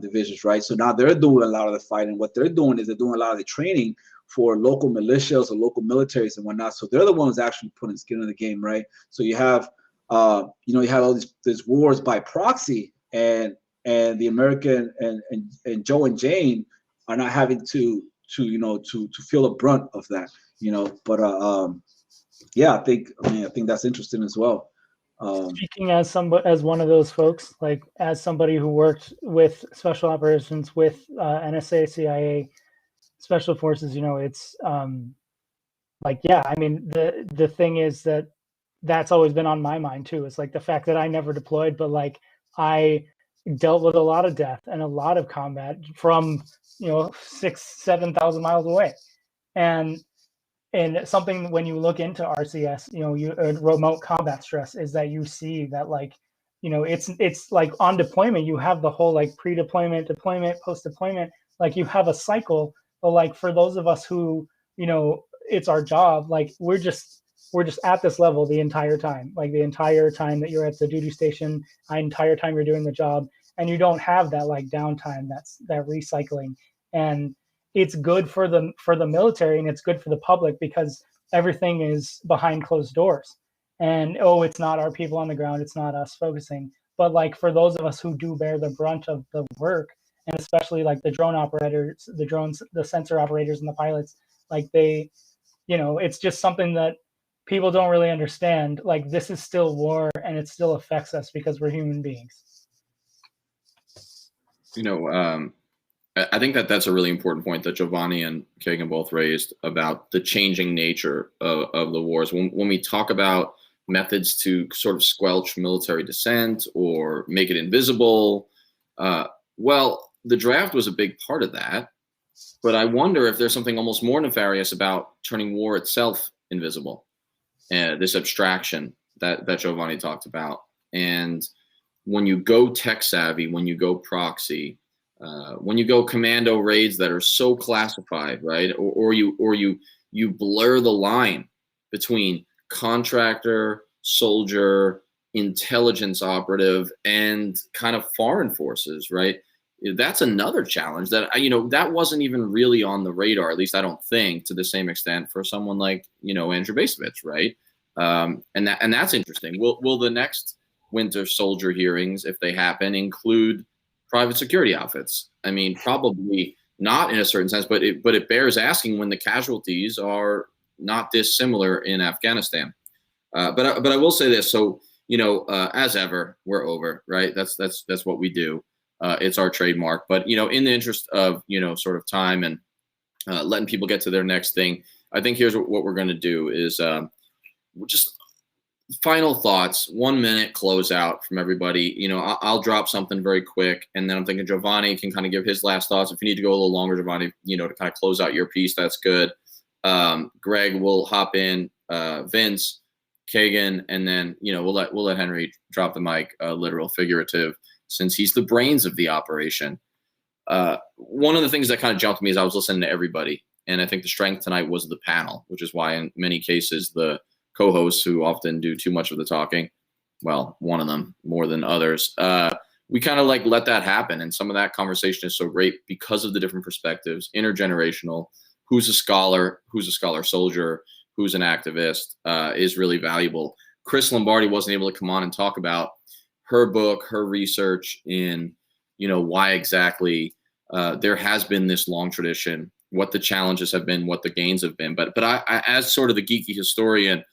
divisions, right? So now they're doing a lot of the fighting. What they're doing is they're doing a lot of the training for local militias or local militaries and whatnot. So they're the ones actually putting skin in the game, right? So you have, you have all these wars by proxy, and the American and Joe and Jane are not having to feel the brunt of that, But yeah, I think that's interesting as well. Speaking as one of those folks, like as somebody who worked with special operations with NSA, CIA, special forces, it's like, yeah, I mean, the thing is that's always been on my mind too. It's like the fact that I never deployed, but like I dealt with a lot of death and a lot of combat from 6,000-7,000 miles away, and something when you look into RCS, remote combat stress, is that you see that like, it's like on deployment, you have the whole like pre-deployment, deployment, post-deployment, like you have a cycle. But like for those of us who, it's our job, like we're just at this level the entire time, like the entire time that you're at the duty station, the entire time you're doing the job, and you don't have that like downtime, that recycling. And it's good for the military, and it's good for the public, because everything is behind closed doors. And it's not our people on the ground, it's not us focusing. But like for those of us who do bear the brunt of the work, and especially like the drone operators, the drones, the sensor operators, and the pilots, like they, it's just something that people don't really understand. Like this is still war, and it still affects us because we're human beings. I think that that's a really important point that Giovanni and Kagan both raised about the changing nature of the wars. When we talk about methods to sort of squelch military dissent or make it invisible, well, the draft was a big part of that. But I wonder if there's something almost more nefarious about turning war itself invisible, this abstraction that Giovanni talked about. And when you go tech savvy, when you go proxy, when you go commando raids that are so classified, right? Or you blur the line between contractor, soldier, intelligence operative, and kind of foreign forces, right? That's another challenge that, that wasn't even really on the radar, at least I don't think, to the same extent for someone like, Andrew Bacevich, right? And that's interesting. Will the next Winter Soldier hearings, if they happen, include private security outfits? I mean, probably not in a certain sense, but it bears asking when the casualties are not dissimilar in Afghanistan. But I will say this. So, as ever, we're over, right? That's what we do. It's our trademark. But, in the interest of, sort of time and letting people get to their next thing, I think here's what we're going to do is just final thoughts, 1 minute closeout from everybody. I'll drop something very quick, and then I'm thinking Giovanni can kind of give his last thoughts. If you need to go a little longer, Giovanni, to kind of close out your piece, that's good. Greg will hop in, Vince, Kagan, and then we'll let Henry drop the mic, literal, figurative, since he's the brains of the operation. One of the things that kind of jumped me as I was listening to everybody, and I think the strength tonight was the panel, which is why in many cases the co-hosts, who often do too much of the talking, well, one of them more than others, we kind of let that happen. And some of that conversation is so great because of the different perspectives, intergenerational, who's a scholar soldier, who's an activist, is really valuable. Chris Lombardi wasn't able to come on and talk about her book, her research in, why exactly there has been this long tradition, what the challenges have been, what the gains have been. But I as sort of the geeky historian,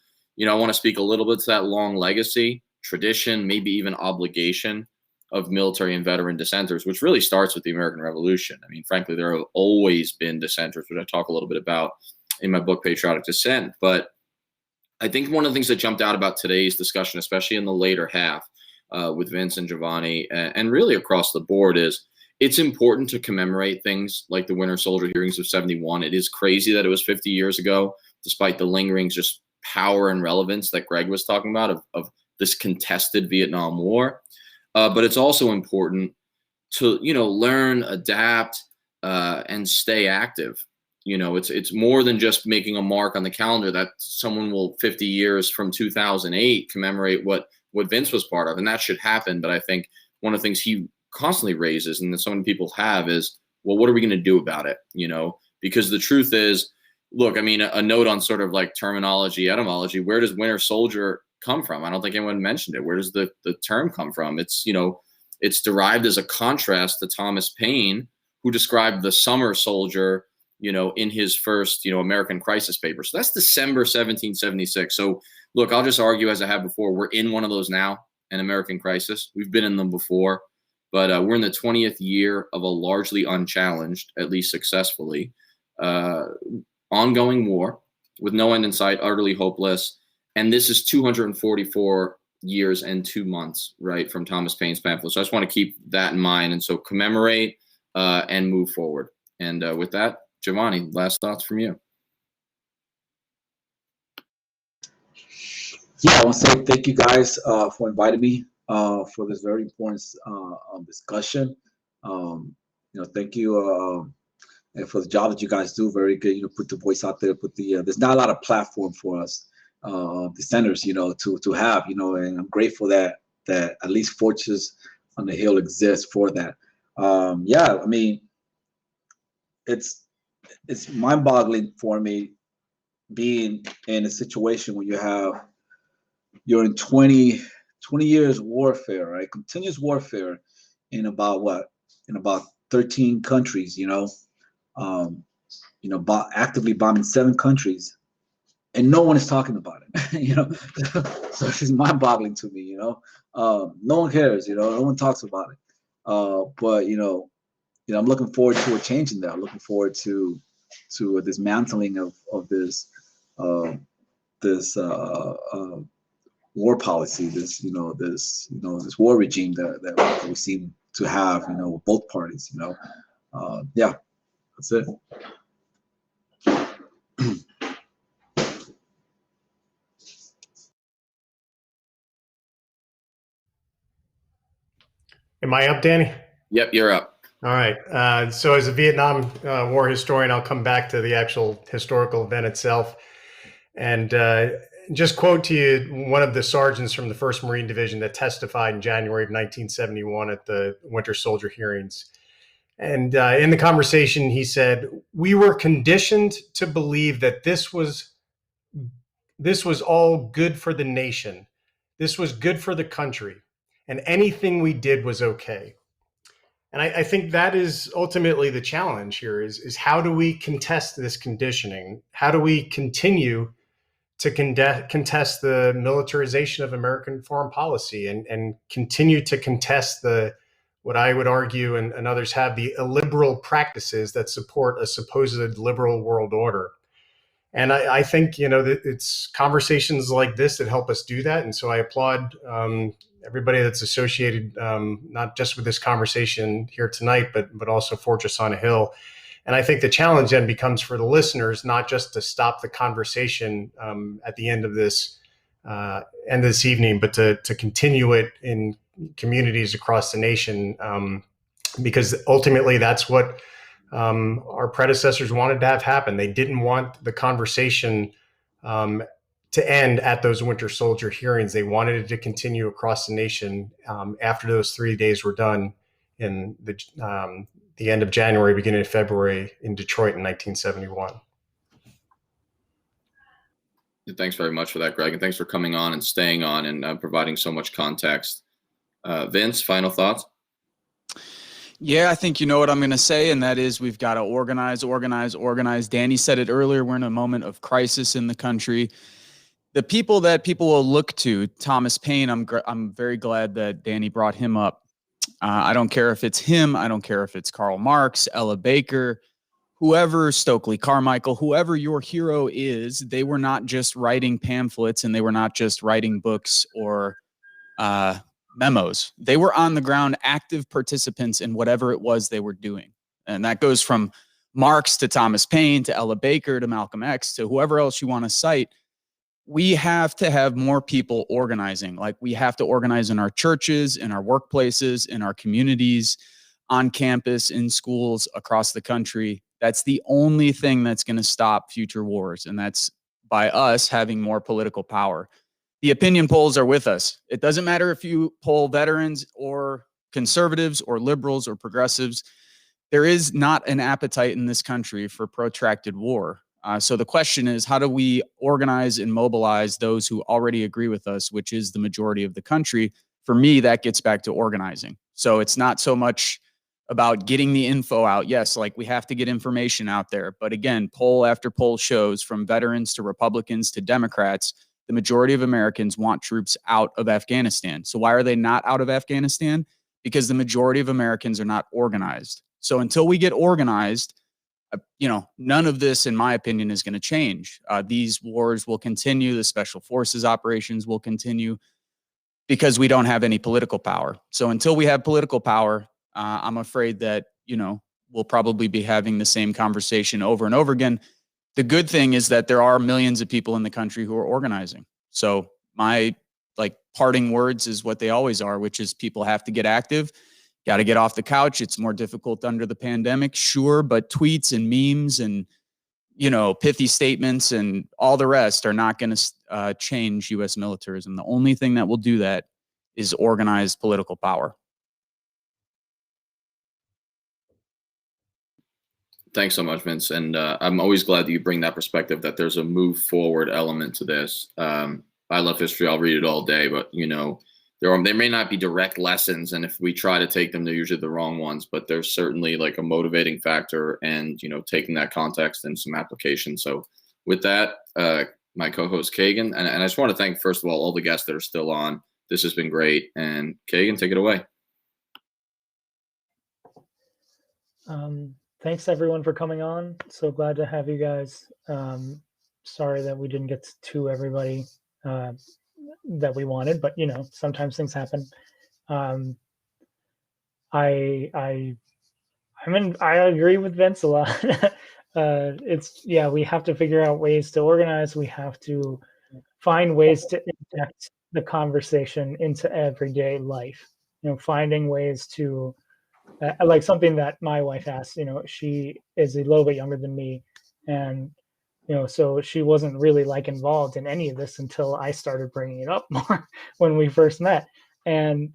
I want to speak a little bit to that long legacy, tradition, maybe even obligation of military and veteran dissenters, which really starts with the American Revolution. I mean, frankly, there have always been dissenters, which I talk a little bit about in my book, Patriotic Dissent. But I think one of the things that jumped out about today's discussion, especially in the later half with Vince and Giovanni, and really across the board, is it's important to commemorate things like the Winter Soldier hearings of 71. It is crazy that it was 50 years ago, despite the lingering just power and relevance that Greg was talking about of this contested Vietnam War. But it's also important to, learn, adapt, and stay active. It's more than just making a mark on the calendar that someone will 50 years from 2008 commemorate what Vince was part of. And that should happen. But I think one of the things he constantly raises, and that so many people have, is, well, what are we going to do about it? Because the truth is, look, I mean, a note on sort of like terminology, etymology, where does Winter Soldier come from? I don't think anyone mentioned it. Where does the term come from? It's, it's derived as a contrast to Thomas Paine, who described the summer soldier, in his first, American Crisis paper. So that's December 1776. So look, I'll just argue, as I have before, we're in one of those now, an American Crisis. We've been in them before, but we're in the 20th year of a largely unchallenged, at least successfully, ongoing war with no end in sight, utterly hopeless. And this is 244 years and 2 months, right, from Thomas Paine's pamphlet. So I just want to keep that in mind. And so commemorate and move forward. And with that, Giovanni, last thoughts from you. Yeah, I want to say thank you guys for inviting me for this very important discussion. Thank you and for the job that you guys do. Very good. Put the voice out there. Put the there's not a lot of platform for us dissenters, to have, and I'm grateful that at least Fortress on the Hill exists for that. Yeah, I mean, it's mind-boggling for me being in a situation where you're in 20 years warfare, right? Continuous warfare in about 13 countries, actively bombing 7 countries, and no one is talking about it. So it's mind-boggling to me. No one cares. No one talks about it. But I'm looking forward to a change in that. I'm looking forward to a dismantling of this war policy, this war regime that we seem to have, with both parties. Yeah, that's it. Am I up, Danny? Yep, you're up. All right. So as a Vietnam War historian, I'll come back to the actual historical event itself. And just quote to you one of the sergeants from the 1st Marine Division that testified in January of 1971 at the Winter Soldier hearings. And in the conversation, he said, "We were conditioned to believe that this was all good for the nation. This was good for the country. And anything we did was okay." And I think that is ultimately the challenge here is how do we contest this conditioning? How do we continue to contest the militarization of American foreign policy and continue to contest what I would argue and others have, the illiberal practices that support a supposed liberal world order? And I think, that it's conversations like this that help us do that. And so I applaud everybody that's associated, not just with this conversation here tonight, but also Fortress on a Hill. And I think the challenge then becomes for the listeners, not just to stop the conversation at the end of this evening, but to continue it in communities across the nation, because ultimately that's what our predecessors wanted to have happen. They didn't want the conversation to end at those Winter Soldier hearings. They wanted it to continue across the nation after those 3 days were done in the end of January, beginning of February in Detroit in 1971. Thanks very much for that, Greg, and thanks for coming on and staying on and providing so much context. Vince, final thoughts? Yeah, I think you know what I'm going to say, and that is we've got to organize. Danny said it earlier. We're in a moment of crisis in the country. The people that people will look to, Thomas Paine, I'm very glad that Danny brought him up. I don't care if it's him. I don't care if it's Karl Marx, Ella Baker, whoever, Stokely Carmichael, whoever your hero is. They were not just writing pamphlets and they were not just writing books or memos. They were on the ground, active participants in whatever it was they were doing. And that goes from Marx to Thomas Paine to Ella Baker to Malcolm X to whoever else you want to cite. We have to have more people organizing. Like, we have to organize in our churches, in our workplaces, in our communities, on campus, in schools across the country. That's the only thing that's going to stop future wars. And that's by us having more political power. The opinion polls are with us. It doesn't matter if you poll veterans or conservatives or liberals or progressives. There is not an appetite in this country for protracted war. So the question is, how do we organize and mobilize those who already agree with us, which is the majority of the country? For me, that gets back to organizing. So it's not so much about getting the info out. Yes, like, we have to get information out there. But again, poll after poll shows, from veterans to Republicans to Democrats, the majority of Americans want troops out of Afghanistan. So why are they not out of Afghanistan? Because the majority of Americans are not organized. So until we get organized, none of this, in my opinion, is going to change. These wars will continue. The special forces operations will continue because we don't have any political power. So until we have political power, I'm afraid that, we'll probably be having the same conversation over and over again. The good thing is that there are millions of people in the country who are organizing. So my parting words is what they always are, which is people have to get active. Got to get off the couch. It's more difficult under the pandemic, sure, but tweets and memes and, pithy statements and all the rest are not going to change U.S. militarism. The only thing that will do that is organized political power. Thanks so much, Vince. And I'm always glad that you bring that perspective, that there's a move forward element to this. I love history. I'll read it all day, but, there may not be direct lessons, and if we try to take them, they're usually the wrong ones, but there's certainly a motivating factor and, taking that context and some application. So with that, my co-host Kagan, and I just want to thank, first of all the guests that are still on. This has been great. And Kagan, take it away. Thanks everyone for coming on. So glad to have you guys. Sorry that we didn't get to everybody that we wanted, but sometimes things happen. I agree with Vince a lot. We have to figure out ways to organize. We have to find ways to inject the conversation into everyday life. Finding ways to like something that my wife asked. She is a little bit younger than me, and so she wasn't really like involved in any of this until I started bringing it up more when we first met. And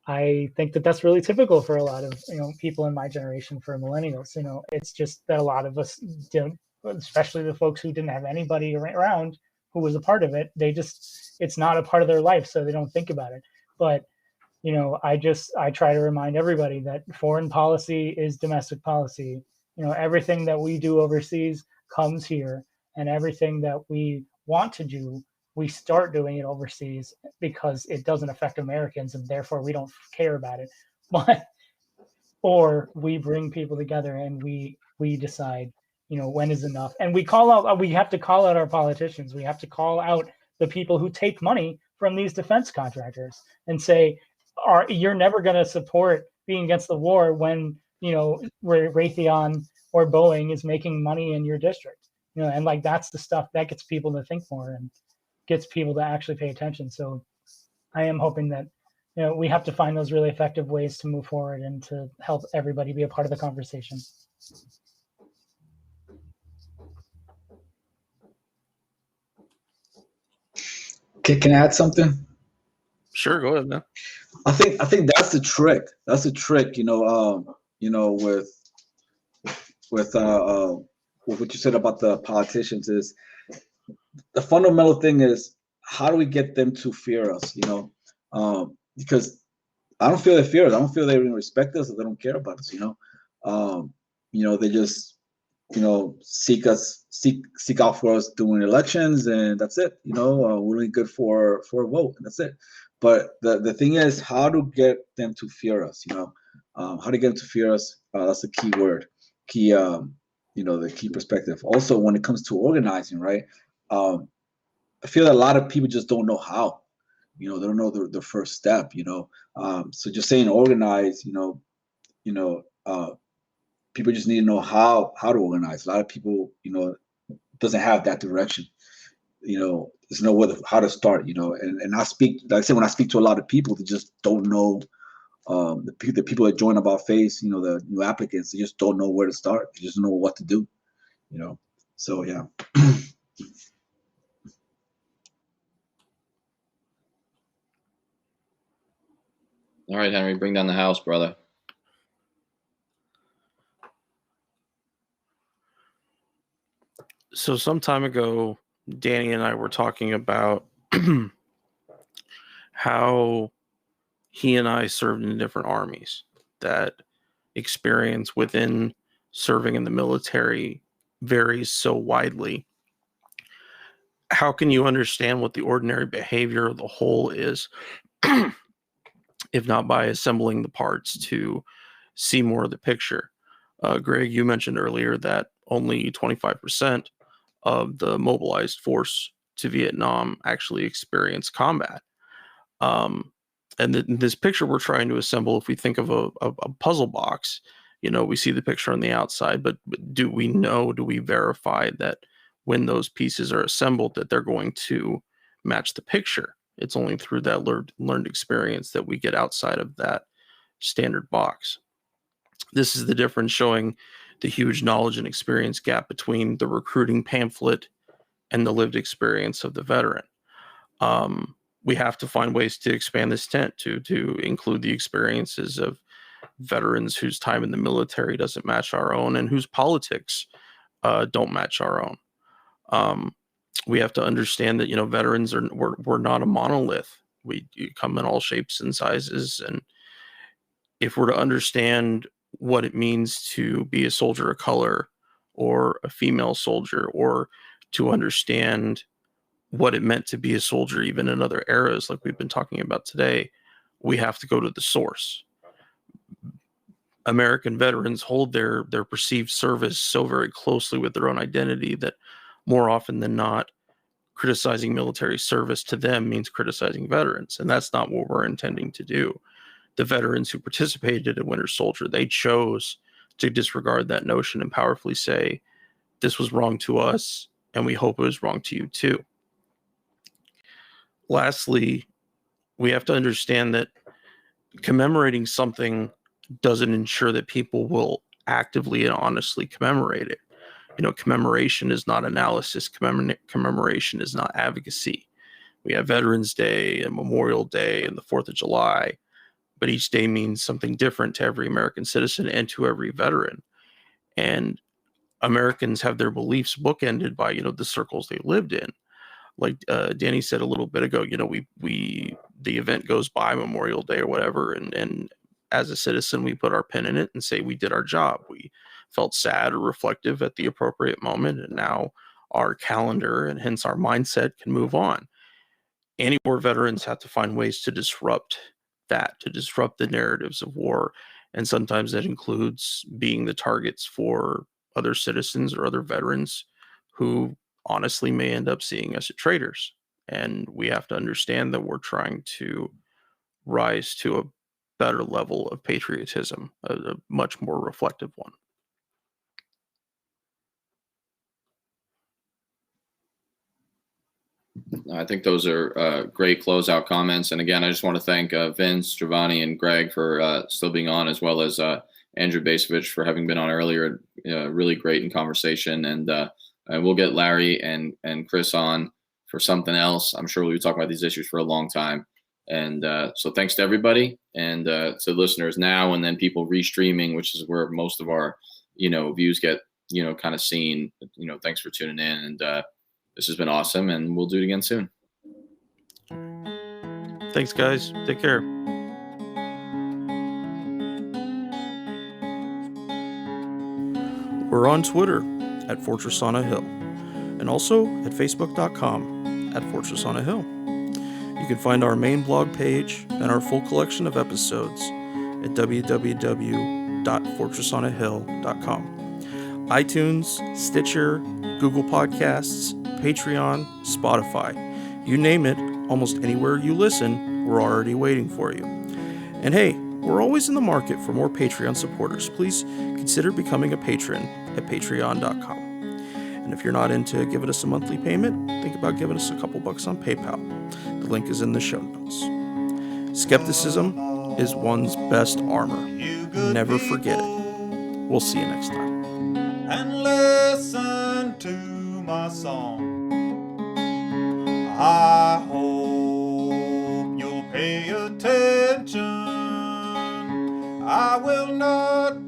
I think that that's really typical for a lot of people in my generation, for millennials. It's just that a lot of us don't, especially the folks who didn't have anybody around who was a part of it. It's not a part of their life, so they don't think about it. But I try to remind everybody that foreign policy is domestic policy. Everything that we do overseas comes here, and everything that we want to do, we start doing it overseas because it doesn't affect Americans, and therefore we don't care about it. Or we bring people together and we decide, when is enough. And we have to call out our politicians. We have to call out the people who take money from these defense contractors and say, you're never going to support being against the war when, where Raytheon or Boeing is making money in your district, and like, that's the stuff that gets people to think more and gets people to actually pay attention. So I am hoping that, we have to find those really effective ways to move forward and to help everybody be a part of the conversation. Can I add something? Sure, go ahead, man. I think that's the trick. That's the trick, with what you said about the politicians, is the fundamental thing is, how do we get them to fear us? Because I don't feel they fear us. I don't feel they even respect us, or they don't care about us. They just seek out for us during elections, and that's it. We're only good for a vote, and that's it. But the thing is, how to get them to fear us. How to get them to fear us. That's the key word. The key perspective. Also, when it comes to organizing, right? I feel that a lot of people just don't know how. They don't know the first step. So just saying organize. People just need to know how to organize. A lot of people, doesn't have that direction. There's no how to start. And I speak, like I said, when I speak to a lot of people, they just don't know. The people that join About Face, the new applicants, they just don't know where to start. They just don't know what to do. So yeah. All right, Henry, bring down the house, brother. So some time ago, Danny and I were talking about how he and I served in different armies. That experience within serving in the military varies so widely. How can you understand what the ordinary behavior of the whole is, if not by assembling the parts to see more of the picture? Greg, you mentioned earlier that only 25% of the mobilized force to Vietnam actually experienced combat. And this picture we're trying to assemble, if we think of a puzzle box, we see the picture on the outside, but do we verify that when those pieces are assembled that they're going to match the picture? It's only through that learned experience that we get outside of that standard box. This is the difference, showing the huge knowledge and experience gap between the recruiting pamphlet and the lived experience of the veteran. We have to find ways to expand this tent to include the experiences of veterans whose time in the military doesn't match our own, and whose politics don't match our own. We have to understand that veterans we're not a monolith. We come in all shapes and sizes, and if we're to understand what it means to be a soldier of color or a female soldier, or to understand what it meant to be a soldier even in other eras like we've been talking about today, we have to go to the source. American veterans hold their perceived service so very closely with their own identity that more often than not, criticizing military service to them means criticizing veterans, and that's not what we're intending to do. The veterans who participated in Winter Soldier, they chose to disregard that notion and powerfully say, this was wrong to us, and we hope it was wrong to you too. Lastly, we have to understand that commemorating something doesn't ensure that people will actively and honestly commemorate it. Commemoration is not analysis. Commemoration is not advocacy. We have Veterans Day and Memorial Day and the 4th of July, but each day means something different to every American citizen and to every veteran. And Americans have their beliefs bookended by, the circles they lived in. Like Danny said a little bit ago, the event goes by, Memorial Day or whatever, and as a citizen, we put our pin in it and say we did our job. We felt sad or reflective at the appropriate moment, and now our calendar and hence our mindset can move on. Anti-war veterans have to find ways to disrupt that, to disrupt the narratives of war, and sometimes that includes being the targets for other citizens or other veterans who honestly may end up seeing us as traitors. And we have to understand that we're trying to rise to a better level of patriotism, a much more reflective one. I think those are great closeout comments. And again, I just want to thank Vince, Giovanni, and Greg for still being on, as well as Andrew Basovich for having been on earlier. Really great in conversation. And we'll get Larry and Chris on for something else. I'm sure we'll be talking about these issues for a long time. And so thanks to everybody, and to listeners now and then people restreaming, which is where most of our, views get, kind of seen. Thanks for tuning in, and this has been awesome, and we'll do it again soon. Thanks, guys. Take care. We're on Twitter at Fortress on a Hill, and also at Facebook.com at Fortress on a Hill. You can find our main blog page and our full collection of episodes at www.fortressonahill.com. iTunes, Stitcher, Google Podcasts, Patreon, Spotify. You name it, almost anywhere you listen, we're already waiting for you. And hey, we're always in the market for more Patreon supporters. Please consider becoming a patron at patreon.com. And if you're not into giving us a monthly payment, think about giving us a couple bucks on PayPal. The link is in the show notes. Skepticism is one's best armor. Never forget it. We'll see you next time. And listen to my song. I hope you'll pay attention. I will not